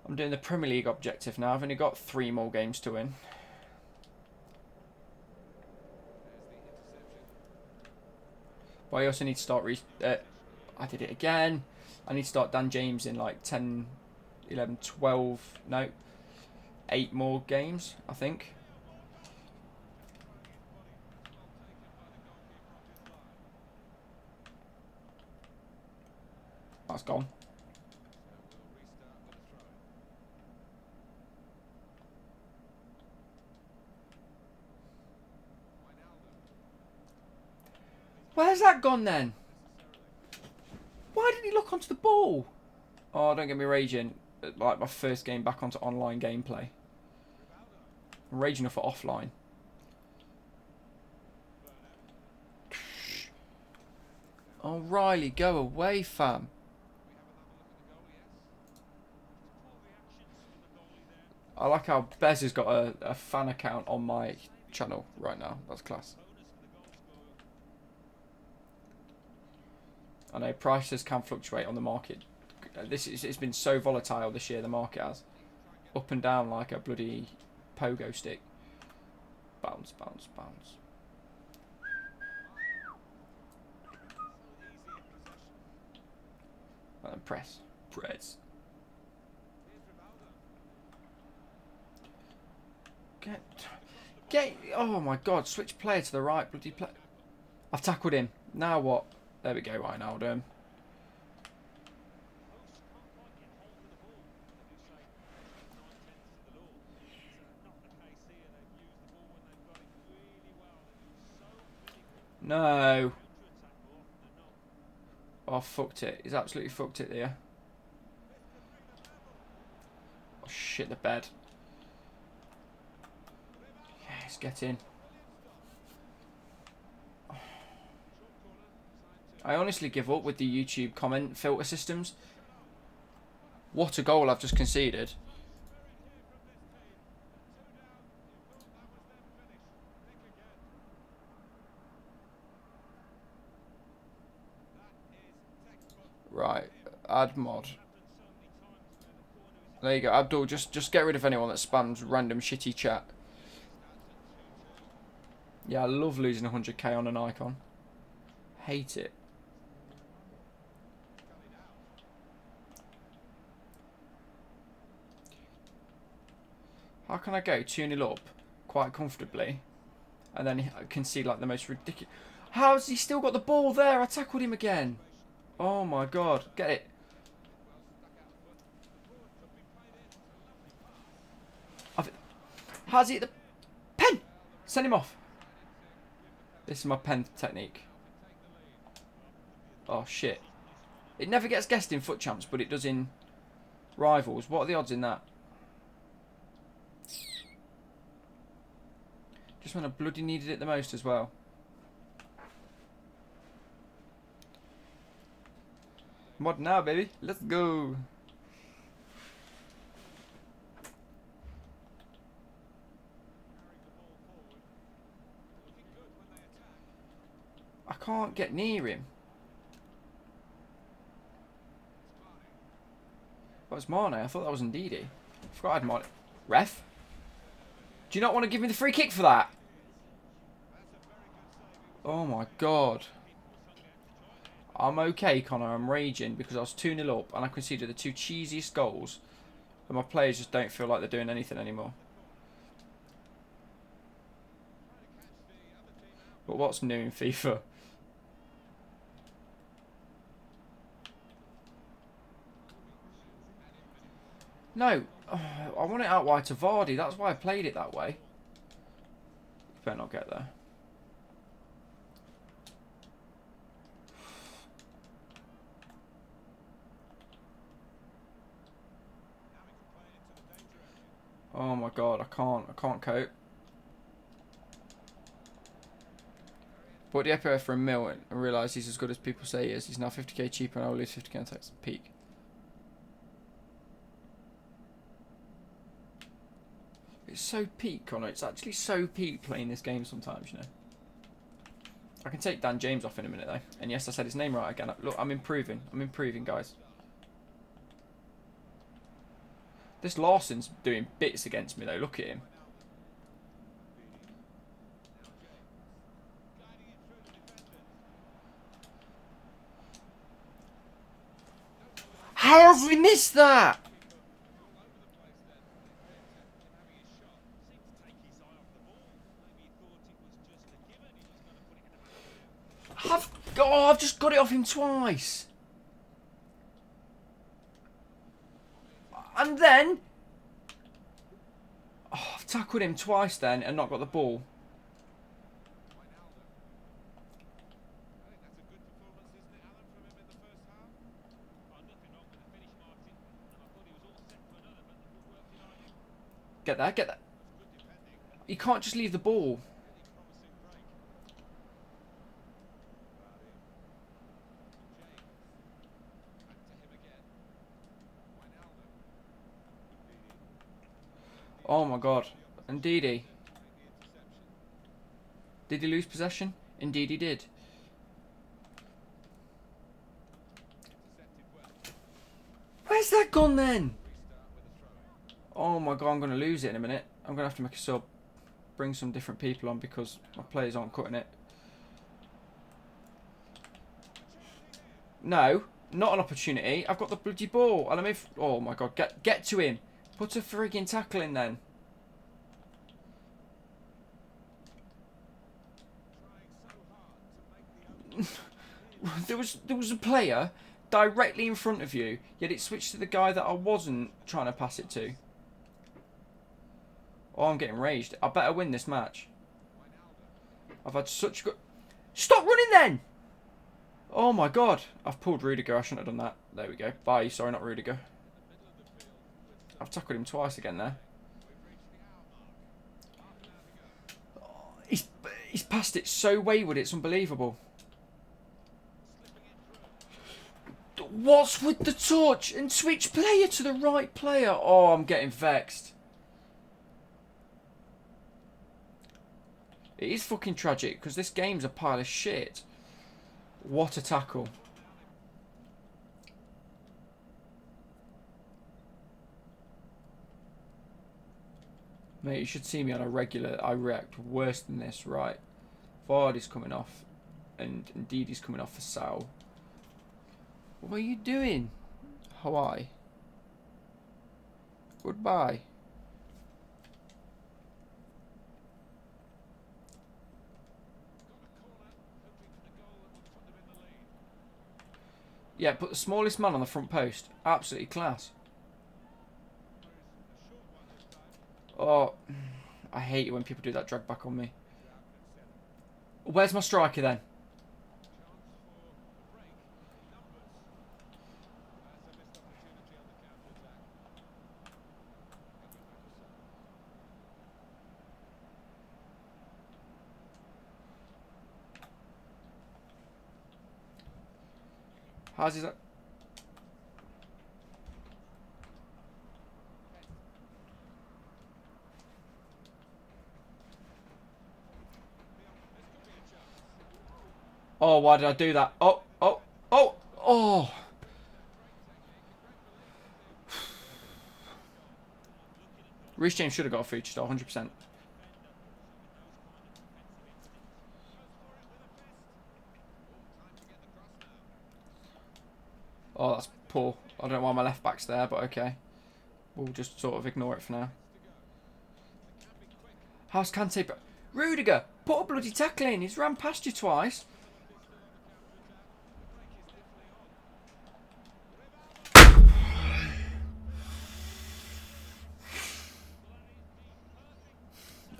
[SPEAKER 1] I'm doing the Premier League objective now. I've only got 3 more games to win. But I also need to start... I did it again. I need to start Dan James in like 10, 11, 12... No. 8 more games, I think. That's gone. Where's that gone then? Why didn't he look onto the ball? Oh, don't get me raging. Like my first game back onto online gameplay. I'm raging off at offline. Oh, Riley, go away, fam. I like how Bez has got a fan account on my channel right now. That's class. I know prices can fluctuate on the market. It's been so volatile this year, the market has. Up and down like a bloody pogo stick. Bounce, bounce, bounce. And then press. Press. Get. Oh my god, switch player to the right. Bloody play. I've tackled him. Now what? There we go, Wijnaldum. No. Oh, fucked it. He's absolutely fucked it there. Oh, shit, the bed. Yes, get in. I honestly give up with the YouTube comment filter systems. What a goal I've just conceded. Right, add mod. There you go, Abdul. Just get rid of anyone that spams random shitty chat. Yeah, I love losing 100k on an icon. Hate it. How can I go 2-0 up quite comfortably and then I can see like the most ridiculous... How's he still got the ball there? I tackled him again. Oh my god. Get it. How's he... The pen! Send him off. This is my pen technique. Oh shit. It never gets guessed in foot champs, but it does in rivals. What are the odds in that? Just when I bloody needed it the most as well. Mod now, baby. Let's go. I can't get near him. That was Mane. I thought that was Ndidi. I forgot I had Mane. Ref? Do you not want to give me the free kick for that? Oh my god. I'm okay, Connor. I'm raging because I was 2-0 up and I conceded the two cheesiest goals. And my players just don't feel like they're doing anything anymore. But what's new in FIFA? No. Oh, I want it out wide to Vardy. That's why I played it that way. You better not get there. Oh my god, I can't cope. Bought the FFS for $1 million and realised he's as good as people say he is. He's now 50k cheaper and I'll lose 50k on tax. Peak. It's so peak, Connor. It's actually so peak playing this game sometimes, you know. I can take Dan James off in a minute though. And yes, I said his name right again. Look, I'm improving. I'm improving, guys. This Larson's doing bits against me though. Look at him. How have we missed that? Oh, I've just got it off him twice. And then... Oh, I've tackled him twice then and not got the ball. Get that, get that. You can't just leave the ball. Oh my god. Indeedy. Did he lose possession? Indeed he did. Where's that gone then? Oh my god, I'm going to lose it in a minute. I'm going to have to make a sub. Bring some different people on because my players aren't cutting it. No, not an opportunity. I've got the bloody ball. And I'm if. Oh my god, get to him. Put a frigging tackle in then. there was a player directly in front of you, yet it switched to the guy that I wasn't trying to pass it to. Oh, I'm getting raged. I better win this match. I've had such good... Stop running then! Oh my god. I've pulled Rudiger. I shouldn't have done that. There we go. Bye. Sorry, not Rudiger. I've tackled him twice again there. Oh, he's passed it so wayward, it's unbelievable. What's with the touch? And switch player to the right player. Oh, I'm getting vexed. It is fucking tragic because this game's a pile of shit. What a tackle. Mate, you should see me on a regular. I react worse than this, right? Vardy's coming off. And indeed he's coming off for Sal. What are you doing? Hawaii. Goodbye. Yeah, put the smallest man on the front post. Absolutely class. Oh, I hate it when people do that drag back on me. Where's my striker then? How's his... Oh, why did I do that? Oh, oh, oh, oh. Reece James should have got a free still, 100%. Oh, that's poor. I don't know why my left back's there, but okay. We'll just sort of ignore it for now. How's Kante... Rudiger, put a bloody tackle in. He's ran past you twice.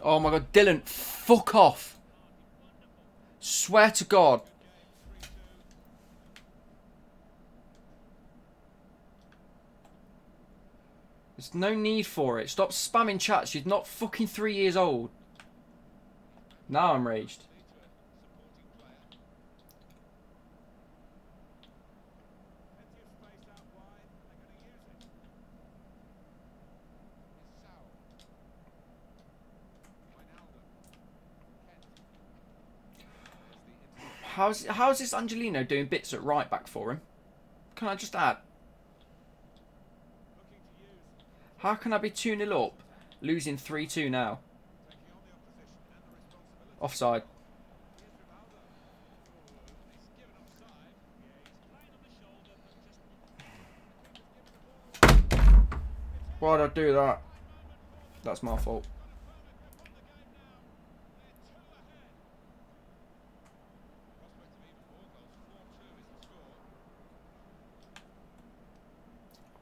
[SPEAKER 1] Oh my god, Dylan, fuck off. Swear to God. There's no need for it. Stop spamming chats. You're not fucking 3 years old. Now I'm raged. How's this Angelino doing bits at right back for him? Can I just add? How can I be 2-0 up, losing 3-2 now? Offside. Why did I do that? That's my fault.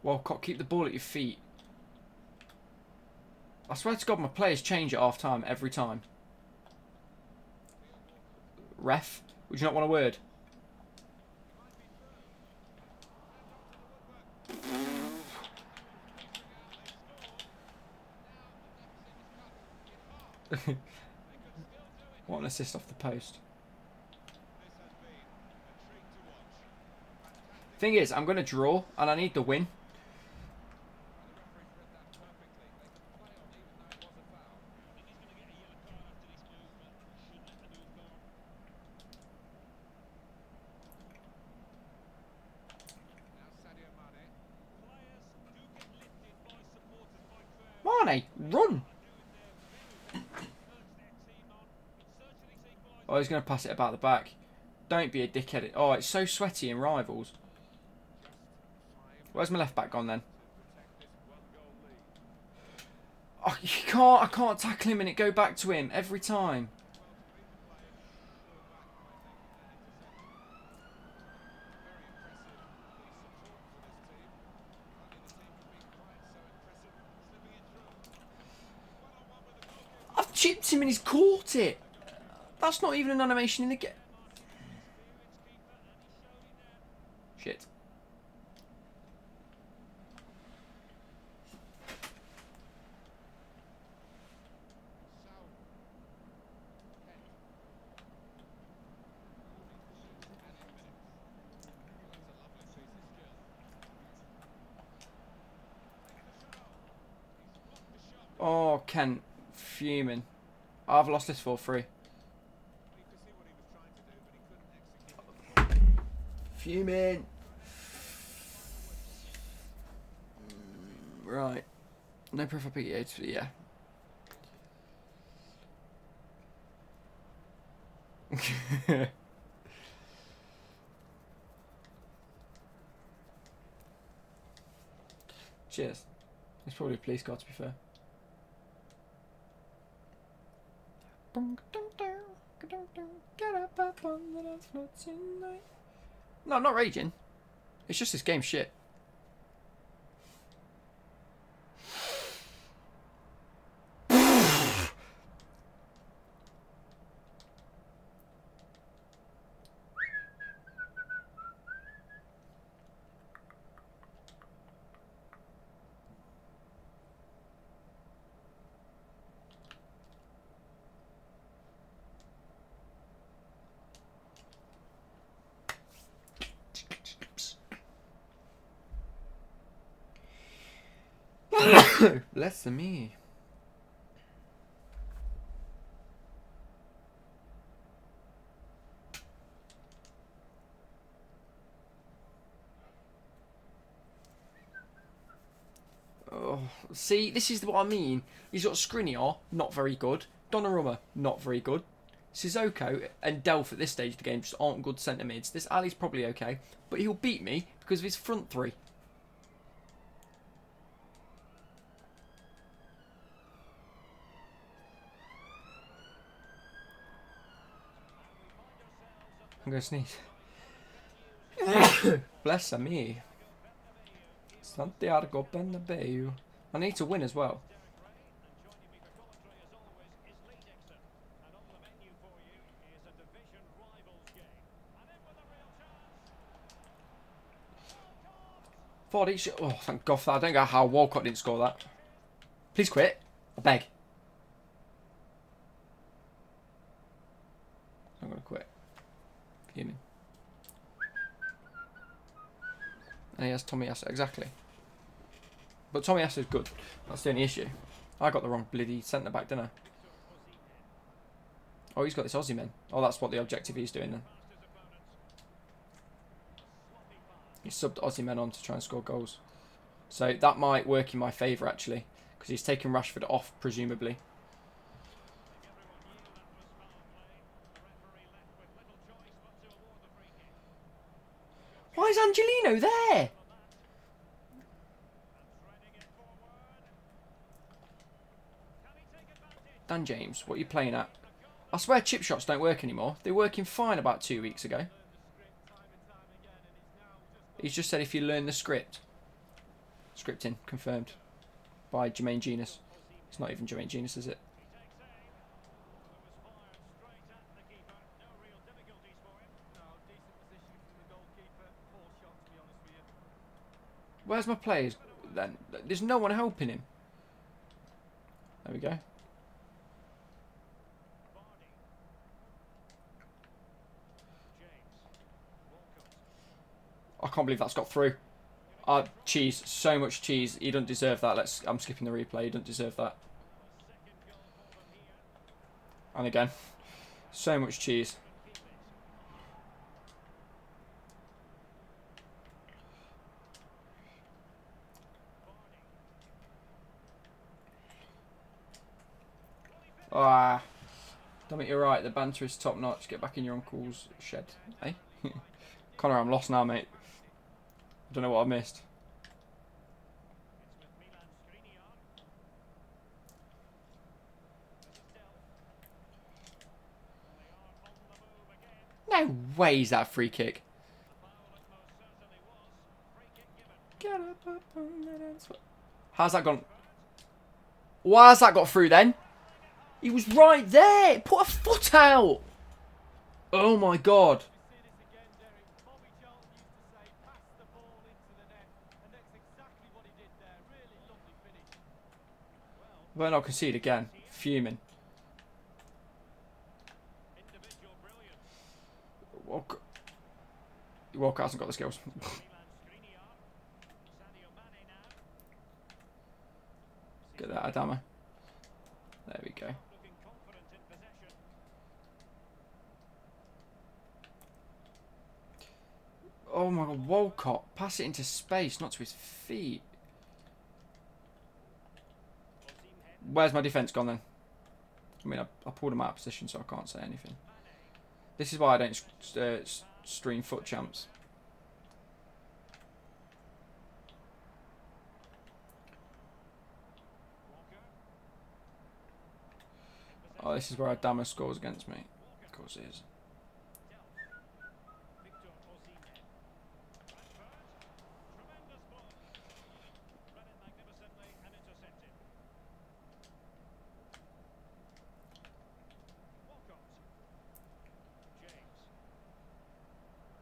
[SPEAKER 1] Walcott, keep the ball at your feet. I swear to God, my players change at half time every time. Ref, would you not want a word? What an assist off the post. Thing is, I'm going to draw and I need the win. Mane, run! Oh, he's going to pass it about the back. Don't be a dickhead. Oh, it's so sweaty in Rivals. Where's my left back gone then? Oh, I can't tackle him and it go back to him every time. I've chipped him and he's caught it. That's not even an animation in the game. Shit. Oh, Kent. Fuming. I've lost this 4-3. Fuming. Right. No profile PEH, yeah. Cheers. It's probably a police car, to be fair. Get up on the dance floor tonight. No, I'm not raging. It's just this game's shit. Less than me. Oh, see, this is what I mean. He's got Skriniar, not very good. Donnarumma, not very good. Sissoko and Delph at this stage of the game just aren't good centre mids. This Ali's probably okay, but he'll beat me because of his front three. I'm going to sneeze. Bless me. Santiago Bernabeu. I need to win as well. Oh, thank God for that. I don't know how Walcott didn't score that. Please quit. I beg. I'm going to quit. Fuming. And he has Tommy Asa. Exactly. But Tommy Asa's good. That's the only issue. I got the wrong bloody centre back, didn't I? Oh, he's got this Aussie man. Oh, that's what the objective he's doing then. He subbed Aussie men on to try and score goals. So that might work in my favour actually. Because he's taken Rashford off, presumably. Why is Angelino there? Dan James, what are you playing at? I swear chip shots don't work anymore. They were working fine about 2 weeks ago. He's just said if you learn the script. Scripting, confirmed. By Jermaine Genus. It's not even Jermaine Genius, is it? Where's my players then? There's no one helping him. There we go. I can't believe that's got through. Cheese. So much cheese. He doesn't deserve that. I'm skipping the replay. He doesn't deserve that. And again. So much cheese. Ah. Damn it, you're right. The banter is top notch. Get back in your uncle's shed. Eh? Connor, I'm lost now, mate. I don't know what I missed. No way is that a free kick. How's that gone? Why has that got through then? He was right there. Put a foot out. Oh my god. Well, I'll concede again. Fuming. Walker hasn't got the skills. Get that, Adama. There we go. Oh my god, Walcott. Pass it into space, not to his feet. Where's my defence gone then? I mean, I pulled him out of position, so I can't say anything. This is why I don't stream foot champs. Oh, this is where Adama scores against me. Of course it is.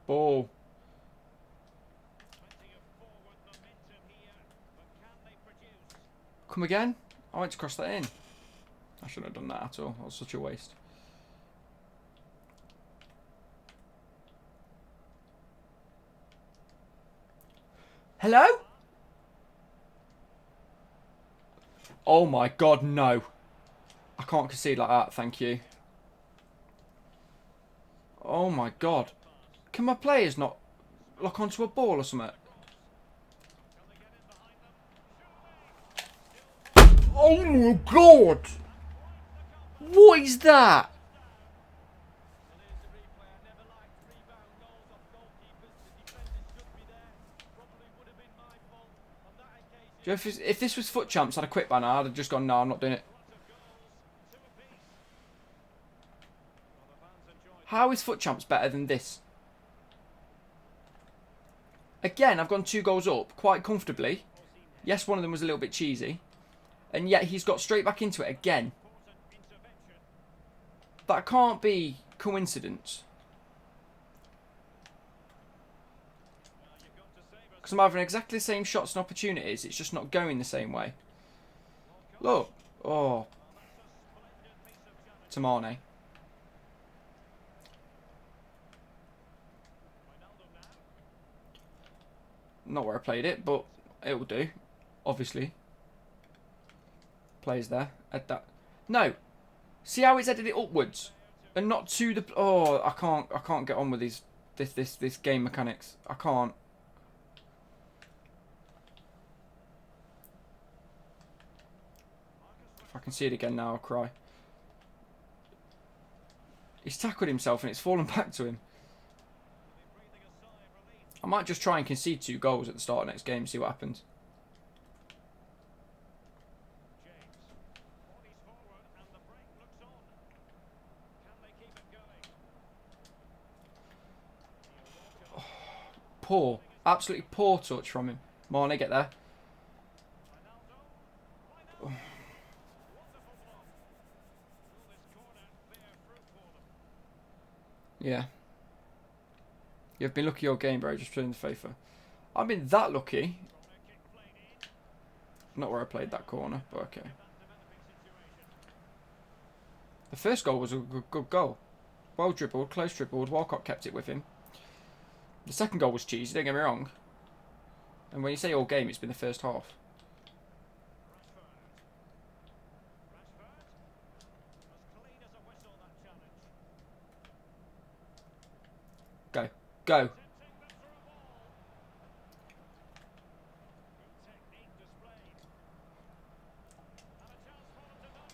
[SPEAKER 1] Ball. Come again? I went to cross that in. I shouldn't have done that at all. That was such a waste. Hello? Oh my god, no. I can't concede like that, thank you. Oh my god. Can my players not lock onto a ball or something? Oh my god! What is that? Do you know if this was foot champs, I'd have quit by now. I'd have just gone, no, I'm not doing it. How is foot champs better than this? Again, I've gone 2 goals up quite comfortably. Yes, one of them was a little bit cheesy. And yet he's got straight back into it again. That can't be coincidence. Because I'm having exactly the same shots and opportunities. It's just not going the same way. Look. Oh. Tamane. Not where I played it, but it will do. Obviously. Plays there. At that. No. See how it's headed it upwards and not to the. Oh, I can't get on with this game mechanics. I can't. If I can see it again now, I'll cry. He's tackled himself and it's fallen back to him. I might just try and concede 2 goals at the start of next game, see what happens. Oh, poor. Absolutely poor touch from him. Mane, get there. Oh. Yeah. You've been lucky all game, bro, just playing the FIFA. I've been that lucky. Not where I played that corner, but okay. The first goal was a good goal. Well dribbled, close dribbled. Walcott kept it with him. The second goal was cheesy, don't get me wrong. And when you say all game, it's been the first half. Go. Go.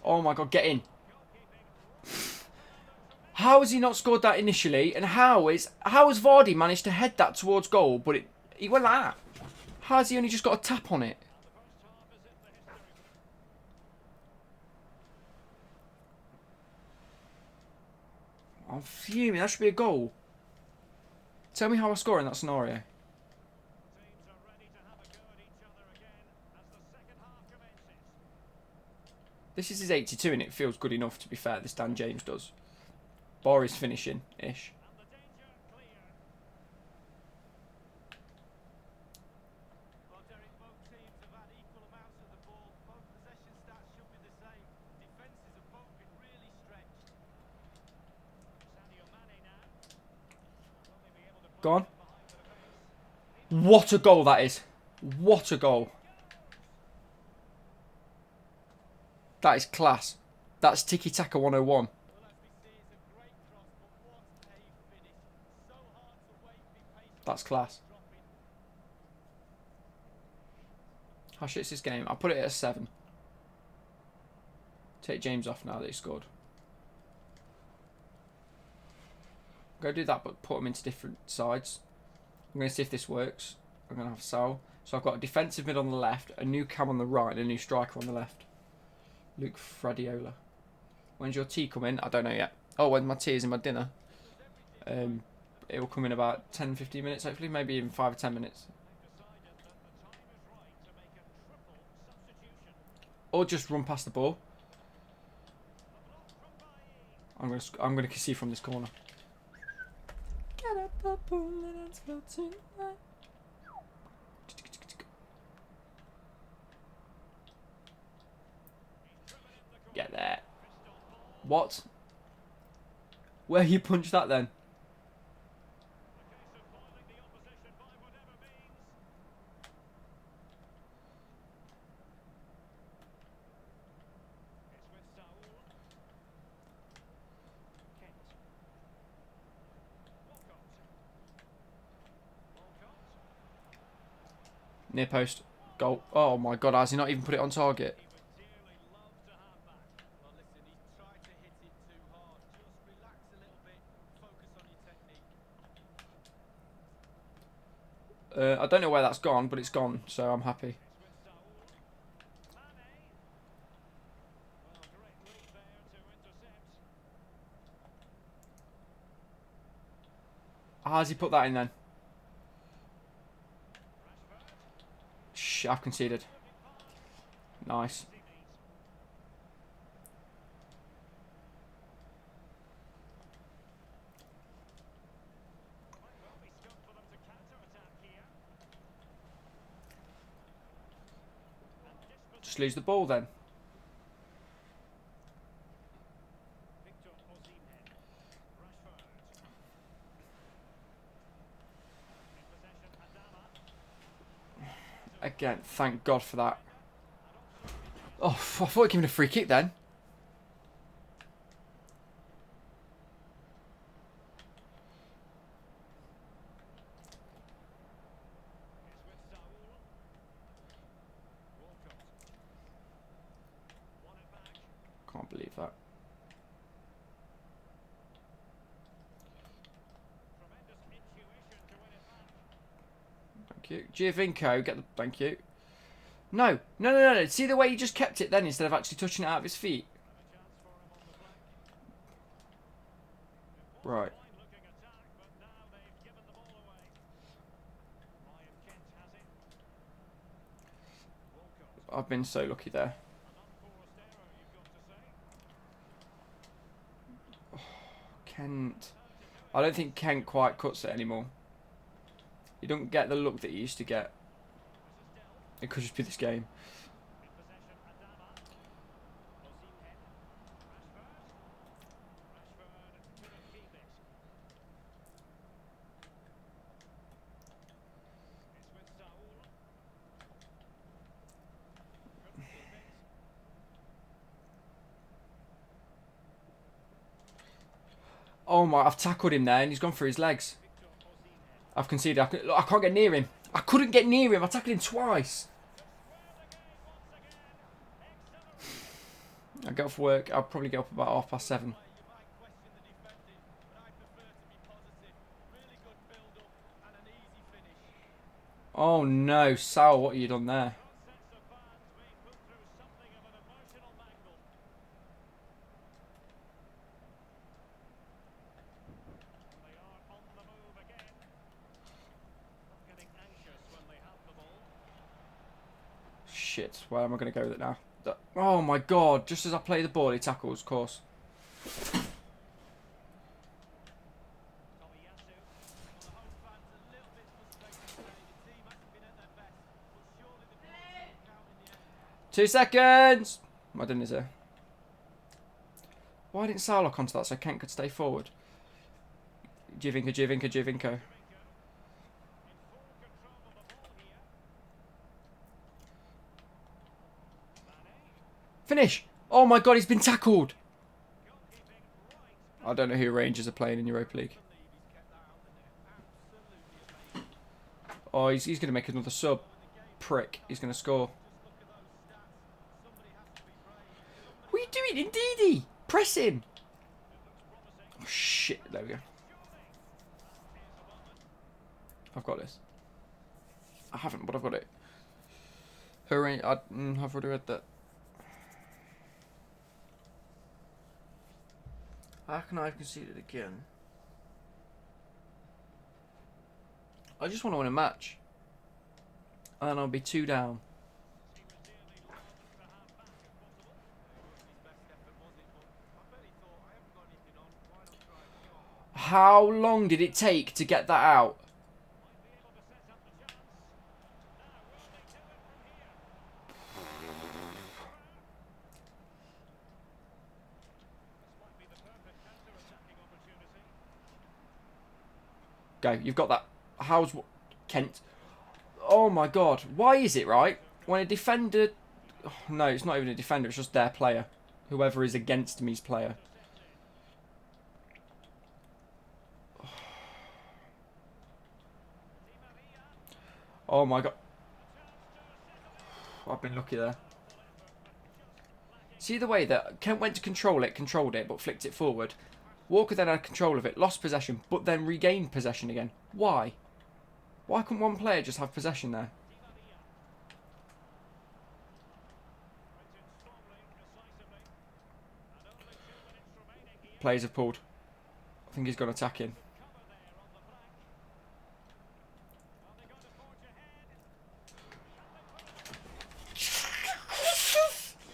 [SPEAKER 1] Oh my god, get in. How has he not scored that initially? And how has Vardy managed to head that towards goal, but he went like that? How has he only just got a tap on it? I'm fuming. That should be a goal. Tell me how I score in that scenario. This is his 82 and it feels good enough, to be fair. This Dan James does. Bar is finishing-ish. Go on. What a goal that is. What a goal. That is class. That's Tiki-Taka 101. That's class. How shit's this game? I'll put it at a 7. Take James off now that he scored. Go do that, but put them into different sides. I'm going to see if this works. I'm going to have Sal. So I've got a defensive mid on the left, a new cam on the right, and a new striker on the left. Luke Fradiola. When's your tea coming? I don't know yet. Oh, when my tea is in my dinner. It will come in about 10-15 minutes, hopefully. Maybe even 5 or 10 minutes. Or just run past the ball. I'm going to concede from this corner. Get there. What? Where you punched that then? Near post. Goal. Oh my god, has he not even put it on target? I don't know where that's gone, but it's gone, so I'm happy. How has he put that in then? Shh, I've conceded. Nice. Just lose the ball then. Again, thank God for that. Oh, I thought he'd given a free kick then. Can't believe that. Thank you. Giovinco, get the... Thank you. No. No. See the way he just kept it then instead of actually touching it out of his feet? Right. I've been so lucky there. Oh, Kent. I don't think Kent quite cuts it anymore. You don't get the look that you used to get. It could just be this game. Oh my, I've tackled him there and he's gone for his legs. I've conceded. I can't get near him. I couldn't get near him. I tackled him twice. I get off work. I'll probably get up about 7:30. Oh no, Sal, what have you done there? Shit, where am I going to go with it now? Oh my god, just as I play the ball, he tackles, of course. Two seconds! My dinner's here. Why didn't Sal lock onto that so Kent could stay forward? Giovinco. Finish! Oh my god, he's been tackled! I don't know who Rangers are playing in Europa League. Oh, he's going to make another sub. Prick. He's going to score. What are you doing, Indeedy? Press him! Oh shit, there we go. I've got this. I haven't, but I've got it. Hooray, I've already read that. How can I have conceded again? I just want to win a match. And I'll be 2 down. How long did it take to get that out? Go, you've got that. How's Kent? Oh my god, why is it right when a defender? Oh, no, it's not even a defender. It's just their player, whoever is against me's player. Oh my god, I've been lucky there. See the way that Kent went to control it, controlled it, but flicked it forward. Walker then had control of it, lost possession, but then regained possession again. Why? Why couldn't one player just have possession there? Players have pulled. I think he's gone attacking.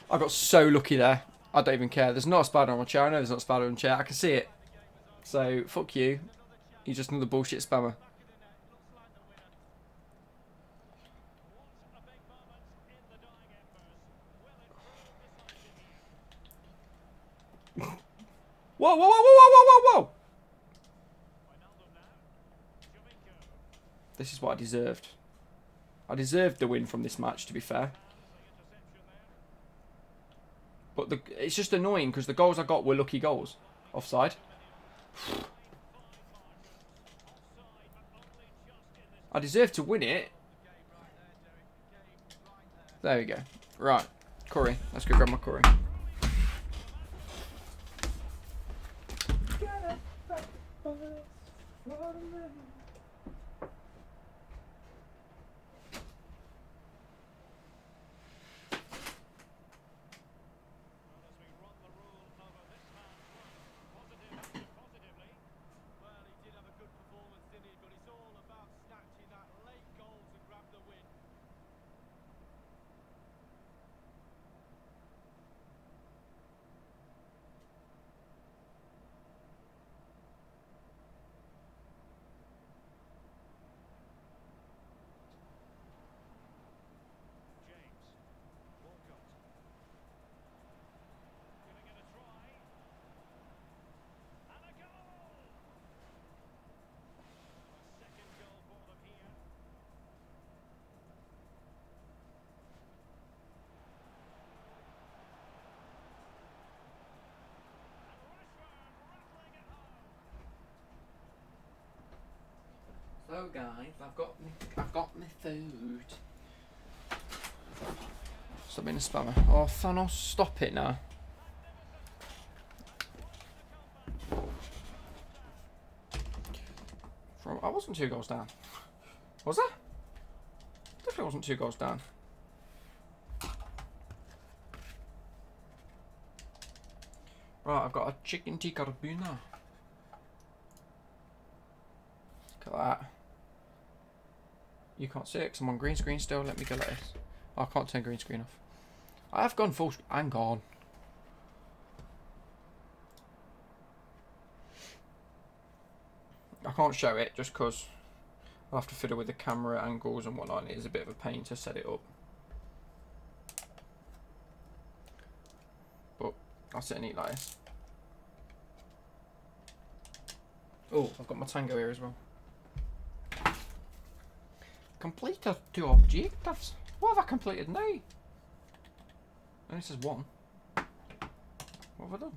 [SPEAKER 1] I got so lucky there. I don't even care. There's not a spider on my chair. I know there's not a spider on my chair. I can see it. So, fuck you. You're just another bullshit spammer. Whoa, whoa, whoa, whoa, whoa, whoa, whoa! This is what I deserved. I deserved the win from this match, to be fair. But it's just annoying because the goals I got were lucky goals. Offside. I deserved to win it. There we go. Right. Curry. Let's go grab my curry. Hello guys, I've got my food. Stop being a spammer. Oh Thanos, stop it now. I wasn't 2 goals down. Was I? Definitely wasn't 2 goals down. Right, I've got a chicken tikka carbuna. Look at that. You can't see it because I'm on green screen still. Let me go like this. Oh, I can't turn green screen off. I have gone full. I'm gone. I can't show it just because I'll have to fiddle with the camera angles and whatnot. It is a bit of a pain to set it up. But I'll sit and eat like this. Oh, I've got my tango here as well. Completed 2 objectives. What have I completed now? And this is 1. What have I done?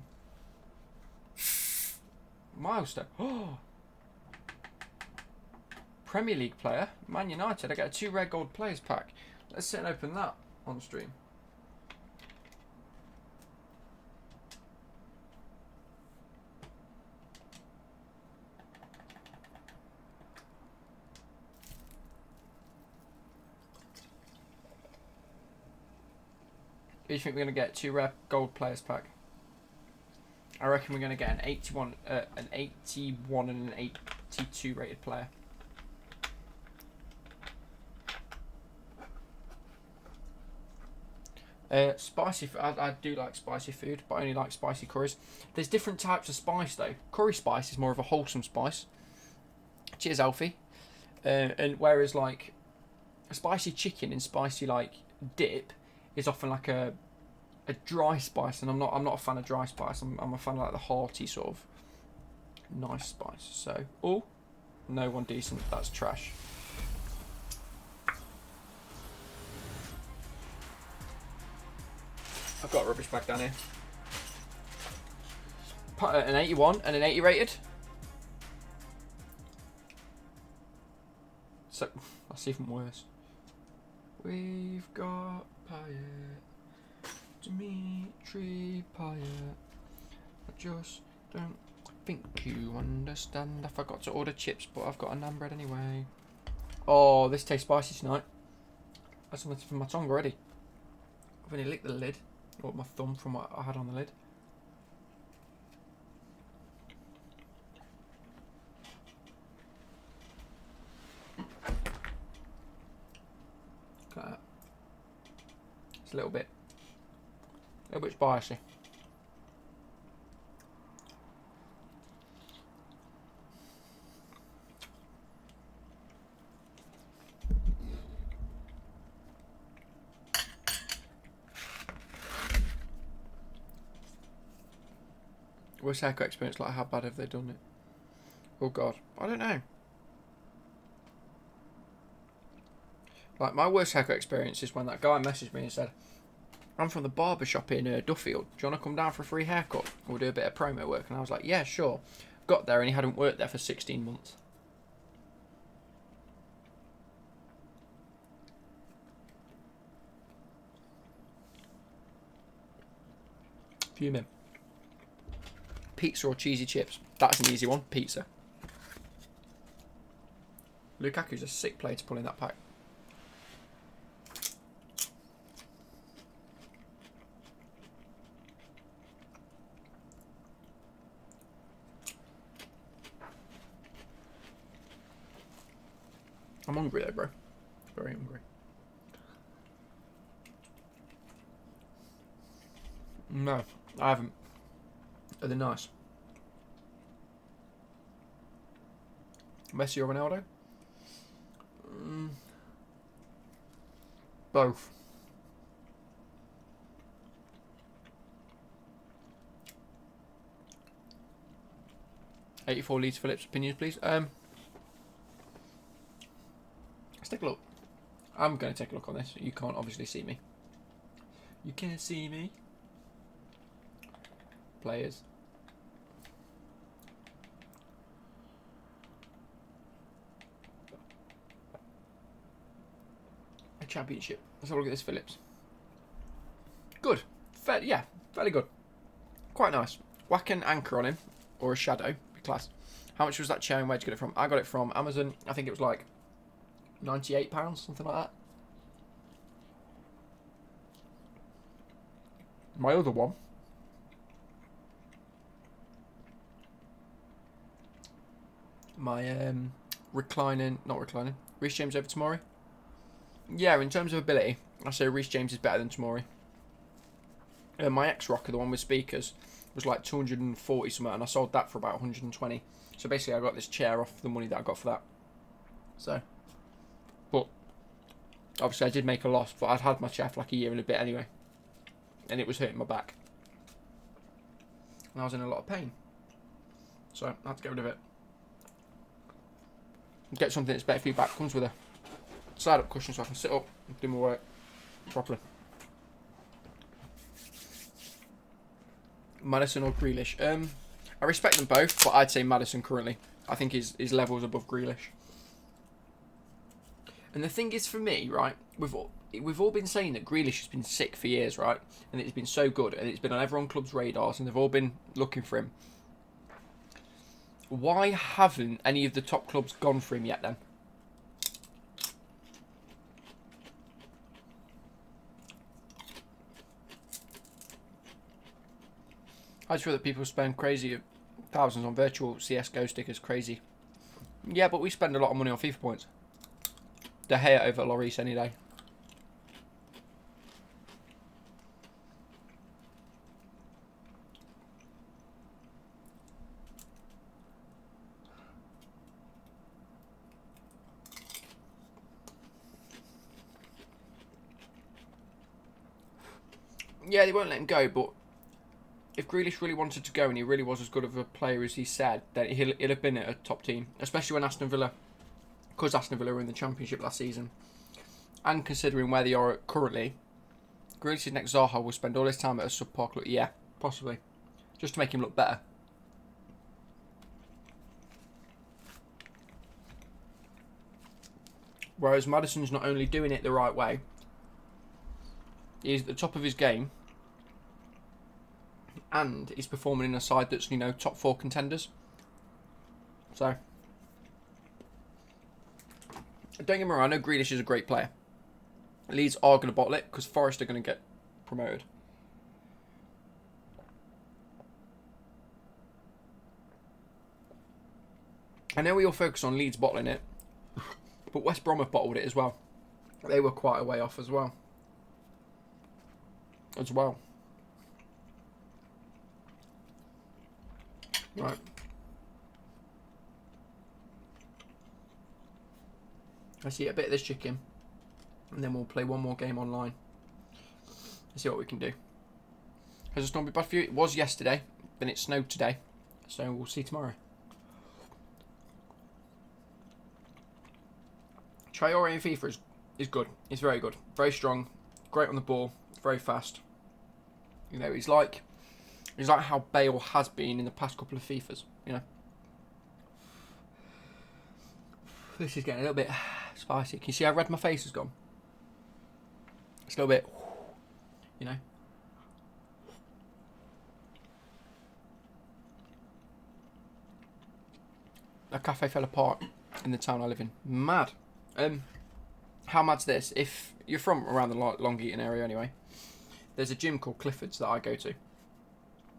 [SPEAKER 1] Milestone. Oh! Premier League player, Man United. I get a 2 rare gold players pack. Let's sit and open that on stream. Who do you think we're going to get? 2 rare gold players pack. I reckon we're going to get an 81 and an 82 rated player. Spicy. I do like spicy food, but I only like spicy curries. There's different types of spice though. Curry spice is more of a wholesome spice. Cheers, Alfie. And whereas like spicy chicken and spicy like dip is often like a dry spice, and I'm not a fan of dry spice. I'm a fan of like the hearty sort of nice spice. So, oh, no one decent. That's trash. I've got a rubbish bag down here. An 81 and an 80 rated. So that's even worse. We've got Payet, Dimitri Payet. I just don't think you understand. I forgot to order chips, but I've got a naan bread anyway. Oh, this tastes spicy tonight. That's something from my tongue already. I've only licked the lid, or my thumb from what I had on the lid. Look at that. It's a little bit spicy. Worst haircut experience, like how bad have they done it? Oh god, I don't know. Like my worst haircut experience is when that guy messaged me and said, I'm from the barber shop in Duffield. Do you want to come down for a free haircut? We'll do a bit of promo work. And I was like, yeah, sure. Got there and he hadn't worked there for 16 months. Fuming. Pizza or cheesy chips? That's an easy one. Pizza. Lukaku's a sick player to pull in that pack. I'm hungry though, bro. Very hungry. No, I haven't. Are they nice? Messi or Ronaldo? Both. $84 Phillips opinions, please. Let's take a look. I'm going to take a look on this. You can't obviously see me. You can't see me. Players. Championship. Let's have a look at this Phillips. Good. Fairly good. Quite nice. Whack an anchor on him, or a shadow, be class. How much was that chair and where'd you get it from? I got it from Amazon. I think it was like £98, something like that. My other one. My Reece James over Tomori. Yeah, in terms of ability, I say Reece James is better than Tomori. My X-Rocker, the one with speakers, was like 240 something, and I sold that for about 120. So basically, I got this chair off the money that I got for that. So, but obviously, I did make a loss, but I'd had my chair for like a year and a bit anyway, and it was hurting my back, and I was in a lot of pain. So I had to get rid of it. Get something that's better for your back. Comes with a side-up cushion, so I can sit up and do my work properly. Maddison or Grealish? I respect them both, but I'd say Maddison currently. I think his level's above Grealish. And the thing is, for me, right, we've all been saying that Grealish has been sick for years, right? And it's been so good, and it's been on everyone club's radars, and they've all been looking for him. Why haven't any of the top clubs gone for him yet, then? I just feel that people spend crazy thousands on virtual CSGO stickers. Crazy. Yeah, but we spend a lot of money on FIFA points. De Gea over Lloris any day. Yeah, they won't let him go, but if Grealish really wanted to go and he really was as good of a player as he said, then he'll have been at a top team, especially when Aston Villa, because Aston Villa were in the Championship last season. And considering where they are currently, Grealish's next Zaha will spend all his time at a subpar club. Yeah, possibly. Just to make him look better. Whereas Maddison's not only doing it the right way, he's at the top of his game, and he's performing in a side that's, top 4 contenders. So, don't get me wrong, I know Grealish is a great player. Leeds are going to bottle it because Forest are going to get promoted. I know we all focus on Leeds bottling it, but West Brom have bottled it as well. They were quite a way off as well. Right. Let's eat a bit of this chicken, and then we'll play one more game online. Let's see what we can do. Has the storm been bad for you? It was yesterday, then it snowed today, so we'll see tomorrow. Traore in FIFA is good. He's very good. Very strong. Great on the ball. Very fast. He's like how Bale has been in the past couple of FIFAs. This is getting a little bit spicy. Can you see how red my face has gone? It's a little bit, A cafe fell apart in the town I live in. Mad. How mad's this? If you're from around the Long Eaton area anyway, there's a gym called Clifford's that I go to.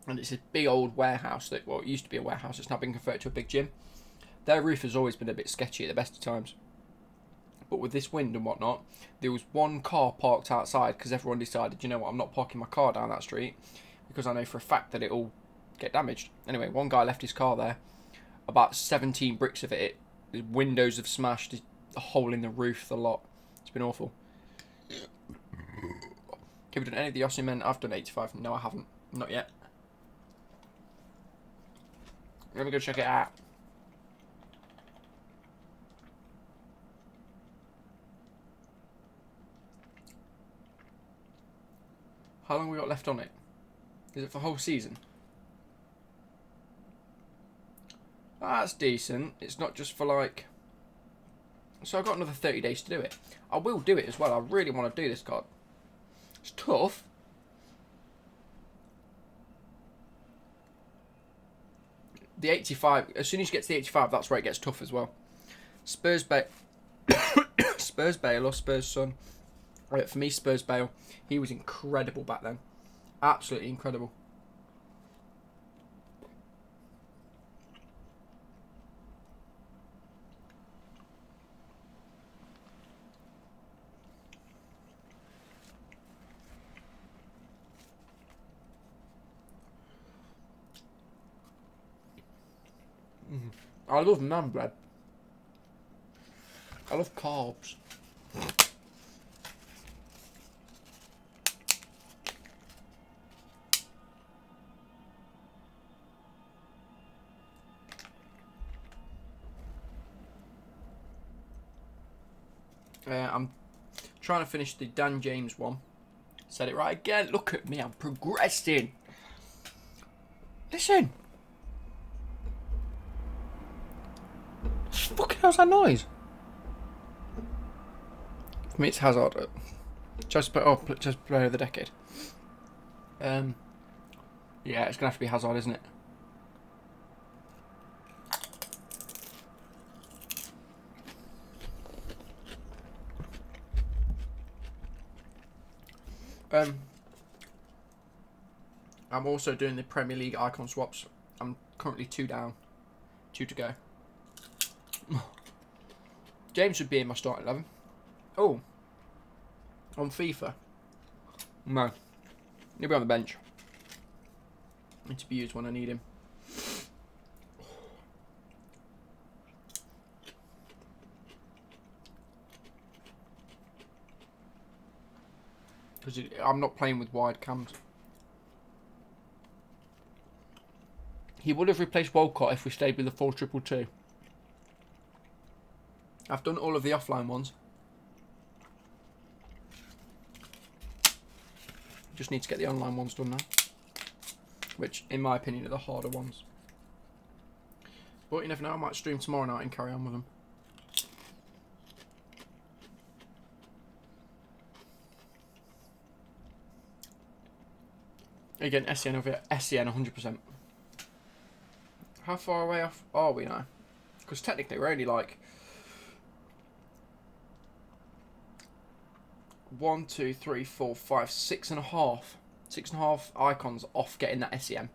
[SPEAKER 1] And it's a big old warehouse it used to be a warehouse. It's now been converted to a big gym. Their roof has always been a bit sketchy at the best of times. But with this wind and whatnot, there was one car parked outside because everyone decided, you know what, I'm not parking my car down that street because I know for a fact that it'll get damaged. Anyway, one guy left his car there. About 17 bricks of it. The windows have smashed. A hole in the roof, the lot. It's been awful. Have you done any of the Aussie men? I've done 85. No, I haven't. Not yet. Let me go check it out. How long have we got left on it? Is it for the whole season? That's decent. It's not just for like So I've got another 30 days to do it. I will do it as well. I really want to do this card. It's tough. The 85, as soon as you get to the 85, that's where it gets tough as well. Spurs Bale or Spurs Son. For me, Spurs Bale. He was incredible back then. Absolutely incredible. I love naan bread. I love carbs. I'm trying to finish the Dan James one. Said it right again. Look at me, I'm progressing. Listen. Fucking hell's that noise? For me, it's Hazard. Just player of the decade. Yeah, it's gonna have to be Hazard, isn't it? I'm also doing the Premier League icon swaps. I'm currently 2 down. 2 to go. James should be in my starting 11. Oh. On FIFA. No. He'll be on the bench. Need to be used when I need him. Because I'm not playing with wide cams. He would have replaced Walcott if we stayed with the 4-2-2. I've done all of the offline ones. Just need to get the online ones done now. Which, in my opinion, are the harder ones. But you never know, I might stream tomorrow night and carry on with them. Again, SCN over here. SCN 100%. How far away off are we now? Because technically we're only like 1, 2, 3, 4, 5, 6.5. 6.5 icons off getting that SEM.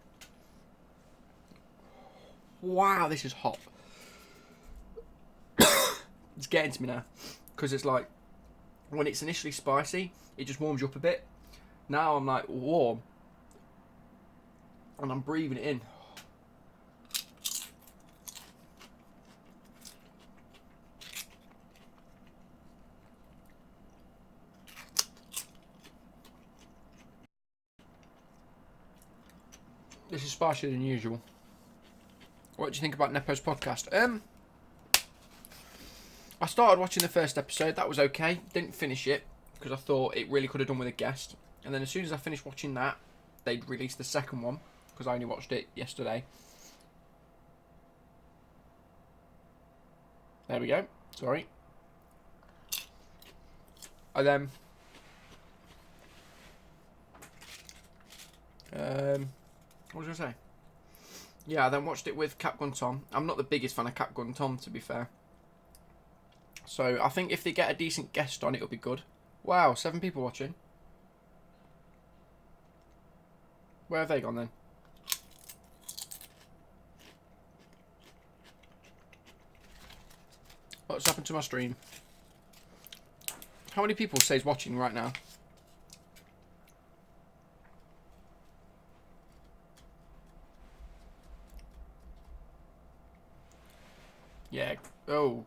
[SPEAKER 1] Wow, this is hot. It's getting to me now. Because it's like, when it's initially spicy, it just warms you up a bit. Now I'm like warm. And I'm breathing it in. This is spicier than usual. What do you think about Nepo's podcast? I started watching the first episode. That was okay. Didn't finish it because I thought it really could have done with a guest. And then as soon as I finished watching that, they'd released the second one because I only watched it yesterday. There we go. Sorry. And then what was I going to say? Yeah, I then watched it with Capgun Tom. I'm not the biggest fan of Capgun Tom, to be fair. So I think if they get a decent guest on, it'll be good. Wow, 7 people watching. Where have they gone then? What's happened to my stream? How many people says watching right now? Yeah. Oh.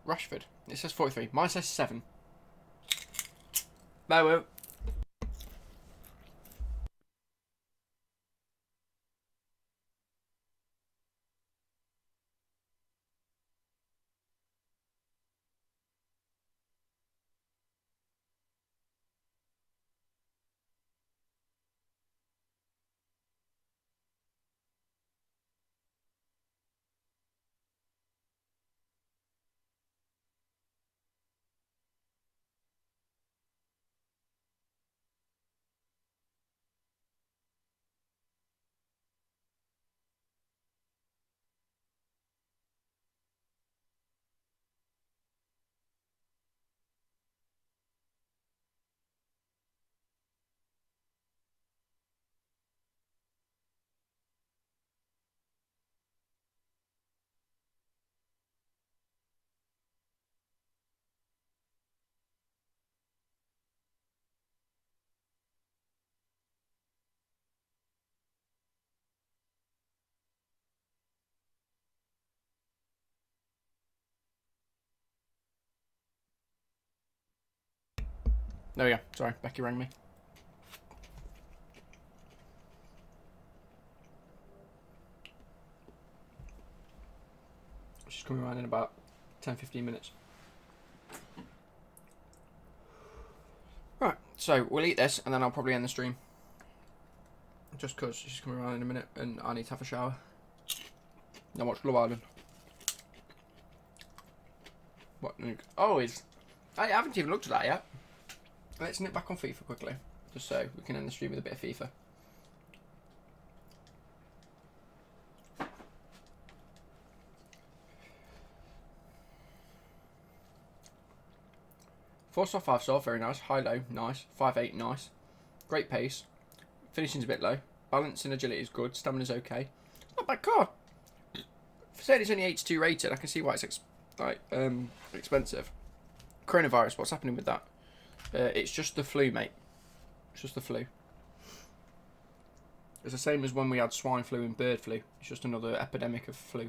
[SPEAKER 1] Rashford. It says 43. Mine says 7. No, There we go. Sorry, Becky rang me. She's coming around in about 10-15 minutes. Right, so we'll eat this and then I'll probably end the stream. Just because she's coming around in a minute and I need to have a shower. Now watch Love Island. What? Oh, I haven't even looked at that yet. Let's nip back on FIFA quickly. Just so we can end the stream with a bit of FIFA. Four star, 5 star, very nice. High low, nice. 5-8, nice. Great pace. Finishing's a bit low. Balance and agility is good. Stamina's okay. Not a bad card. For saying it's only 82 rated, I can see why it's expensive. Coronavirus, what's happening with that? It's just the flu, mate. It's just the flu. It's the same as when we had swine flu and bird flu. It's just another epidemic of flu.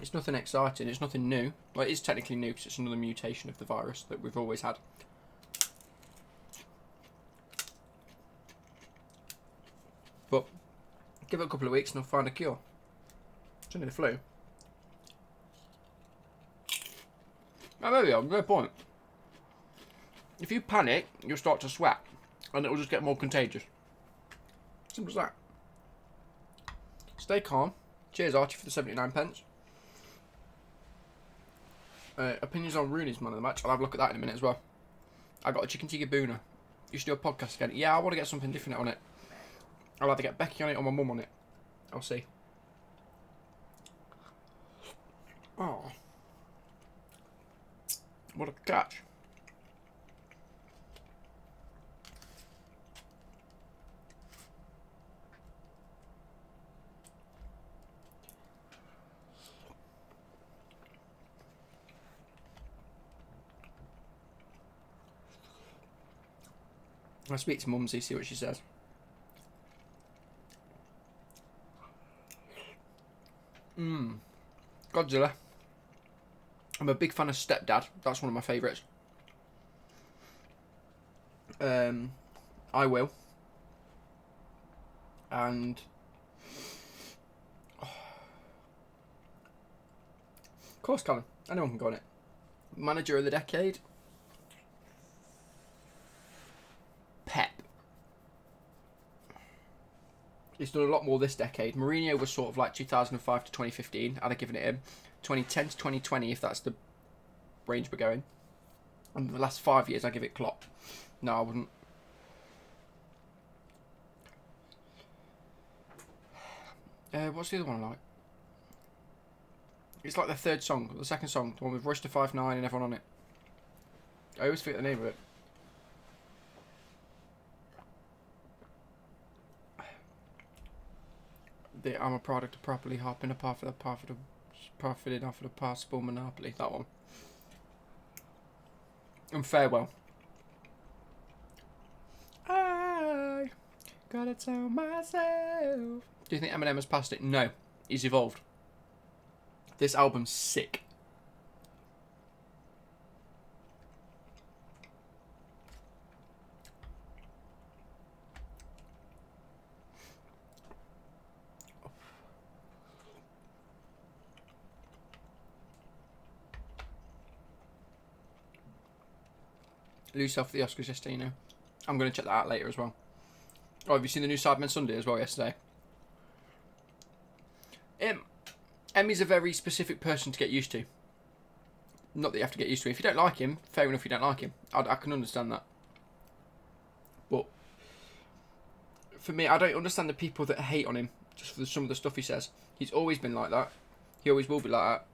[SPEAKER 1] It's nothing exciting, it's nothing new. Well, it is technically new because it's another mutation of the virus that we've always had. But give it a couple of weeks and I'll find a cure. It's only the flu. Oh, there we go, good point. If you panic, you'll start to sweat and it will just get more contagious. Simple as that. Stay calm. Cheers, Archie, for the 79p. Opinions on Rooney's man of the match. I'll have a look at that in a minute as well. I got a chicken tikka boona. You should do a podcast again. Yeah, I want to get something different on it. I'll either get Becky on it or my mum on it. I'll see. Oh. What a catch. I'll speak to Mumsy, see what she says. Godzilla. I'm a big fan of Stepdad. That's one of my favourites. I Will. And... of course, Callum. Anyone can go on it. Manager of the Decade. Pep. He's done a lot more this decade. Mourinho was sort of like 2005 to 2015. I'd have given it him. 2010 to 2020, if that's the range we're going. And the last 5 years, I'd give it Klopp. No, I wouldn't. What's the other one like? It's like the third song, the second song, the one with Rush to 5'9" and everyone on it. I always forget the name of it. I'm a product of properly hopping a path for the profited off of the possible monopoly. That one. And Farewell. I gotta tell myself. Do you think Eminem has passed it? No. He's evolved. This album's sick. Lose self for the Oscars yesterday, you know. I'm going to check that out later as well. Oh, have you seen the new Sidemen Sunday as well yesterday? Emmy's a very specific person to get used to. Not that you have to get used to. If you don't like him, fair enough you don't like him. I can understand that. But for me, I don't understand the people that hate on him just for some of the stuff he says. He's always been like that. He always will be like that.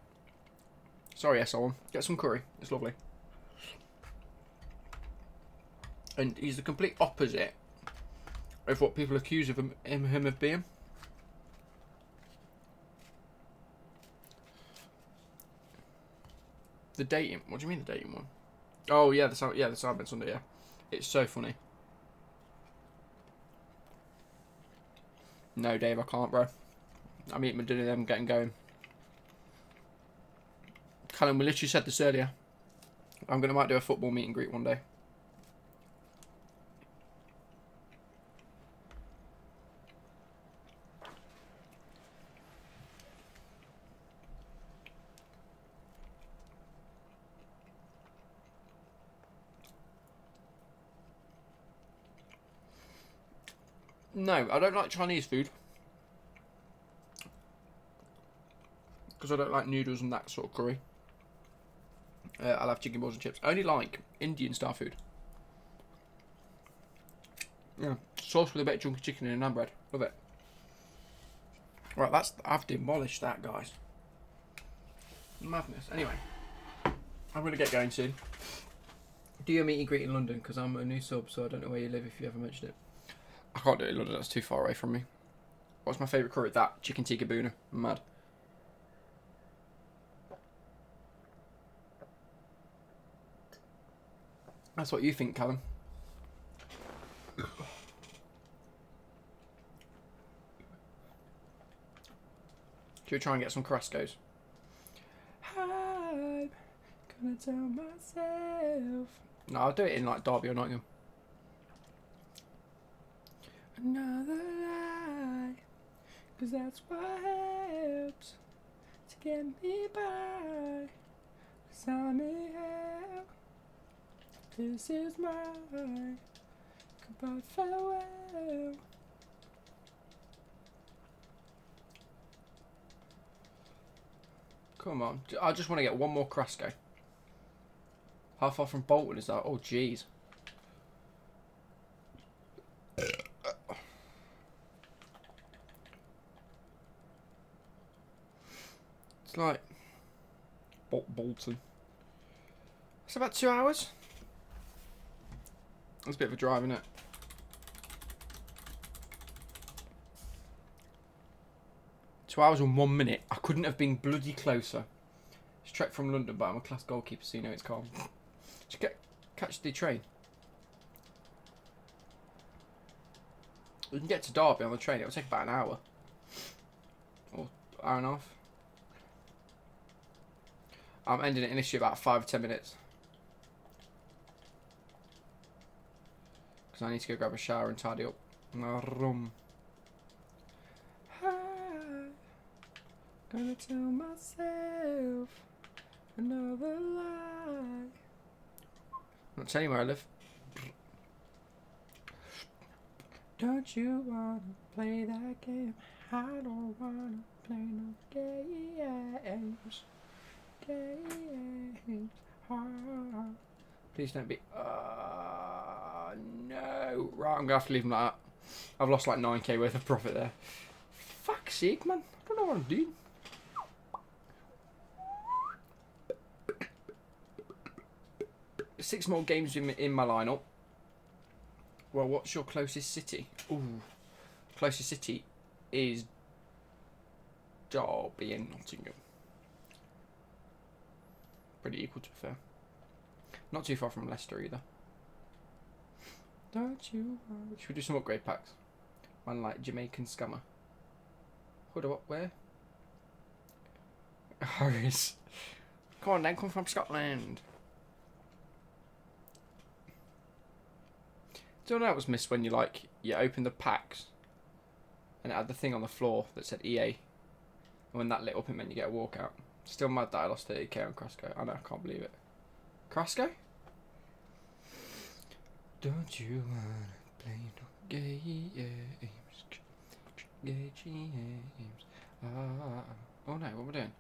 [SPEAKER 1] Sorry, SO1. Get some curry. It's lovely. And he's the complete opposite of what people accuse of him of being. The dating... What do you mean the dating one? Oh yeah, the Sidemen Sunday. Yeah, it's so funny. No, Dave, I can't, bro. I'm eating my dinner, then I'm getting going. Callum, we literally said this earlier. Might do a football meet and greet one day. No, I don't like Chinese food. Because I don't like noodles and that sort of curry. I'll have chicken balls and chips. I only like Indian style food. Yeah, sauce with a bit of chunky chicken and naan bread. Love it. Right, I've demolished that, guys. Madness. Anyway, I'm going to get going soon. Do your meet and greet in London, because I'm a new sub, so I don't know where you live if you ever mentioned it. I can't do it in London, that's too far away from me. What's my favourite curry? That chicken tikka boona. I'm mad. That's what you think, Callum. Should we try and get some Carrasco's? I'm gonna tell myself. No, I'll do it in like Derby or Nottingham. Another lie, 'cause that's what helps to get me by. 'Cause I'm in hell. This is my goodbye farewell. Come on, I just want to get one more Carrasco. How far from Bolton is that? Oh, jeez. It's like Bolton. It's about 2 hours. That's a bit of a drive, isn't it? Two hours and 1 minute. I couldn't have been bloody closer. It's trek from London, but I'm a class goalkeeper, so you know it's calm. Just catch the train. We can get to Derby on the train. It'll take about an hour. Or hour and a half. I'm ending it in issue about 5 or 10 minutes. Because I need to go grab a shower and tidy up. Gonna tell myself another lie. I'm not telling you where I live. Don't you wanna play that game? I don't wanna play no games. Games. Please don't be. No. Right, I'm gonna have to leave them like that. I've lost like 9k worth of profit there. Fuck's sake, man. I don't know what I'm doing. Six more games in my lineup. Well, what's your closest city? Ooh, closest city is Derby and Nottingham. Pretty equal, to be fair. Not too far from Leicester either. Don't you? Should we do some upgrade packs? One like Jamaican Scammer. Hold up, where? Harris. Come on, then, come from Scotland. Do you know what was missed when you open the packs and it had the thing on the floor that said EA, and when that lit up it meant you get a walkout. Still mad that I lost 30k on Carrasco. I know, I can't believe it. Carrasco? Don't you wanna play no games? Games. Oh no, what am I doing?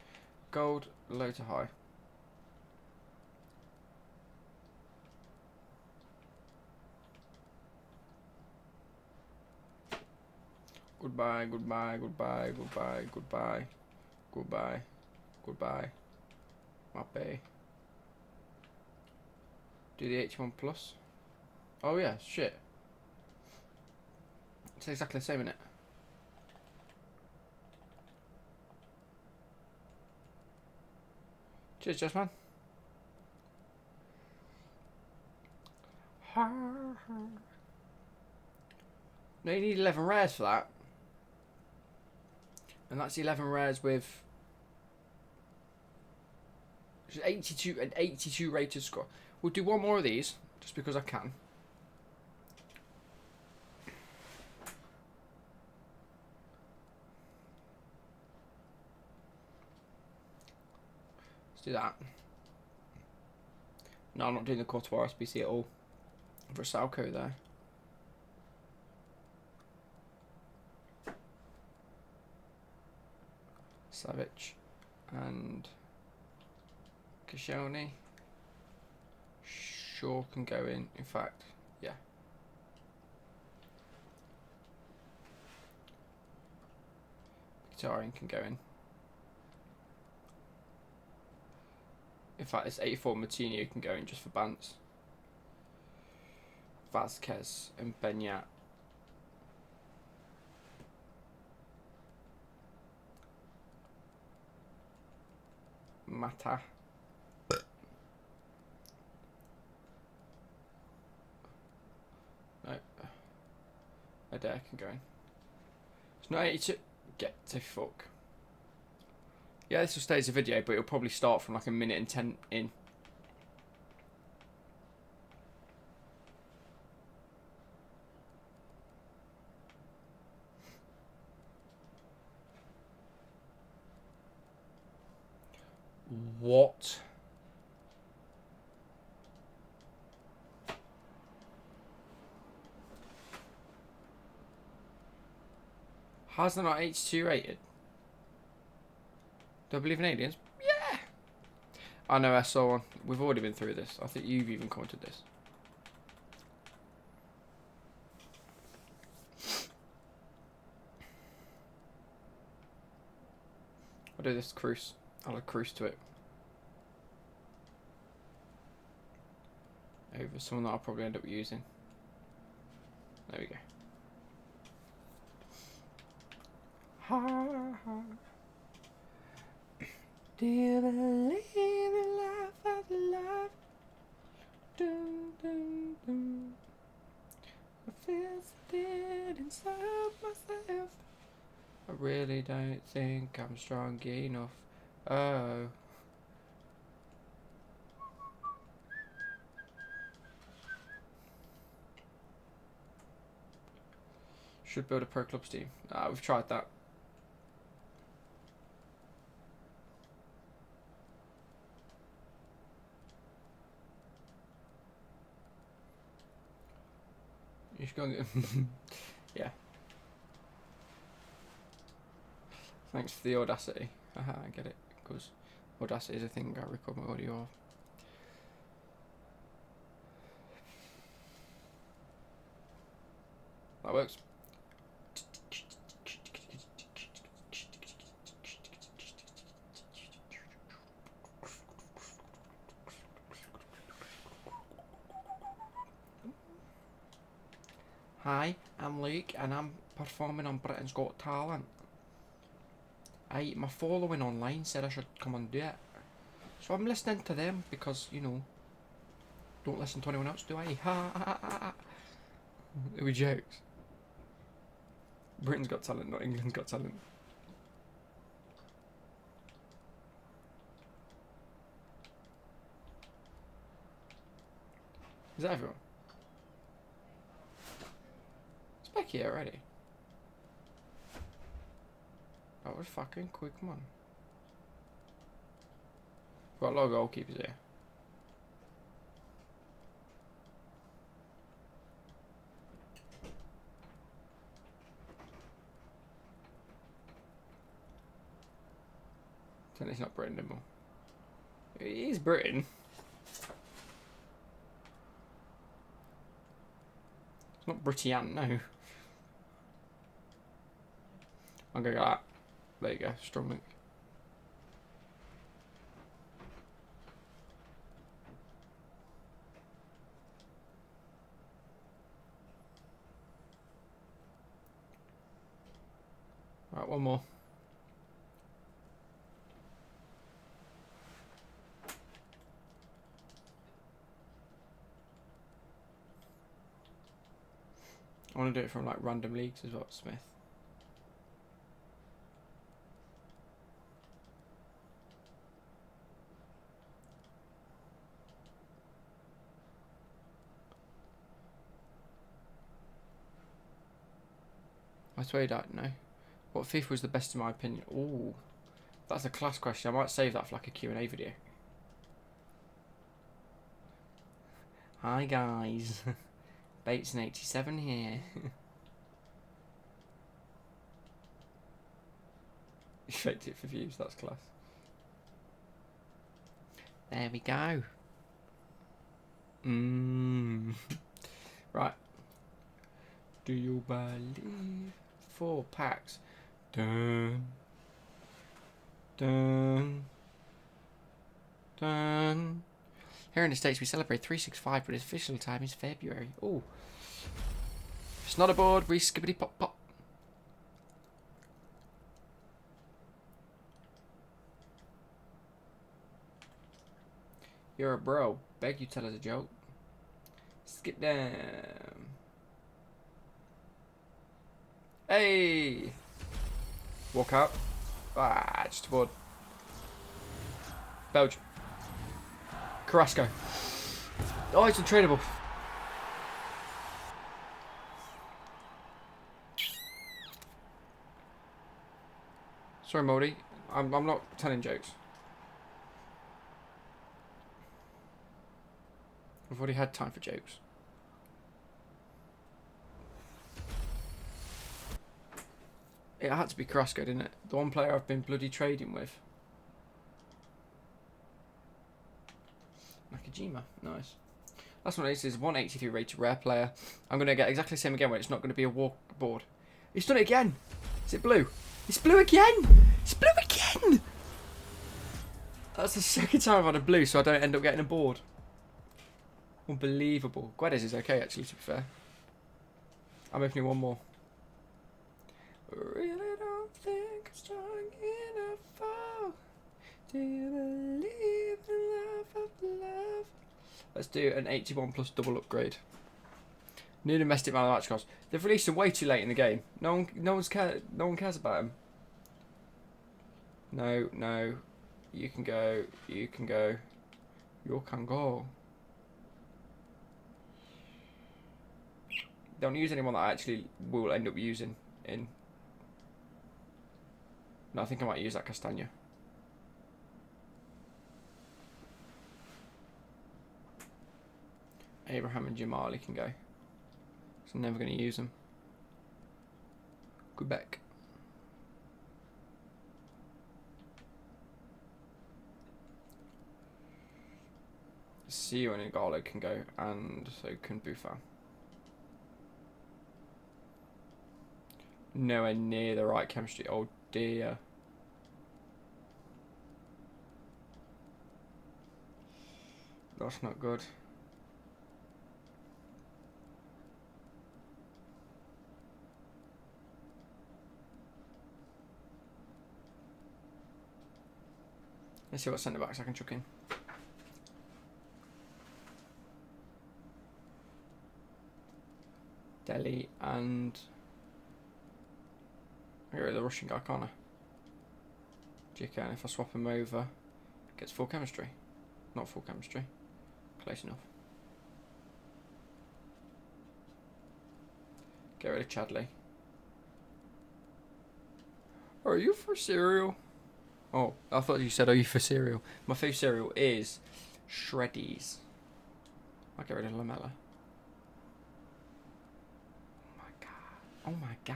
[SPEAKER 1] Gold, low to high. Goodbye, goodbye, goodbye, goodbye, goodbye, goodbye, goodbye. Mappe. Do the H1 plus. Oh yeah, shit. It's exactly the same, innit? Cheers, Jess, man. No, you need 11 rares for that. And that's 11 rares with 82 and 82 rated score. We'll do one more of these, just because I can. Let's do that. No, I'm not doing the Courtois SBC at all. For Salco there. Savic and Koscielny. Sure can go in. In fact, yeah. Mkhitaryan can go in. In fact, this 84 Martinho can go in just for bants. Vasquez and Benyat. Mata. No. Adair can go in. It's not 82. Get to fuck. Yeah, this will stay as a video, but it'll probably start from like a minute and 10 in. What? How's that not 82 rated? Do I believe in aliens? Yeah! I know, I saw one. We've already been through this. I think you've even commented this. I'll do this cruise. I'll add cruise to it. Over someone that I'll probably end up using. There we go. Do you believe in life after life? Dun, dun, dun. I feel so dead inside myself. I really don't think I'm strong enough. Oh. Should build a pro clubs team. We've tried that. You should go and get... Yeah. Thanks for the Audacity. Haha, I get it. Because Audacity is a thing I record my audio of. That works. Hi, I'm Luke and I'm performing on Britain's Got Talent. My following online said I should come and do it. So I'm listening to them because, you know, don't listen to anyone else, do I? Ha ha ha ha. It was jokes. Britain's Got Talent, not England's Got Talent. Is that everyone? It's back here already. That was fucking quick, man. Got a lot of goalkeepers here. So it's not Britain anymore. It is Britain. It's not Britian, no. I'm gonna go that. There you go, strong link. Right, one more. I want to do it from like random leagues as well, Smith. I swear I don't know. What FIFA was the best in my opinion? Ooh, that's a class question. I might save that for like a Q&A video. Hi guys, Bates87 here. You faked it for views, that's class. There we go. Right. Do you believe? 4 packs. Dun. Dun. Dun. Here in the States we celebrate 365, but its official time is February. Oh. If it's not a board, we skippity pop pop. You're a bro. Beg you tell us a joke. Skip down. Hey! Walk out. Ah, just a board. Belgium. Carrasco. Oh, it's untradeable. Sorry, Moldy. I'm not telling jokes. I've already had time for jokes. It had to be Carrasco, didn't it? The one player I've been bloody trading with. Nakajima, nice. That's what it is 183 rated rare player. I'm going to get exactly the same again when it's not going to be a walk board. He's done it again. Is it blue? It's blue again. It's blue again. That's the second time I've had a blue, so I don't end up getting a board. Unbelievable. Guedes is okay, actually, to be fair. I'm opening one more. Really don't think I'm strong enough for. Do you believe in love of love? Let's do an 81 plus double upgrade. New domestic man of the match cost. They've released them way too late in the game. No one cares about them. No. You can go. You can go. You can go. Don't use anyone that I actually will end up using in. No, I think I might use that Castagna. Abraham and Jamali can go. So I'm never going to use them. Quebec. Sio and Igalo can go, and so can Buffon. Nowhere near the right chemistry. Oh dear. That's not good. Let's see what centre backs I can chuck in. Delhi and I get rid of the Russian guy, can't I? GK, and if I swap him over, gets full chemistry. Not full chemistry. Close enough. Get rid of Chadley. Are you for cereal? Oh, I thought you said, are you for cereal? My favourite cereal is Shreddies. I'll get rid of Lamella. Oh my god. Oh my god.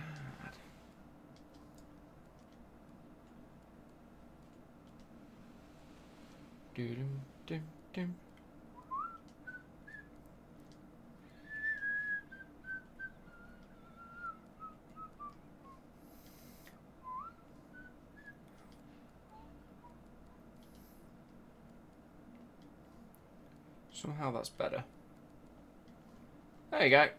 [SPEAKER 1] Dum. Somehow that's better. There you go.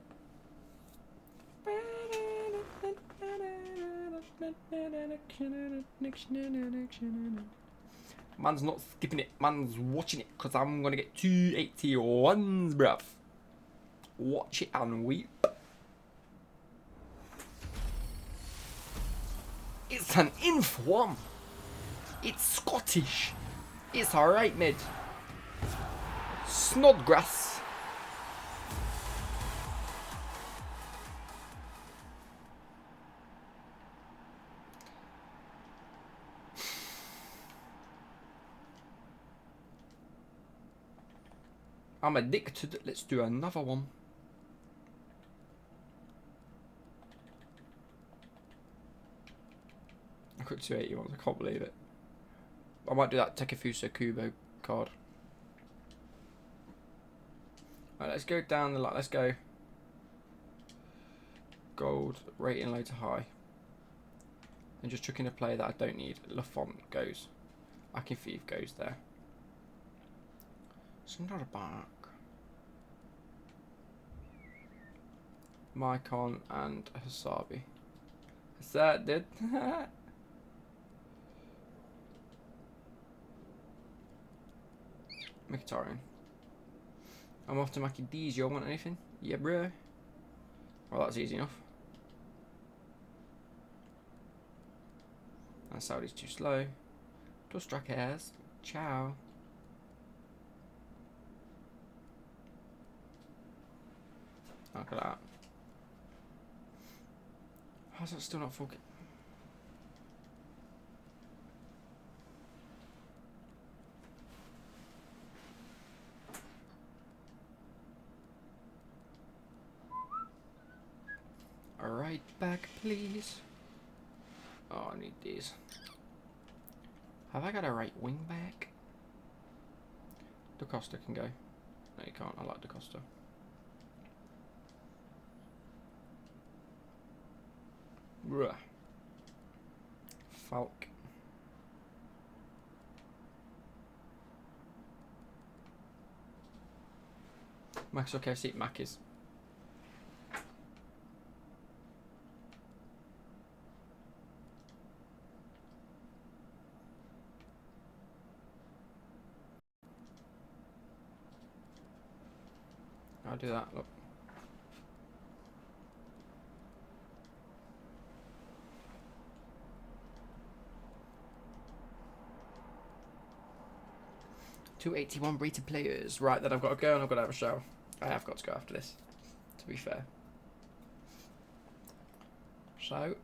[SPEAKER 1] Man's not skipping it, man's watching it, because I'm going to get 281s, bruv. Watch it and weep. It's an inform. It's Scottish. It's alright, mid. Snodgrass. I'm addicted. Let's do another one. I got 280 ones. I can't believe it. I might do that Takefusa Kubo card. Alright, let's go down the line. Let's go gold, rating low to high. And just chuck in a player that I don't need. Lafont goes. Akinfeev goes there. It's not a back. Maicon and Hasabi. Is that did? Mkhitaryan. I'm off to Mackie D's. You want anything? Yeah, bro. Well, that's easy enough. And Saudi's too slow. Dos Strikers. Ciao. Look at that. How's that still not full? Alright, back please. Oh, I need these. Have I got a right wing back? Da Costa can go. No, you can't. I like Da Costa. Bruh. Falk. Max okay, see Mac is. I'll do that, look. $281 rated players. Right, then I've got to go and I've got to have a shower. I have got to go after this, to be fair. So.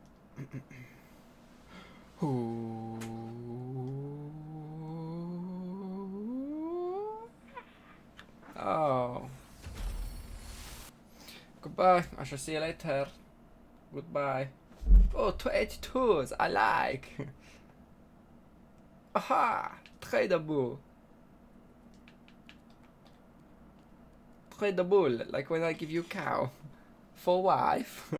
[SPEAKER 1] Oh. Goodbye. I shall see you later. Goodbye. Oh, 282s. I like. Aha. Tradable. Tradable. Like when I give you a cow. For wife.